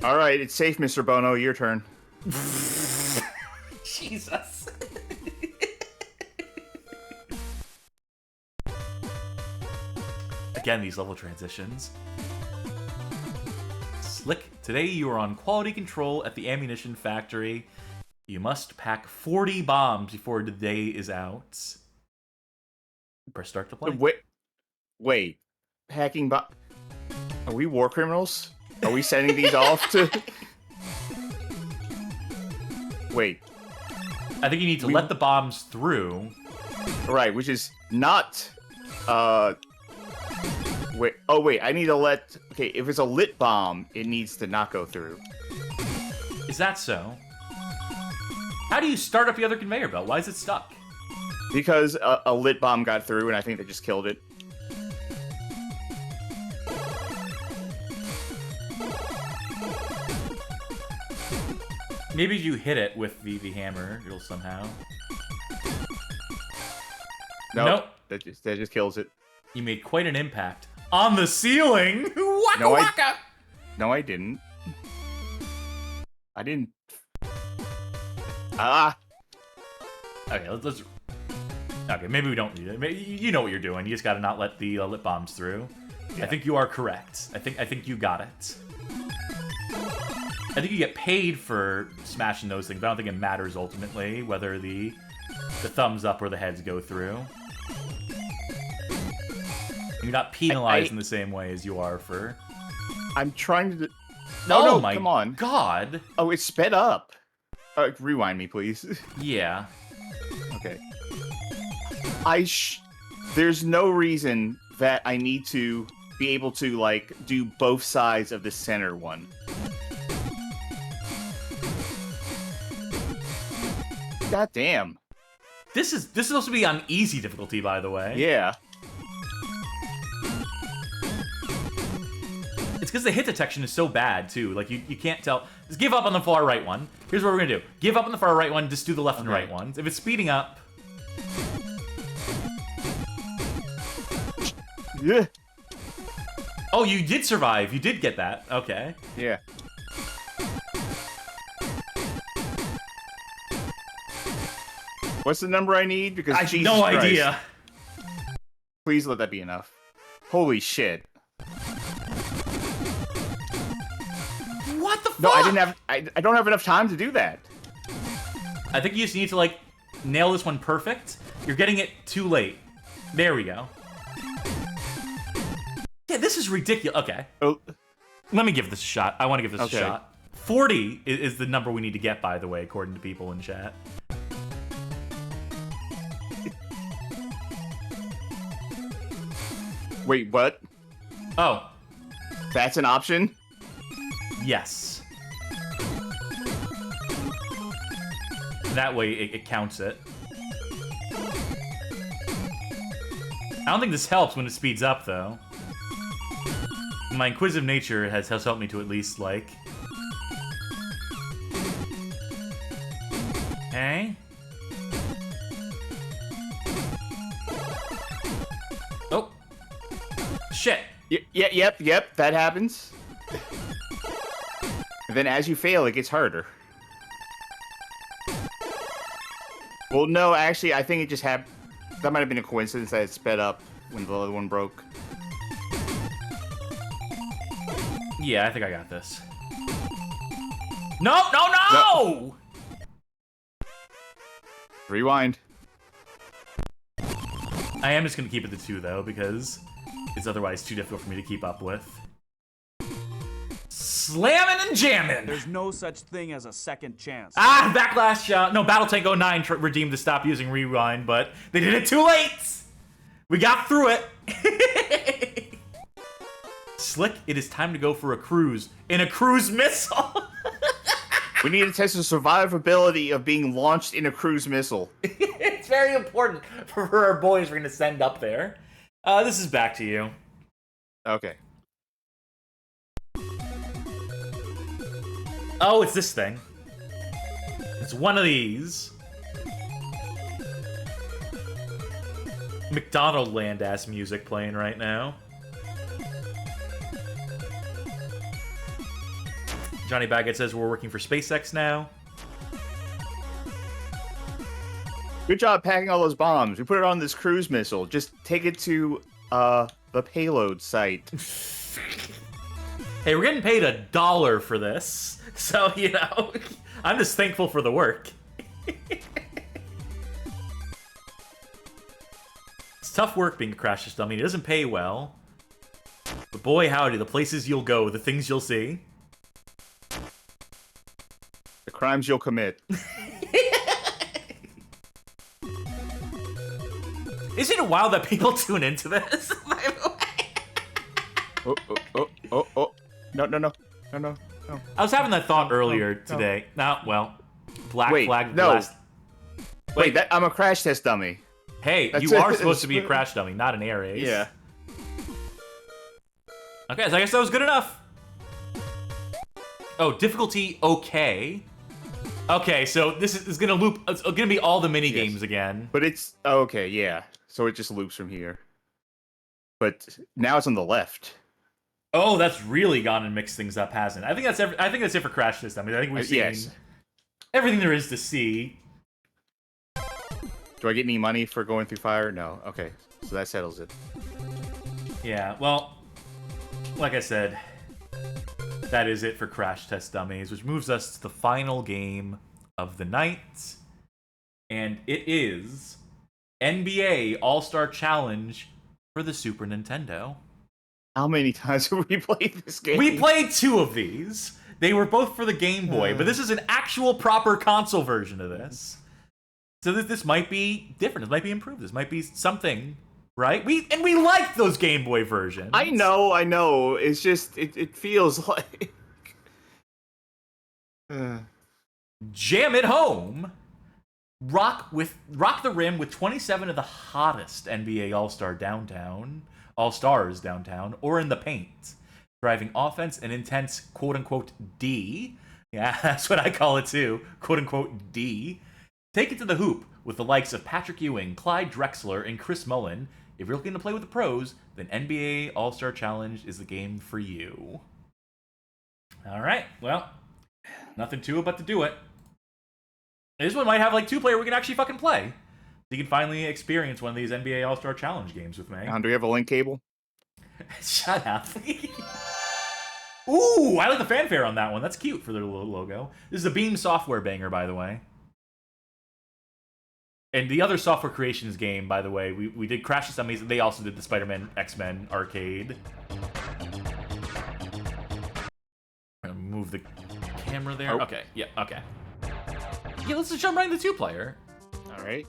All right, it's safe, Mr. Bono. Your turn. Jesus. Again, these level transitions. Slick, today you are on quality control at the ammunition factory. You must pack 40 bombs before the day is out. Press start to play. Wait. Packing bomb... Are we war criminals? Are we sending these off to... Wait. I think you need to let the bombs through. Right, which is not... Wait. Oh, wait. I need to let... Okay, if it's a lit bomb, it needs to not go through. Is that so? How do you start up the other conveyor belt? Why is it stuck? Because a lit bomb got through, and I think they just killed it. Maybe if you hit it with the hammer, it'll somehow... Nope. That just kills it. You made quite an impact. On the ceiling! Waka No, waka! No, I didn't. I didn't... Ah! Okay, let's... Okay, maybe we don't need it. Maybe, you know what you're doing. You just gotta not let the lit bombs through. Yeah. I think you are correct. I think you got it. I think you get paid for smashing those things, but I don't think it matters ultimately whether the thumbs up or the heads go through. You're not penalized in the same way as you are for... I'm trying to... No, no, come on. God! Oh, it's sped up. Rewind me, please. Yeah. Okay. There's no reason that I need to be able to, like, do both sides of the center one. God damn. This is supposed to be on easy difficulty, by the way. Yeah. It's because the hit detection is so bad, too. Like, you can't tell. Just give up on the far right one. Here's what we're going to do. Give up on the far right one, just do the left and right ones. If it's speeding up... Yeah. Oh, you did survive. You did get that. Okay. Yeah. What's the number I need? Because I have Jesus no Christ. idea. Please let that be enough. Holy shit. What the fuck? No, I didn't have... I don't have enough time to do that. I think you just need to, like, nail this one perfect. You're getting it too late. There we go. Yeah, this is ridiculous. Okay. Oh. Let me give this a shot. I want to give this Okay. a shot. 40 is the number we need to get, by the way, according to people in chat. Wait, what? Oh, That's an option? yes. That way it counts it. I don't think this helps when it speeds up, though. My inquisitive nature has helped me to at least, like... Okay. Oh. Shit. Yep, that happens. And then as you fail, it gets harder. Well, no, actually, I think it just happened. That might have been a coincidence that it sped up when the other one broke. Yeah, I think I got this. No! Rewind. I am just gonna keep it to 2, though, because it's otherwise too difficult for me to keep up with. Slamming and jamming! There's no such thing as a second chance. Ah, Backlash shot. No, Battle Tank 09 redeemed to stop using rewind, but they did it too late! We got through it! Slick, it is time to go for a cruise. In a cruise missile! We need to test the survivability of being launched in a cruise missile. It's very important for our boys we're gonna send up there. This is back to you. Okay. Oh, it's this thing. It's one of these. McDonald Land ass music playing right now. Johnny Baggett says we're working for SpaceX now. Good job packing all those bombs. We put it on this cruise missile. Just take it to the payload site. Hey, we're getting paid $1 for this, so you know, I'm just thankful for the work. It's tough work being a crash test dummy. It doesn't pay well, but boy howdy, the places you'll go, the things you'll see. The crimes you'll commit. Isn't it wild that people tune into this? By the way? Oh. No. I was having that thought earlier today. No, well, Black Wait, Flag no. Blast. Wait, I'm a crash test dummy. Hey, That's you are it. supposed to be a crash dummy, not an air ace. Yeah. Okay, so I guess that was good enough. Oh, difficulty okay. Okay, so this is gonna loop. It's gonna be all the mini games again. But it's okay, yeah. So it just loops from here. But now it's on the left. Oh, that's really gone and mixed things up, hasn't it? I think that's it for Crash this time. I think we've seen Yes. everything there is to see. Do I get any money for going through fire? No. Okay, so that settles it. Yeah, well, like I said, that is it for Crash Test Dummies, which moves us to the final game of the night. And it is NBA All-Star Challenge for the Super Nintendo. How many times have we played this game? We played 2 of these. They were both for the Game Boy, but this is an actual proper console version of this. So this might be different. This might be improved. This might be something, right? We liked those Game Boy versions. I know. It's just it feels like Jam it home. rock the rim with 27 of the hottest NBA All-Stars downtown, or in the paint, driving offense and intense quote-unquote D. Yeah, that's what I call it too, quote-unquote D. Take it to the hoop with the likes of Patrick Ewing, Clyde Drexler, and Chris Mullin. If you're looking to play with the pros, then NBA All-Star Challenge is the game for you. All right, well, nothing to it but to do it. This one might have like 2-player we can actually fucking play. You can finally experience one of these NBA All-Star Challenge games with me. Do we have a link cable? Shut up. Ooh, I like the fanfare on that one. That's cute for their little logo. This is a Beam software banger, by the way. And the other Software Creations game, by the way, we did Crash the Dummies. They also did the Spider-Man X-Men arcade. I'm gonna move the camera there. Oh. Okay, yeah, okay. Yeah, let's just jump right into 2-player. All right.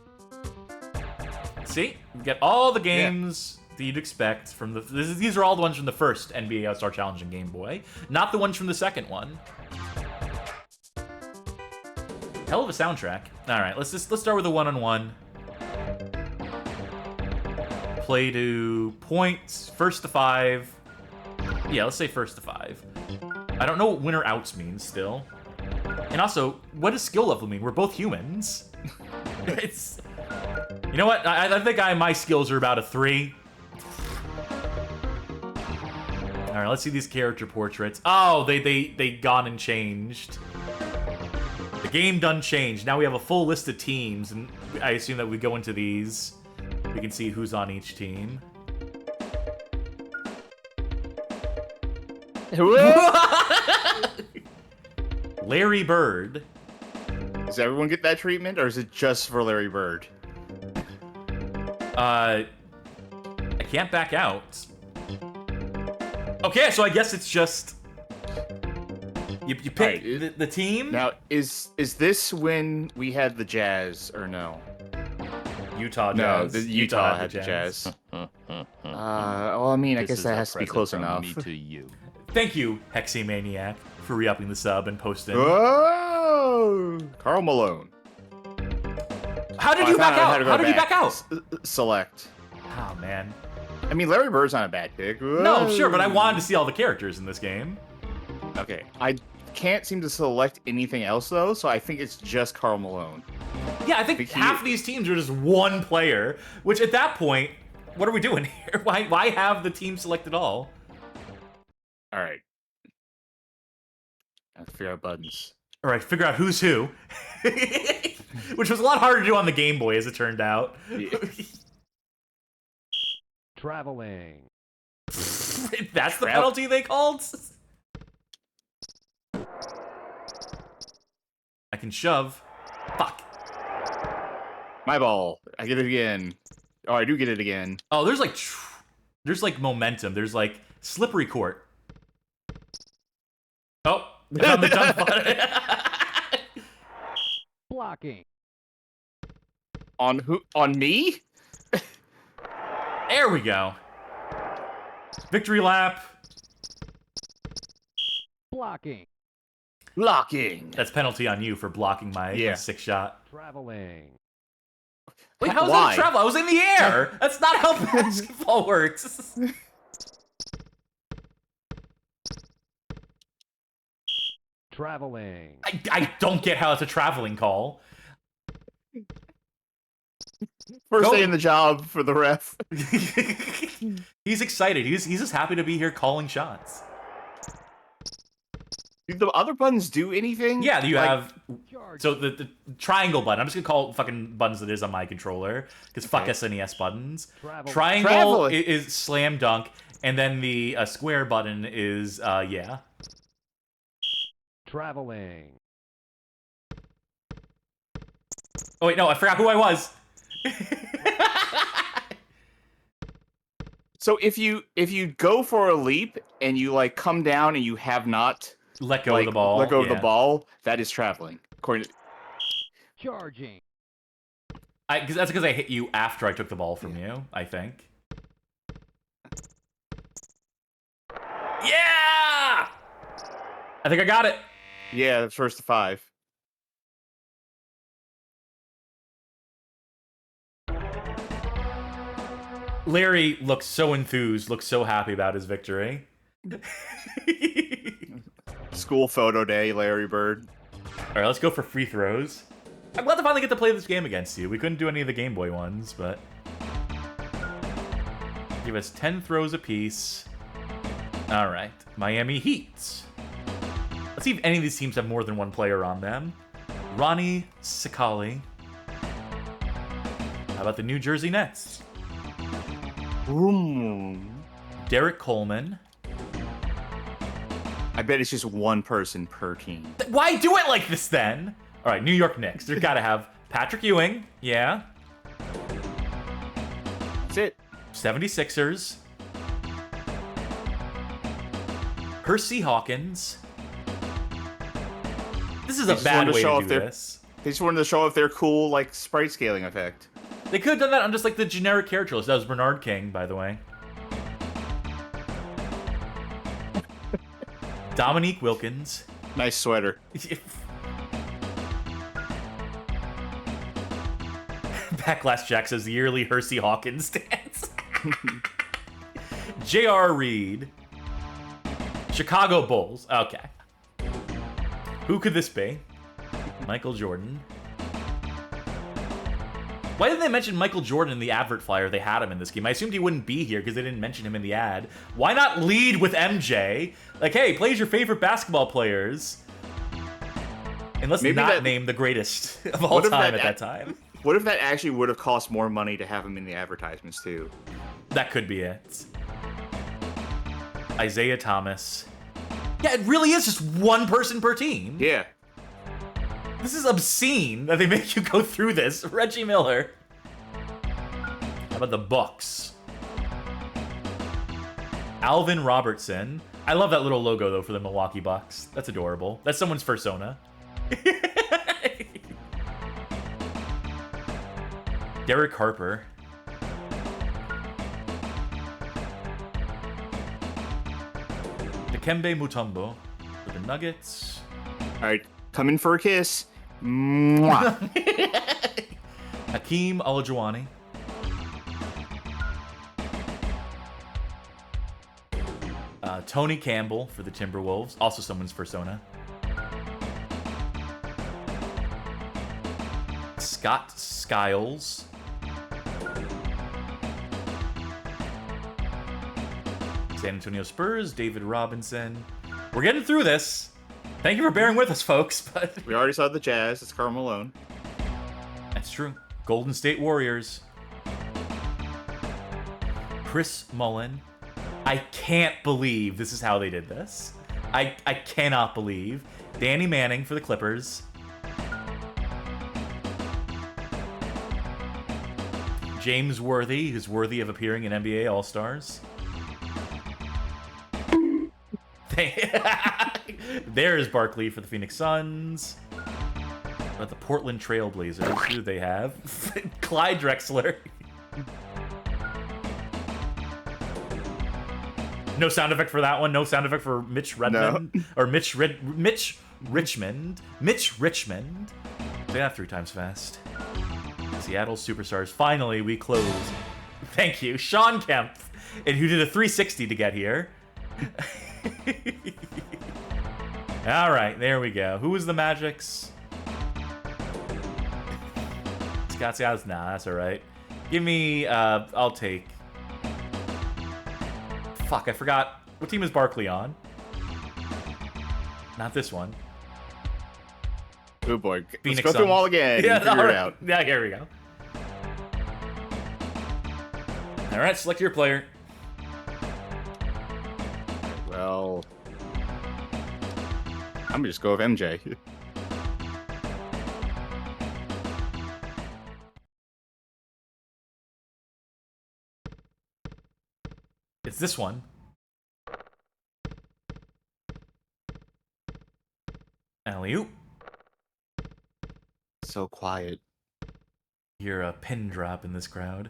See, we get all the games that you'd expect from the. These are all the ones from the first NBA All-Star Challenge and Game Boy, not the ones from the second one. Hell of a soundtrack. All right, let's start with a one-on-one. Play to points, first to 5. Yeah, let's say first to 5. I don't know what winner outs means still. And also, what does skill level mean? We're both humans. It's. You know what? I think my skills are about a 3. All right, let's see these character portraits. Oh, they gone and changed. The game done changed. Now we have a full list of teams, and I assume that we go into these. We can see who's on each team. Larry Bird. Does everyone get that treatment, or is it just for Larry Bird? I can't back out. Okay, so I guess it's just you pick Right. the team. Now, is this when we had the Jazz, or no? Utah Jazz. No, the Utah had the Jazz. Well, I mean, I guess that has to be close enough. Me to you. Thank you, Hexymaniac, for re-upping the sub and posting. Oh, Karl Malone. How did you back out? How did you back out? Select. Oh man. I mean, Larry Bird's not a bad pick. No, sure, but I wanted to see all the characters in this game. Okay, I can't seem to select anything else though, so I think it's just Karl Malone. Yeah, I think half of these teams are just one player, which at that point, what are we doing here? Why have the team select at all? All right. I have to figure out buttons. All right, figure out who's who. Which was a lot harder to do on the Game Boy, as it turned out. Yeah. Traveling. That's the penalty they called? I can shove. Fuck. My ball. I get it again. Oh, I do get it again. Oh, there's like momentum. There's like slippery court. Oh, I found the jump button. Blocking. On who? On me? There we go. Victory lap. Blocking. Blocking. That's penalty on you for blocking my 6-shot. Traveling. Wait, how was that travel? I was in the air. That's not how basketball works. Traveling. I don't get how it's a traveling call. First day in the job for the ref. He's excited. He's just happy to be here calling shots. Do the other buttons do anything? Yeah, you Like, have... So the triangle button, I'm just going to call it fucking buttons that is on my controller, because fuck SNES buttons. Triangle is slam dunk, and then the square button is, yeah. Traveling. Oh wait, no, I forgot who I was. So if you go for a leap and you like come down and you have not let go of the ball. Let go of the ball, that is traveling. According to Charging. That's because I hit you after I took the ball from you, I think. Yeah! I think I got it. yeah, that's first to 5. Larry looks so enthused, looks so happy about his victory. School photo day, Larry Bird. All right, let's go for free throws. I'm glad to finally get to play this game against you. We couldn't do any of the Game Boy ones, but... Give us 10 throws apiece. All right, Miami Heat. Let's see if any of these teams have more than one player on them. Ronnie Sakali. How about the New Jersey Nets? Derek Coleman. I bet it's just one person per team. Why do it like this then? All right, New York Knicks. They've got to have Patrick Ewing. Yeah. That's it. 76ers. Hersey Hawkins. This is a bad way to do this. They just wanted to show off their cool, like, sprite scaling effect. They could have done that on just, like, the generic character list. That was Bernard King, by the way. Dominique Wilkins. Nice sweater. Backlash Jack says the yearly Hersey Hawkins dance. J.R. Reed. Chicago Bulls. Okay. Who could this be? Michael Jordan. Why didn't they mention Michael Jordan in the advert flyer? They had him in this game. I assumed he wouldn't be here because they didn't mention him in the ad. Why not lead with MJ? Like, hey, plays your favorite basketball players. And let's not name the greatest of all time at that time. What if that actually would have cost more money to have him in the advertisements, too? That could be it. Isaiah Thomas. Yeah, it really is just one person per team. Yeah. This is obscene that they make you go through this. Reggie Miller. How about the Bucks? Alvin Robertson. I love that little logo, though, for the Milwaukee Bucks. That's adorable. That's someone's persona. Derek Harper. Dikembe Mutombo for the Nuggets. All right, come in for a kiss. Mwah. Hakeem Olajuwon. Tony Campbell for the Timberwolves. Also someone's persona. Scott Skiles. San Antonio Spurs, David Robinson. We're getting through this. Thank you for bearing with us, folks. But we already saw the Jazz. It's Karl Malone. That's true. Golden State Warriors. Chris Mullin. I can't believe this is how they did this. I cannot believe. Danny Manning for the Clippers. James Worthy, who's worthy of appearing in NBA All-Stars. There's Barkley for the Phoenix Suns. But the Portland Trailblazers, who do they have? Clyde Drexler. No sound effect for that one. No sound effect for Mitch Redmond. No. Or Mitch Richmond. Mitch Richmond. Say that 3 times fast. Seattle Superstars. Finally, we close. Thank you. Sean Kemp. And who did a 360 to get here. All right, there we go. Who was the Magic's? Scott Skiles? Nah, that's all right. Give me, I'll take... Fuck, I forgot. What team is Barkley on? Not this one. Oh boy. Phoenix Let's go through them all again and figure it out. Yeah, here we go. All right, select your player. Well, I'm gonna just go with MJ. It's this one. Alley-oop. So quiet. You're a pin drop in this crowd.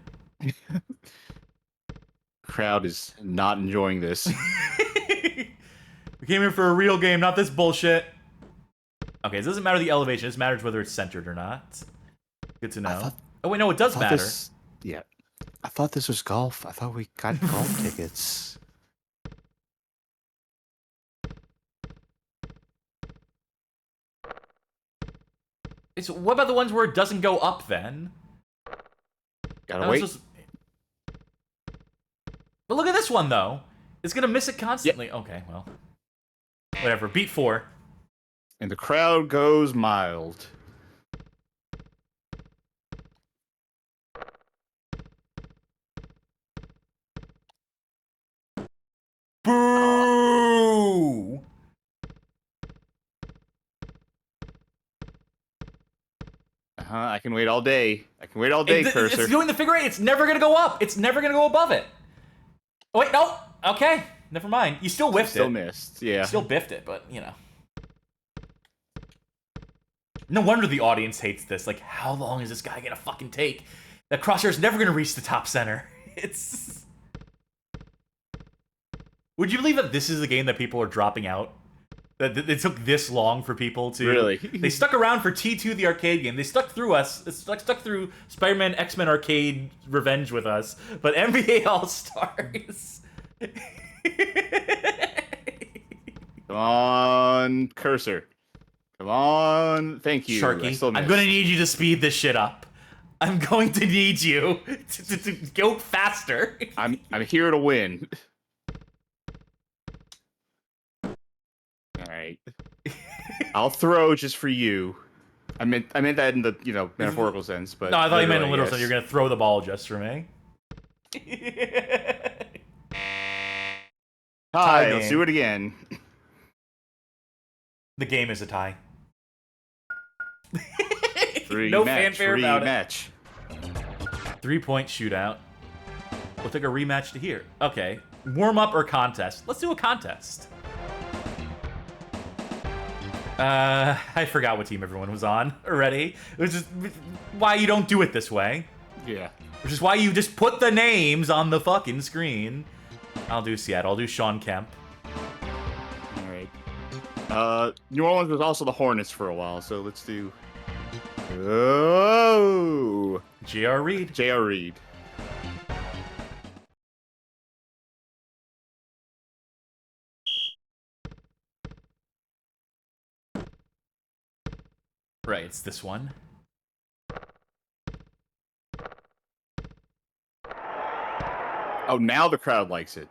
Crowd is not enjoying this. We came here for a real game, not this bullshit. Okay, it doesn't matter the elevation. It matters whether it's centered or not. Good to know. Oh, wait, no, it does matter. I thought this was golf. I thought we got golf tickets. What about the ones where it doesn't go up then? Gotta That was wait. just- But look at this one though. It's gonna miss it constantly. Okay, well. Whatever. Beat 4. And the crowd goes mild. Boo! I can wait all day. I can wait all day, Cursor. It's doing the figure 8. It's never gonna go up. It's never gonna go above it. Oh, wait, no. Okay, never mind. You still whiffed Still it. missed. Yeah. Still biffed it, but, you know. No wonder the audience hates this. Like, how long is this guy gonna fucking take? That crosshair's never gonna reach the top center. It's... Would you believe that this is the game that people are dropping out? That it took this long for people to... Really? They stuck around for T2, the arcade game. They stuck through us. Stuck through Spider-Man X-Men Arcade Revenge with us. But NBA All-Stars... Come on, Cursor. Come on. Thank you. I Sharky, still I'm missed. gonna need you to speed this shit up. I'm going to need you to go faster. I'm here to win. Alright. I'll throw just for you. I meant that in the, metaphorical sense, but No, I thought you meant in literal yes. sense. You're gonna throw the ball just for me. Hi, Tie let's game. do it again. The game is a tie. Free No match, fanfare free about match. it. 3-point shootout. We'll take a rematch to here. Okay. Warm up or contest? Let's do a contest. I forgot what team everyone was on already. Which is why you don't do it this way. Yeah. Which is why you just put the names on the fucking screen. I'll do Seattle. I'll do Sean Kemp. Alright. New Orleans was also the Hornets for a while, so let's do... Oh! J.R. Reed. J.R. Reed. Right, it's this one. Oh, now the crowd likes it.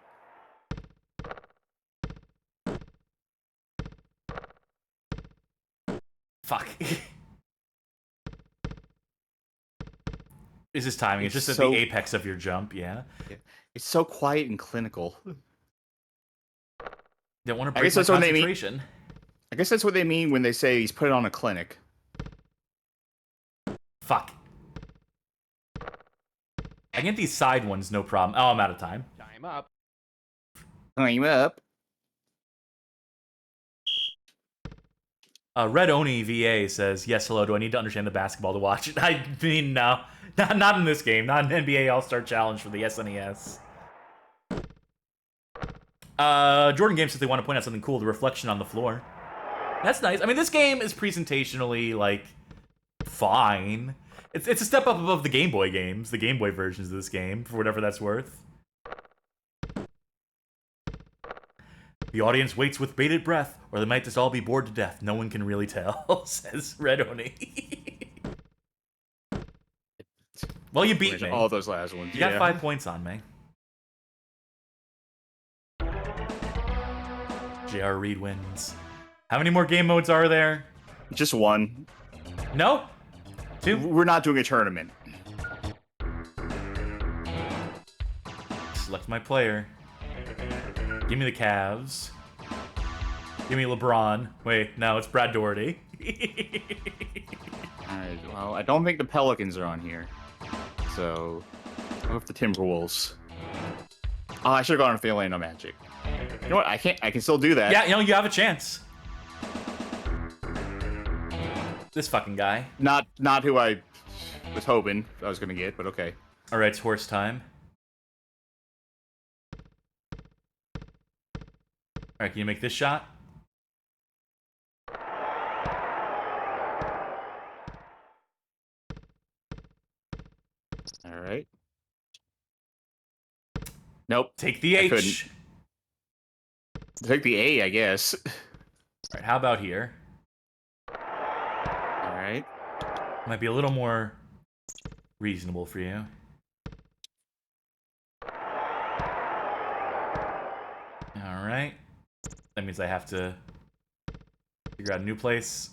Fuck. Is this timing? It's just at so- the apex of your jump, yeah? It's so quiet and clinical. Don't want to I break guess my that's what they mean. concentration. I guess that's what they mean when they say he's put it on a clinic. Fuck. I get these side ones, no problem. Oh, I'm out of time. Time up. Time up. Red Oni VA says, yes, hello, do I need to understand the basketball to watch it? I mean, no. Not in this game. Not in NBA All-Star Challenge for the SNES. Jordan Games says they want to point out something cool, the reflection on the floor. That's nice. I mean, this game is presentationally, like, fine. It's a step up above the Game Boy games, the Game Boy versions of this game, for whatever that's worth. The audience waits with bated breath, or they might just all be bored to death. No one can really tell, says Red Oni. Well, you beat me. All those last ones. You got 5 points on me. J.R. Reed wins. How many more game modes are there? Just one. No? 2? We're not doing a tournament. Select my player. Give me the Cavs. Give me LeBron. Wait, no, it's Brad Doherty. Alright, well, I don't think the Pelicans are on here. So, I'll go with the Timberwolves. Oh, I should have gone with the Orlando Magic. You know what? I can still do that. Yeah, you have a chance. This fucking guy. Not who I was hoping I was gonna get, but okay. Alright, it's horse time. Alright, can you make this shot? Alright. Nope. Take the I H. couldn't. Take the A, I guess. All right, how about here? All right. Might be a little more reasonable for you. All right. That means I have to figure out a new place.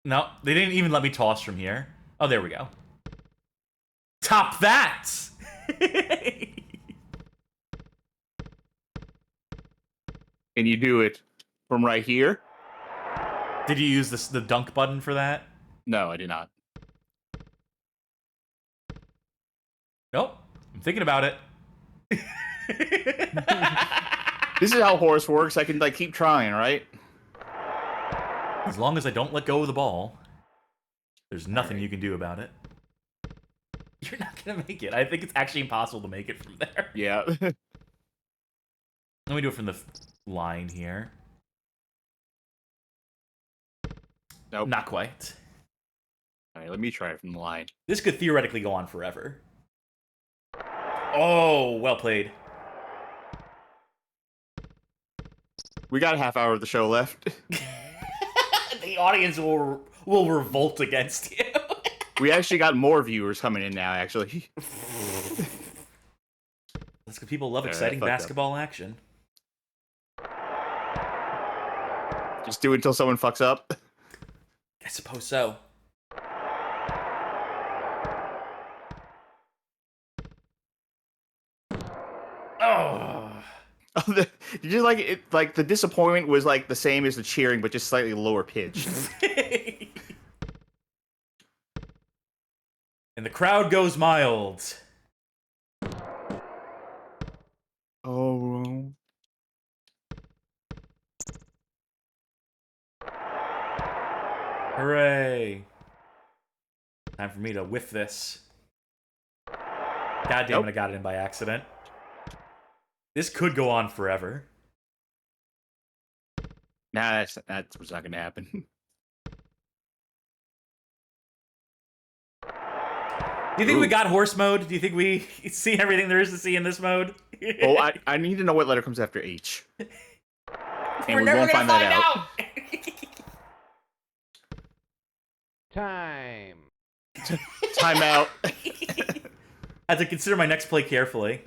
No, they didn't even let me toss from here. Oh, there we go. Top that! And you do it from right here? Did you use the dunk button for that? No, I did not. Nope. I'm thinking about it. This is how horse works. I can like keep trying, right? As long as I don't let go of the ball, there's nothing right. you can do about it. You're not gonna make it. I think it's actually impossible to make it from there. Yeah. Let me do it from the line here. Nope. Not quite. All right, let me try it from the line. This could theoretically go on forever. Oh, well played. We got a half hour of the show left. The audience will revolt against you. We actually got more viewers coming in now, actually. That's because people love Alright, exciting fucked up. basketball action. Just do it until someone fucks up. I suppose so. Oh. Did you like it? Like the disappointment was like the same as the cheering, but just slightly lower pitched. And the crowd goes mild. Oh. Hooray. Time for me to whiff this. God damn Nope. it, I got it in by accident. This could go on forever. Nah, that's what's not gonna happen. Do you think we Ooh. got horse mode? Do you think we see everything there is to see in this mode? Oh, I need to know what letter comes after H. And We're we never won't gonna find that out. Time. Timeout. I have to consider my next play carefully.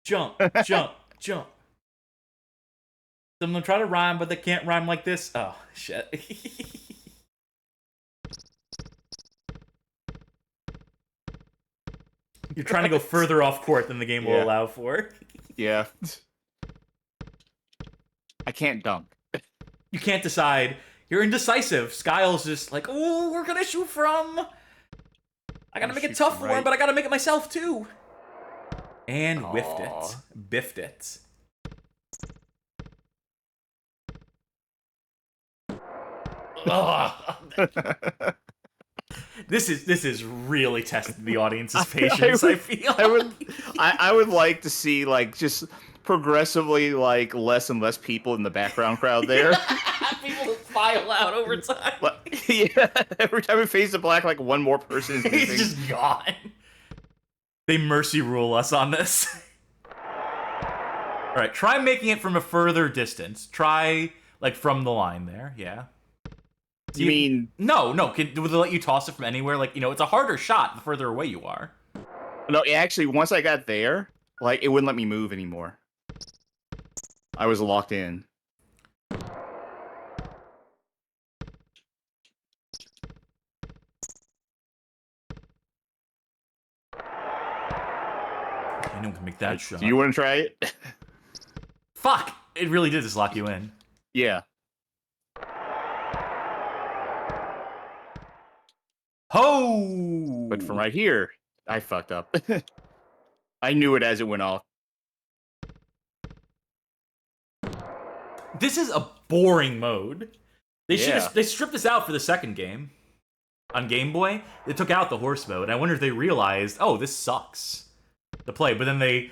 Jump, jump, jump. Some of them try to rhyme, but they can't rhyme like this. Oh, shit. You're trying to go further off court than the game will Yeah. allow for. Yeah. I can't dunk. You can't decide. You're indecisive. Skyle's just like, oh, we're gonna shoot from. I gotta make it Shoot tough from for him, right. but I gotta make it myself too. And whiffed it. Aw. Biffed it. Ugh. This is really testing the audience's patience, I feel. I would like to see like just progressively like less and less people in the background crowd there. People just file out over time. Yeah, every time we face the black, like one more person is He's missing. just gone. They mercy rule us on this. Alright, try making it from a further distance. Try, like, from the line there, yeah. You mean No, would they let you toss it from anywhere? Like, it's a harder shot the further away you are. no? Actually, once I got there, like it wouldn't let me move anymore. I was locked in. Anyone can make that shot. Do you want to try it? Fuck! It really did just lock you in. Yeah. Ho! But from right here, I fucked up. I knew it as it went off. This is a boring mode. They Yeah. they stripped this out for the second game. On Game Boy, they took out the horse mode. I wonder if they realized, oh, this sucks to play. But then they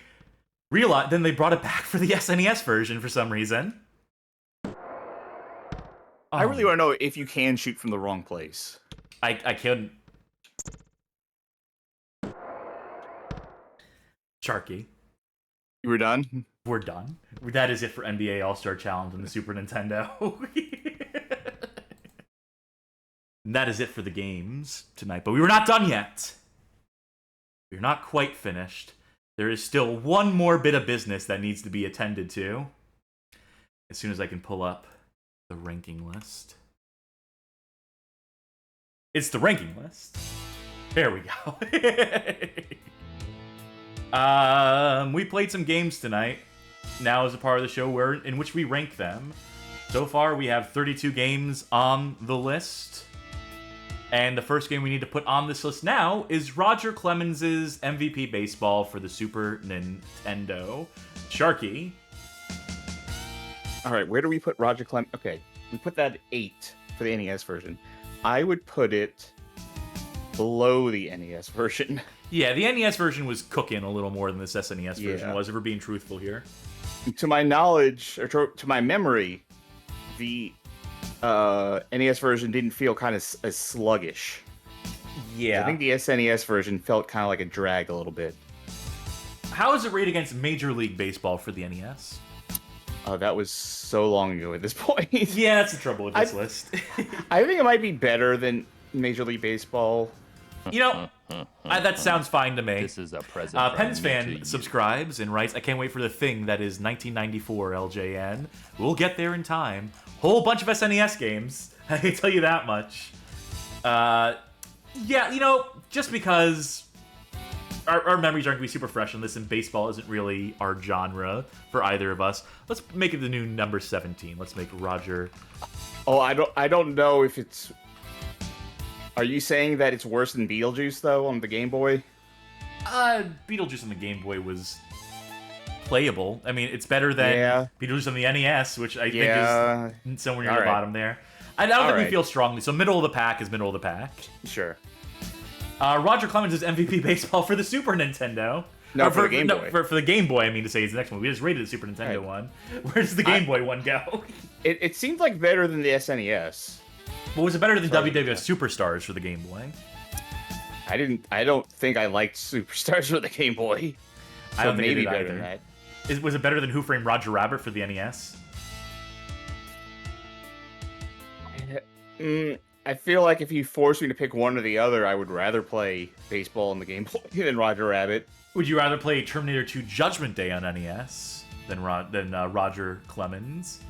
brought it back for the SNES version for some reason. I really want to know if you can shoot from the wrong place. I couldn't. Sharky. You were done? We're done. That is it for NBA All-Star Challenge on the Super Nintendo. And that is it for the games tonight. But we were not done yet. We're not quite finished. There is still one more bit of business that needs to be attended to. As soon as I can pull up the ranking list. It's the ranking list. There we go. We played some games tonight. Now is a part of the show in which we rank them. So far, we have 32 games on the list. And the first game we need to put on this list now is Roger Clemens' MVP Baseball for the Super Nintendo. Sharky. All right, where do we put Roger Clemens? Okay, we put that at 8 for the NES version. I would put it below the NES version. Yeah, the NES version was cooking a little more than this SNES version was, if we're being truthful here. To my knowledge, or to my memory, the NES version didn't feel kind of as sluggish. Yeah. I think the SNES version felt kind of like a drag a little bit. How is it rated against Major League Baseball for the NES? That was so long ago at this point. Yeah, that's the trouble with this list. I think it might be better than Major League Baseball. You know, that sounds fine to me. This is a present. Pens fan subscribes and writes, I can't wait for the thing that is 1994 LJN. We'll get there in time. Whole bunch of SNES games. I can tell you that much. Yeah, you know, just because our memories aren't going to be super fresh on this, and baseball isn't really our genre for either of us, let's make it the new number 17. Let's make Roger. Oh, I don't know if it's... Are you saying that it's worse than Beetlejuice, though, on the Game Boy? Beetlejuice on the Game Boy was playable. I mean, it's better than Beetlejuice on the NES, which I think is somewhere near the bottom there. I don't think we feel strongly, so middle of the pack is middle of the pack. Sure. Roger Clemens' MVP Baseball for the Super Nintendo. No, for the Game Boy. For the Game Boy, I mean to say, is the next one. We just rated the Super Nintendo one. Where does the Game Boy one go? It seemed like better than the SNES. But was it better than WWF Superstars for the Game Boy? I don't think I liked Superstars for the Game Boy. So I don't think maybe it did better either. than that. Was it better than Who Framed Roger Rabbit for the NES? I feel like if you forced me to pick one or the other, I would rather play baseball on the Game Boy than Roger Rabbit. Would you rather play Terminator 2 Judgment Day on NES than Roger Clemens?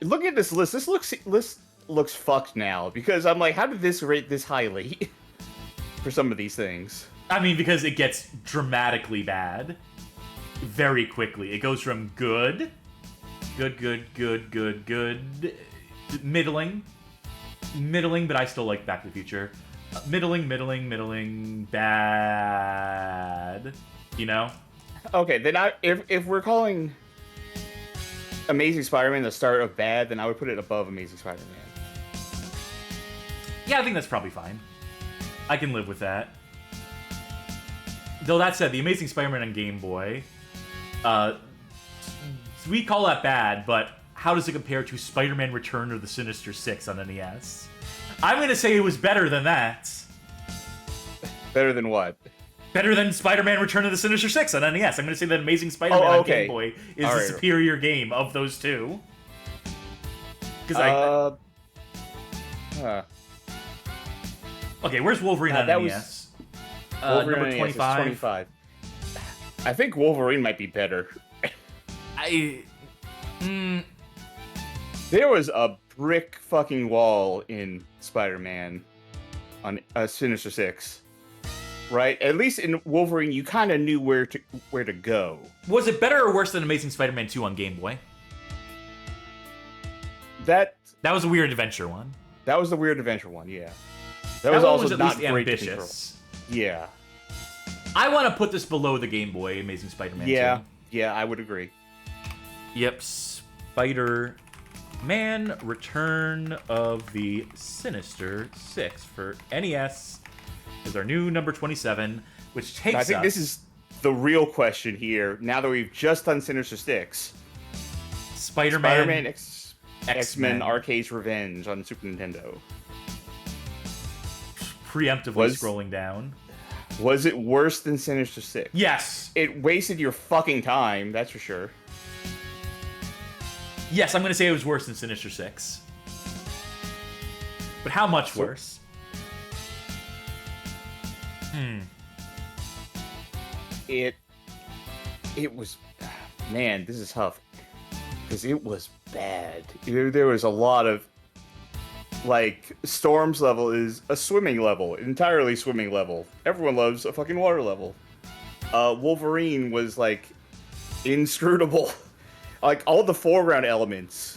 Look at this list. This looks fucked now, because I'm like, how did this rate this highly for some of these things? I mean, because it gets dramatically bad very quickly. It goes from good, middling, but I still like Back to the Future. Middling, bad. You know? Okay, then if we're calling Amazing Spider-Man the start of bad, then I would put it above Amazing Spider-Man. Yeah, I think that's probably fine. I can live with that. Though that said, the Amazing Spider-Man on Game Boy, we call that bad, but how does it compare to Spider-Man Return of the Sinister Six on NES? I'm going to say it was better than that. Better than what? Better than Spider-Man Return of the Sinister Six on NES. I'm going to say that Amazing Spider-Man on Game Boy is the superior game of those two. Because Okay, where's Wolverine on NES? Wolverine number 25. I think Wolverine might be better. There was a brick fucking wall in Spider-Man on Sinister Six, right? At least in Wolverine, you kind of knew where to go. Was it better or worse than Amazing Spider-Man 2 on Game Boy? That was a Weird Adventure one. That was the Weird Adventure one, yeah. That was one also was at not least great ambitious. Yeah. I want to put this below the Game Boy Amazing Spider-Man 2. Yeah, I would agree. Yep, Spider-Man Return of the Sinister Six for NES is our new number 27, which takes us... I think this is the real question here, now that we've just done Sinister Six. Spider-Man X-Men Arcade's Revenge on Super Nintendo. Preemptively scrolling down. Was it worse than Sinister 6? Yes. It wasted your fucking time, that's for sure. Yes, I'm going to say it was worse than Sinister 6. But how much worse? It was... Man, this is tough. Because it was bad. There was a lot of... Like, Storm's level is a swimming level. Entirely swimming level. Everyone loves a fucking water level. Wolverine was, like, inscrutable. Like, all the foreground elements,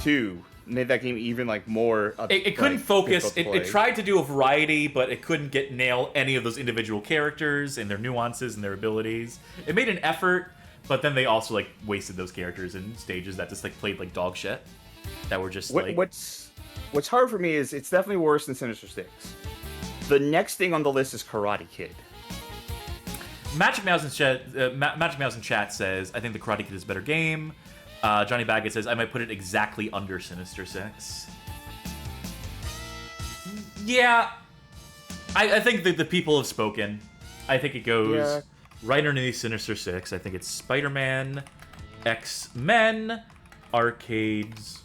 too, made that game even, like, more... It couldn't focus. difficult to It play. tried to do a variety, but it couldn't nail any of those individual characters and their nuances and their abilities. It made an effort, but then they also, like, wasted those characters in stages that just, like, played like dog shit. That were just, like... What's hard for me is it's definitely worse than Sinister 6. The next thing on the list is Karate Kid. Magic Mouse in chat says, I think the Karate Kid is a better game. Johnny Baggett says, I might put it exactly under Sinister 6. Yeah, I think that the people have spoken. I think it goes right underneath Sinister 6. I think it's Spider-Man, X-Men, Arcades,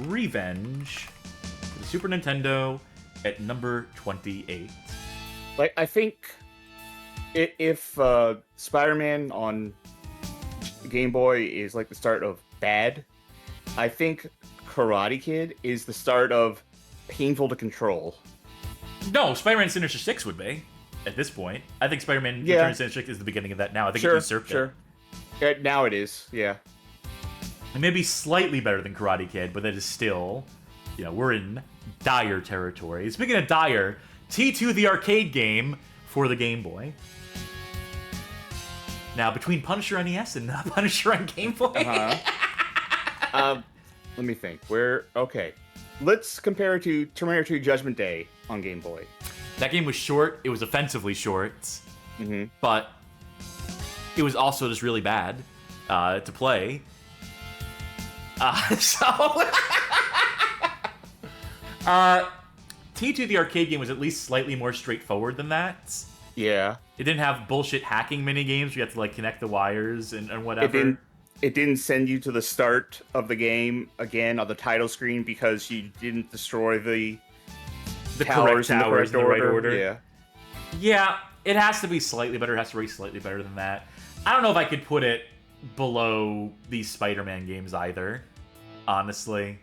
Revenge, for the Super Nintendo at number 28. Like, I think if Spider-Man on Game Boy is like the start of bad, I think Karate Kid is the start of painful to control. No, Spider-Man Sinister 6 would be, at this point. I think Spider-Man Return to Sinister 6 is the beginning of that now. I think it usurped it. Now it is, yeah. It may be slightly better than Karate Kid, but that is still, you know, we're in dire territory. Speaking of dire, T2 the arcade game for the Game Boy. Now, between Punisher NES and Punisher on Game Boy. Let me think. Okay. Let's compare it to Terminator 2 Judgment Day on Game Boy. That game was short. It was offensively short. But it was also just really bad to play. T2 the arcade game was at least slightly more straightforward than that. Yeah. It didn't have bullshit hacking mini games where you have to like connect the wires and whatever. It didn't send you to the start of the game again on the title screen because you didn't destroy the towers in the correct right order. Yeah. Yeah, it has to be slightly better. It has to be slightly better than that. I don't know if I could put it below these Spider-Man games either, honestly.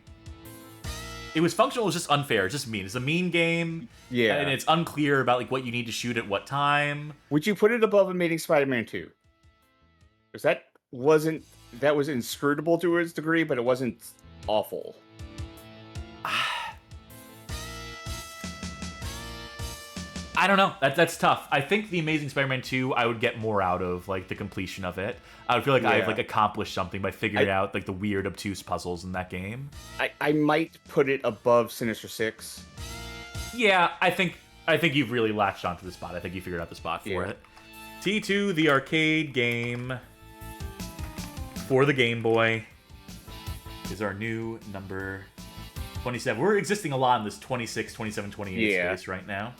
It was functional, it was just unfair, it's just mean. It's a mean game, Yeah. and it's unclear about like what you need to shoot at what time. Would you put it above Amazing Spider-Man 2? Because that was inscrutable to its degree, but it wasn't awful. I don't know. That's tough. I think the Amazing Spider-Man 2, I would get more out of like the completion of it. I would feel like I've like accomplished something by figuring out like the weird, obtuse puzzles in that game. I might put it above Sinister 6. Yeah, I think you've really latched onto the spot. I think you figured out the spot for it. T2, the arcade game for the Game Boy, is our new number 27. We're existing a lot in this 26, 27, 28 space right now.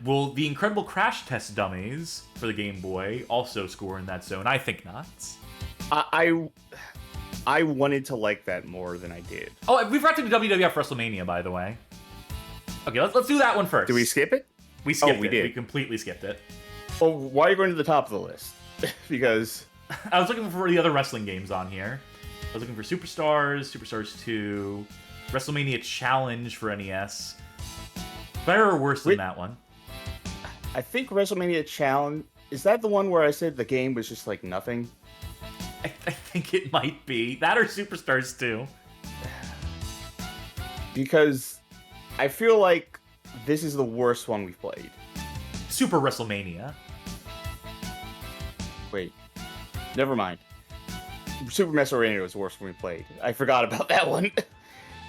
Will the Incredible Crash Test Dummies for the Game Boy also score in that zone? I think not. I wanted to like that more than I did. Oh, we forgot to do WWF Wrestlemania, by the way. Okay, let's do that one first. Did we skip it? We skipped we it. did. We completely skipped it. Well, why are you going to the top of the list? Because I was looking for the other wrestling games on here. I was looking for Superstars, Superstars 2, WrestleMania Challenge for NES. Better or worse than that one? I think WrestleMania Challenge, is that the one where I said the game was just like nothing? I think it might be. That or Superstars 2. Because I feel like this is the worst one we've played. Super WrestleMania. Wait. Never mind. Super WrestleMania was the worst one we played. I forgot about that one.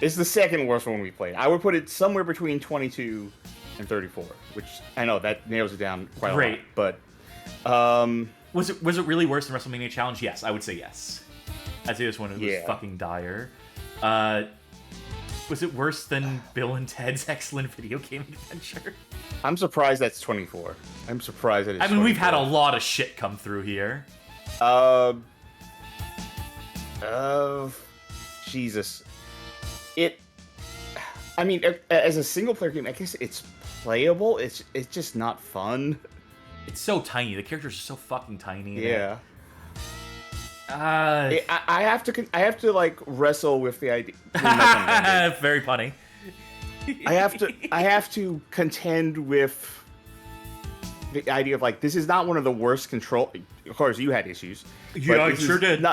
It's the second worst one we played. I would put it somewhere between 22 and 34, which I know that nails it down quite a lot. But was it really worse than WrestleMania Challenge? Yes, I would say yes. I'd say this one was fucking dire. Was it worse than Bill and Ted's Excellent Video Game Adventure? I'm surprised that's 24. I'm surprised that it's I mean, we've had a 24. lot of shit come through here. Jesus. I mean, as a single player game, I guess it's playable. It's just not fun. It's so tiny. The characters are so fucking tiny. Yeah. I I have to like wrestle with the idea. Very funny. I have to contend with the idea of like, this is not one of the worst control. Of course, you had issues. Yeah, but I this sure is did.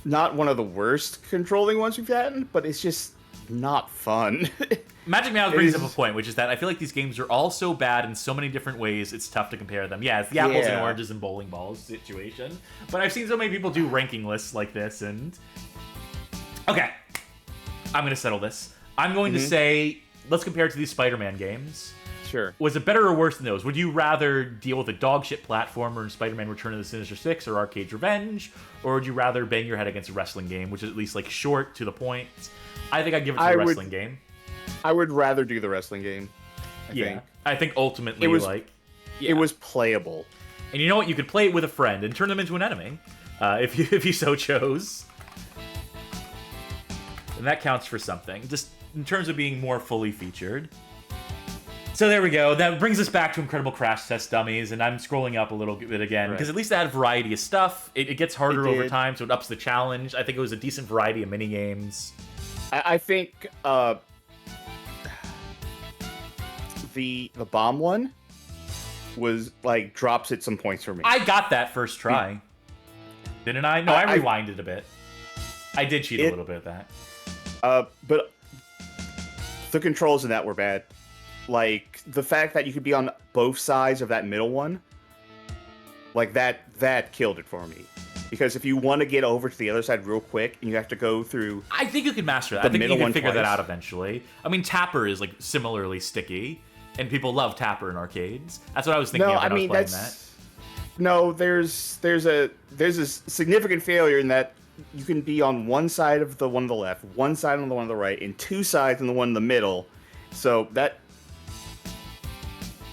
Not one of the worst controlling ones we've had, but it's just not fun. Magic Mouse brings up a point, which is that I feel like these games are all so bad in so many different ways, it's tough to compare them. Yeah, it's the apples and oranges and bowling balls situation. But I've seen so many people do ranking lists like this, and... Okay. I'm going to settle this. I'm going to say, let's compare it to these Spider-Man games. Sure. Was it better or worse than those? Would you rather deal with a dogshit platformer in Spider-Man Return of the Sinister Six or Arcade's Revenge? Or would you rather bang your head against a wrestling game, which is at least like short, to the point? I think I'd give it to the wrestling game. I would rather do the wrestling game. I think ultimately, it was playable. And you know what? You could play it with a friend and turn them into an enemy, if you so chose. And that counts for something, just in terms of being more fully featured. So there we go. That brings us back to Incredible Crash Test Dummies, and I'm scrolling up a little bit again, because at least it had a variety of stuff. It gets harder over time, so it ups the challenge. I think it was a decent variety of minigames. I think the bomb one was like drops it some points for me. I got that first try. Didn't I? No, I rewinded a bit. I did cheat a little bit at that. But the controls in that were bad. Like, the fact that you could be on both sides of that middle one, like, that killed it for me. Because if you want to get over to the other side real quick, and you have to go through... I think you can master that. I think you can figure that out eventually. I mean, Tapper is, like, similarly sticky, and people love Tapper in arcades. That's what I was thinking of when I was playing that. No, there's a significant failure in that you can be on one side of the one on the left, one side on the one on the right, and two sides on the one in the middle. So that's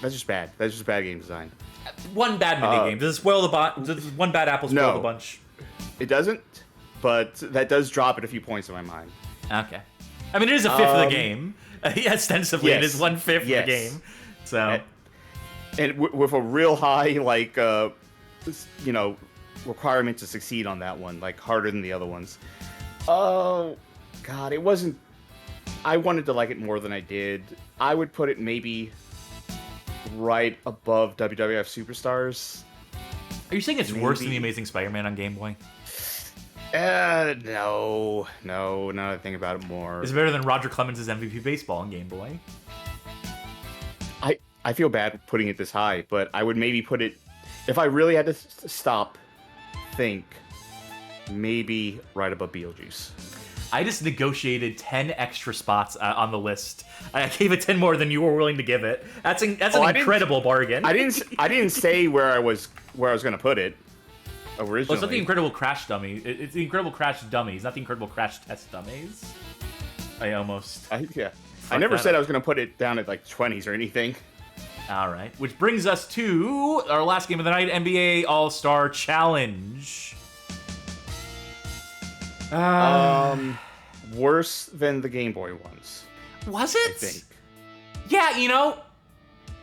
just bad. That's just bad game design. One bad minigame. Does it spoil does one bad apple spoil the bunch? It doesn't, but that does drop it a few points in my mind. Okay. I mean, it is a fifth of the game. Ostensibly, it is 1/5 of the game. So, and with a real high, like, requirement to succeed on that one, like harder than the other ones. Oh, God, it wasn't. I wanted to like it more than I did. I would put it maybe right above WWF Superstars. Are you saying it's worse than The Amazing Spider-Man on Game Boy? No. Now that I think about it more. Is it better than Roger Clemens' MVP Baseball on Game Boy? I feel bad putting it this high, but I would maybe put it, if I really had to think, maybe right above Beetlejuice. I just negotiated 10 extra spots on the list. I gave it 10 more than you were willing to give it. That's an incredible bargain. I didn't say where I was going to put it originally. Well, it's not the Incredible Crash Dummy. It's the Incredible Crash Dummies, not the Incredible Crash Test Dummies. I never said I was going to put it down at like 20s or anything. All right, which brings us to our last game of the night, NBA All-Star Challenge. Worse than the Game Boy ones. Was it? I think. Yeah,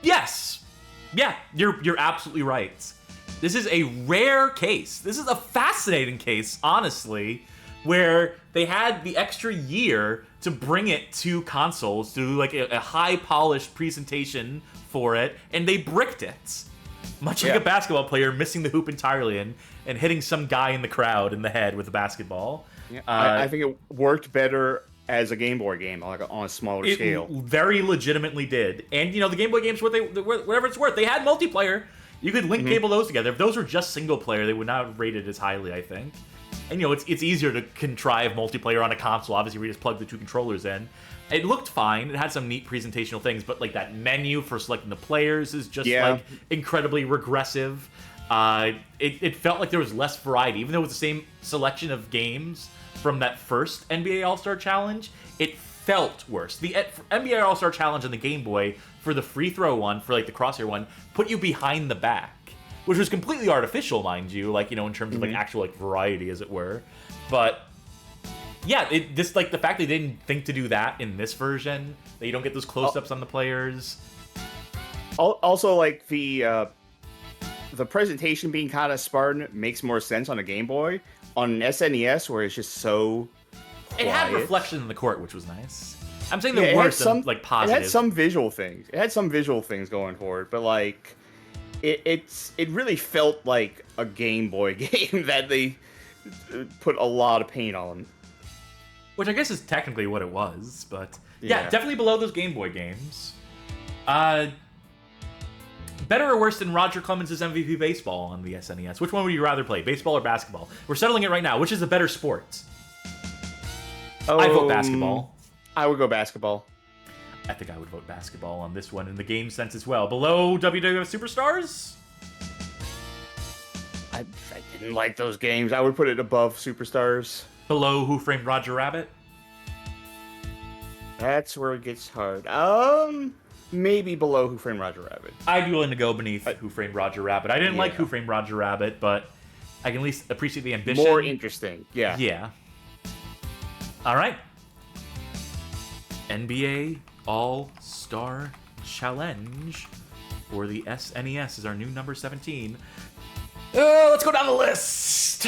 yes. Yeah, you're absolutely right. This is a rare case. This is a fascinating case, honestly, where they had the extra year to bring it to consoles, to do like a high-polished presentation for it, and they bricked it. Much like a basketball player missing the hoop entirely and hitting some guy in the crowd in the head with a basketball. Yeah, I think it worked better as a Game Boy game, like on a smaller scale. Very legitimately did. And, the Game Boy games, whatever it's worth, they had multiplayer. You could link cable those together. If those were just single player, they would not have rated as highly, I think. And, it's easier to contrive multiplayer on a console. Obviously, we just plug the two controllers in. It looked fine. It had some neat presentational things, but, like, that menu for selecting the players is just, like, incredibly regressive. It felt like there was less variety. Even though it was the same selection of games from that first NBA All-Star Challenge, it felt worse. The NBA All-Star Challenge on the Game Boy, for the free throw one, for like the crosshair one, put you behind the back, which was completely artificial, mind you, like, you know, in terms of like actual like variety, as it were. But yeah, like the fact they didn't think to do that in this version, that you don't get those close-ups on the players. Also, like the presentation being kind of Spartan makes more sense on a Game Boy. On an SNES, where it's just so quiet. It had reflection in the court, which was nice. I'm saying the worst and like positive. It had some visual things. It had some visual things going for it, but like it really felt like a Game Boy game that they put a lot of paint on. Which I guess is technically what it was, but yeah, definitely below those Game Boy games. Better or worse than Roger Clemens' MVP Baseball on the SNES? Which one would you rather play, baseball or basketball? We're settling it right now. Which is a better sport? I'd vote basketball. I would go basketball. I think I would vote basketball on this one in the game sense as well. Below WWF Superstars? I didn't like those games. I would put it above Superstars. Below Who Framed Roger Rabbit? That's where it gets hard. Maybe below Who Framed Roger Rabbit. I'd be willing to go beneath Who Framed Roger Rabbit. I didn't like Who Framed Roger Rabbit, but I can at least appreciate the ambition. More interesting, yeah. Yeah. All right. NBA All-Star Challenge for the SNES is our new number 17. Let's go down the list.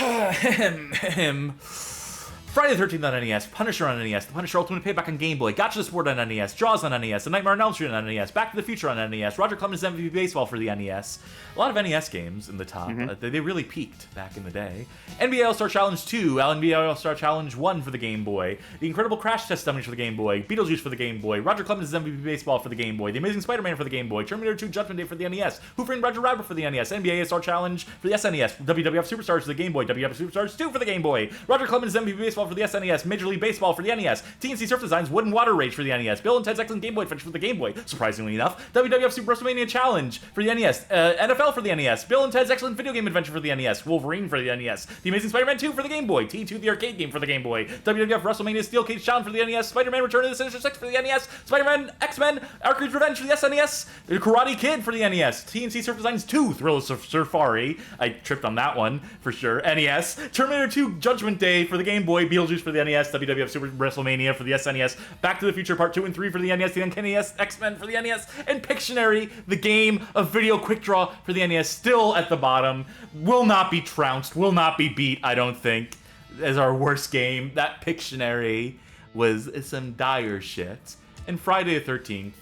Friday the 13th on NES, Punisher on NES, The Punisher Ultimate Payback on Game Boy, Gotcha the Sport on NES, Jaws on NES, The Nightmare on Elm Street on NES, Back to the Future on NES, Roger Clemens' MVP Baseball for the NES. A lot of NES games in the top. They really peaked back in the day. NBA All-Star Challenge 2, NBA All-Star Challenge 1 for the Game Boy, The Incredible Crash Test Dummies for the Game Boy, Beetlejuice for the Game Boy, Roger Clemens' MVP Baseball for the Game Boy, The Amazing Spider-Man for the Game Boy, Terminator 2 Judgment Day for the NES, Who Framed Roger Rabbit for the NES, NBA All-Star Challenge for the SNES, WWF Superstars for the Game Boy, WWF Superstars 2 for the Game Boy, Roger Clemens' MVP Baseball for the SNES, Major League Baseball for the NES, TNC Surf Designs Wood and Water Rage for the NES, Bill and Ted's Excellent Game Boy Adventure for the Game Boy, surprisingly enough, WWF Super Wrestlemania Challenge for the NES, NFL for the NES, Bill and Ted's Excellent Video Game Adventure for the NES, Wolverine for the NES, The Amazing Spider-Man 2 for the Game Boy, T2 the arcade game for the Game Boy, WWF Wrestlemania Steel Cage Challenge for the NES, Spider-Man Return of the Sinister Six for the NES, Spider-Man X-Men Arcade's Revenge for the SNES, Karate Kid for the NES, TNC Surf Designs 2 Thrill of Safari, I tripped on that one for sure, NES, Terminator 2 Judgment Day for the Game Boy, Beetlejuice for the NES, WWF Super WrestleMania for the SNES, Back to the Future Part 2 and 3 for the NES, the Uncanny X-Men for the NES, and Pictionary, the game of video quick draw for the NES, still at the bottom. Will not be trounced, will not be beat, I don't think, as our worst game. That Pictionary was some dire shit. And Friday the 13th,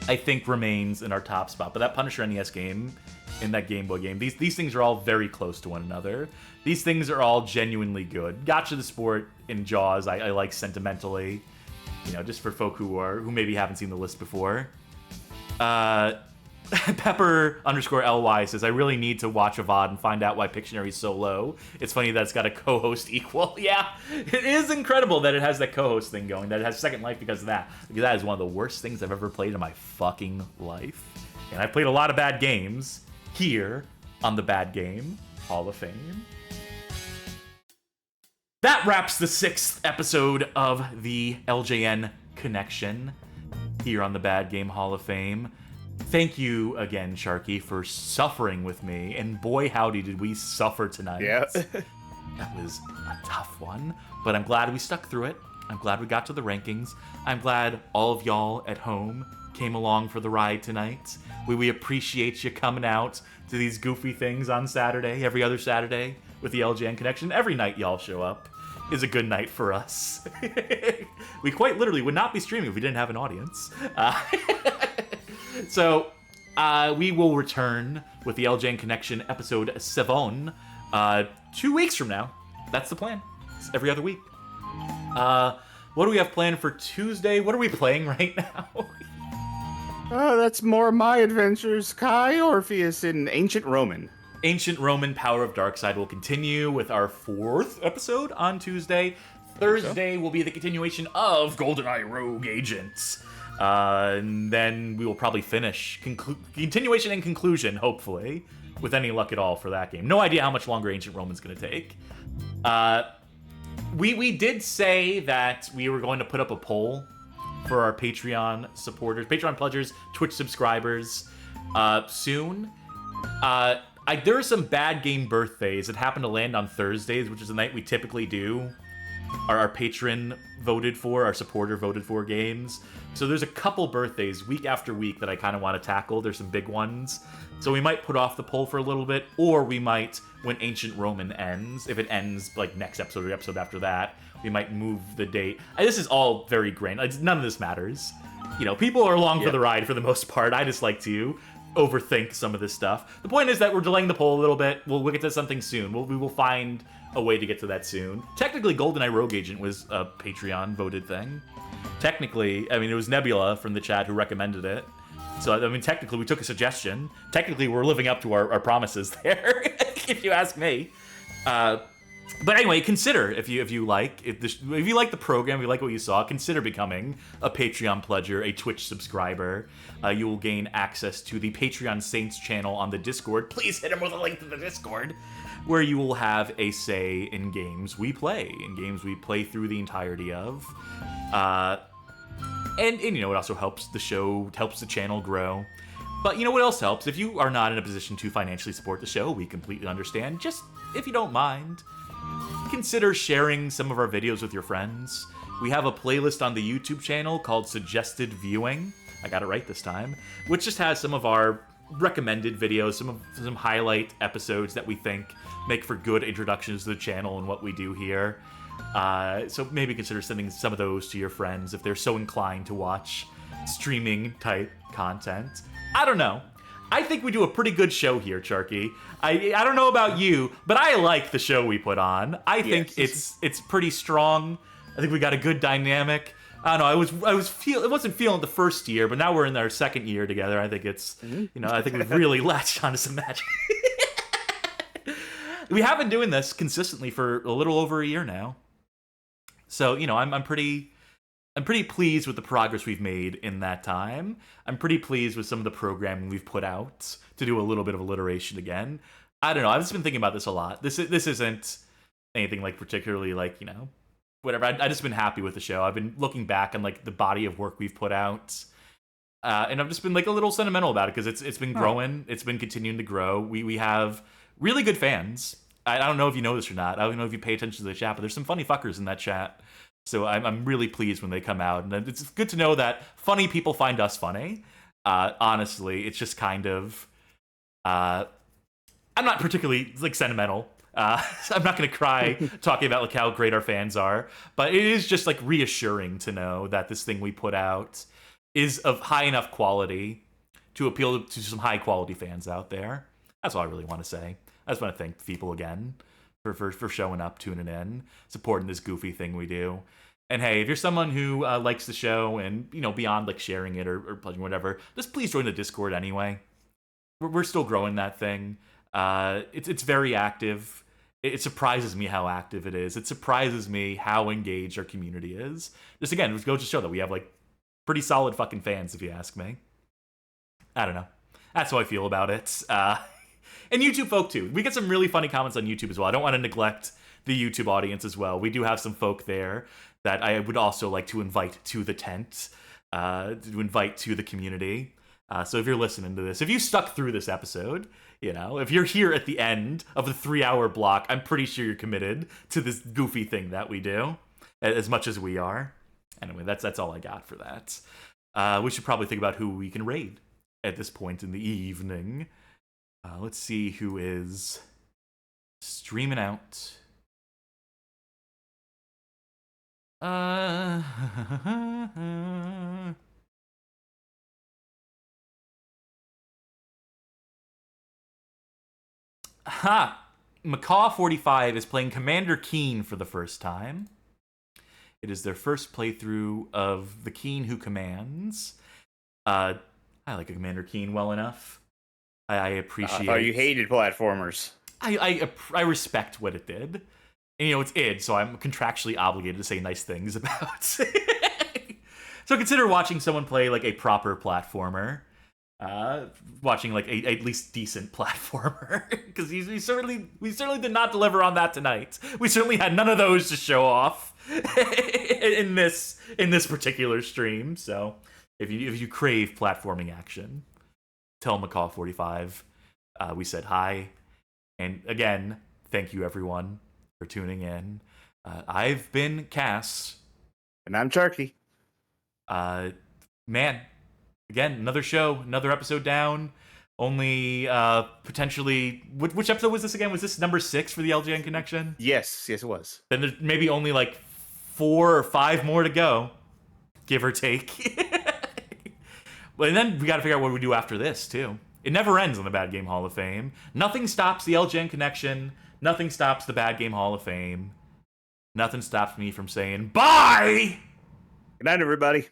I think, remains in our top spot. But that Punisher NES game, in that Game Boy game, these things are all very close to one another. These things are all genuinely good. Gotcha the Sport in Jaws, I like sentimentally. You know, just for folk who maybe haven't seen the list before. Pepper_LY says, I really need to watch a VOD and find out why Pictionary is so low. It's funny that it's got a co-host equal. Yeah, it is incredible that it has that co-host thing going, that it has Second Life because of that. Because that is one of the worst things I've ever played in my fucking life. And I've played a lot of bad games here on the Bad Game Hall of Fame. That wraps the 6th episode of the LJN Connection here on the Bad Game Hall of Fame. Thank you again, Sharky, for suffering with me, and boy howdy did we suffer tonight. Yeah. That was a tough one, but I'm glad we stuck through it. I'm glad we got to the rankings. I'm glad all of y'all at home came along for the ride tonight. We appreciate you coming out to these goofy things on Saturday, every other Saturday, with the LJN Connection. Every night y'all show up is a good night for us. We quite literally would not be streaming if we didn't have an audience. So, we will return with the LJN Connection episode 7 2 weeks from now. That's the plan. It's every other week. What do we have planned for Tuesday? What are we playing right now? That's more of my adventures. Kai Orpheus in Ancient Roman. Ancient Roman Power of Darkside will continue with our 4th episode on Tuesday. Thursday will be the continuation of GoldenEye Rogue Agents. And then we will probably finish continuation and conclusion, hopefully, with any luck at all for that game. No idea how much longer Ancient Roman's going to take. we did say that we were going to put up a poll for our Patreon supporters, Patreon pledgers, Twitch subscribers, soon. There are some bad game birthdays that happen to land on Thursdays, which is the night we typically do our patron voted for, our supporter voted for games. So there's a couple birthdays week after week that I kind of want to tackle. There's some big ones. So we might put off the poll for a little bit, or we might, when Ancient Roman ends, if it ends like next episode or the episode after that, we might move the date. This is all very grand. None of this matters. You know, people are along for the ride for the most part. I just like to overthink some of this stuff. The point is that we're delaying the poll a little bit. We'll get to something soon. We will find a way to get to that soon. Technically, GoldenEye Rogue Agent was a Patreon voted thing. Technically, I mean, it was Nebula from the chat who recommended it. So, I mean, technically, we took a suggestion. Technically, we're living up to our promises there, if you ask me. But anyway, consider if you like the program, if you like what you saw, consider becoming a Patreon pledger, a Twitch subscriber. You will gain access to the Patreon Saints channel on the Discord. Please hit him with a link to the Discord, where you will have a say in games we play, through the entirety of. And you know, it also helps the show, helps the channel grow. But you know what else helps? If you are not in a position to financially support the show, we completely understand. Just, if you don't mind, consider sharing some of our videos with your friends. We have a playlist on the YouTube channel called Suggested Viewing. I got it right this time. Which just has some of our recommended videos, some highlight episodes that we think make for good introductions to the channel and what we do here. So maybe consider sending some of those to your friends if they're so inclined to watch streaming type content. I don't know. I think we do a pretty good show here, Charky. I don't know about you, but I like the show we put on. I think it's pretty strong. I think we got a good dynamic. I don't know. I wasn't feeling the first year, but now we're in our second year together. I think it's, you know, I think we've really latched onto some magic. We have been doing this consistently for a little over a year now. So, you know, I'm pretty pleased with the progress we've made in that time. I'm pretty pleased with some of the programming we've put out to do a little bit of alliteration again. I don't know. I've just been thinking about this a lot. This isn't anything like particularly like, you know, whatever. I just been happy with the show. I've been looking back on like the body of work we've put out. And I've just been like a little sentimental about it because it's been growing. It's been continuing to grow. We have really good fans. I don't know if you know this or not. I don't know if you pay attention to the chat, but there's some funny fuckers in that chat. So I'm really pleased when they come out. And it's good to know that funny people find us funny. Honestly, it's just kind of... I'm not particularly like sentimental. I'm not going to cry talking about like how great our fans are. But it is just like reassuring to know that this thing we put out is of high enough quality to appeal to some high quality fans out there. That's all I really want to say. I just want to thank people again for showing up, tuning in, supporting this goofy thing we do. And hey, if you're someone who likes the show and, you know, beyond like sharing it or pledging whatever, just please join the Discord anyway. We're still growing that thing. It's very active. It surprises me how active it is. It surprises me how engaged our community is. Just again, it goes to show that we have like pretty solid fucking fans, if you ask me. I don't know. That's how I feel about it. And YouTube folk too. We get some really funny comments on YouTube as well. I don't want to neglect the YouTube audience as well. We do have some folk there that I would also like to invite to the tent, to invite to the community. So if you're listening to this, if you stuck through this episode, you know, if you're here at the end of the 3-hour block, I'm pretty sure you're committed to this goofy thing that we do, as much as we are. Anyway, that's all I got for that. We should probably think about who we can raid at this point in the evening. Let's see who is streaming out. Macaw45 is playing Commander Keen for the first time. It is their first playthrough of the Keen Who Commands. I like a Commander Keen well enough. I appreciate. Oh, you hated platformers. I respect what it did, and you know it's id, so I'm contractually obligated to say nice things about. So consider watching someone play like a proper platformer. watching like a at least decent platformer, because we certainly did not deliver on that tonight. We certainly had none of those to show off in this particular stream. So if you crave platforming action, tell Macaw45 we said hi. And again, thank you everyone for tuning in. I've been Cass. And I'm Turkey. Man, again, another show, another episode down. Only potentially, which episode was this again? Was this number 6 for the LJN Connection? Yes, it was. Then there's maybe only like 4 or 5 more to go, give or take. And then we got to figure out what we do after this too. It never ends on the Bad Game Hall of Fame. Nothing stops the LJN Connection. Nothing stops the Bad Game Hall of Fame. Nothing stops me from saying bye! Good night, everybody.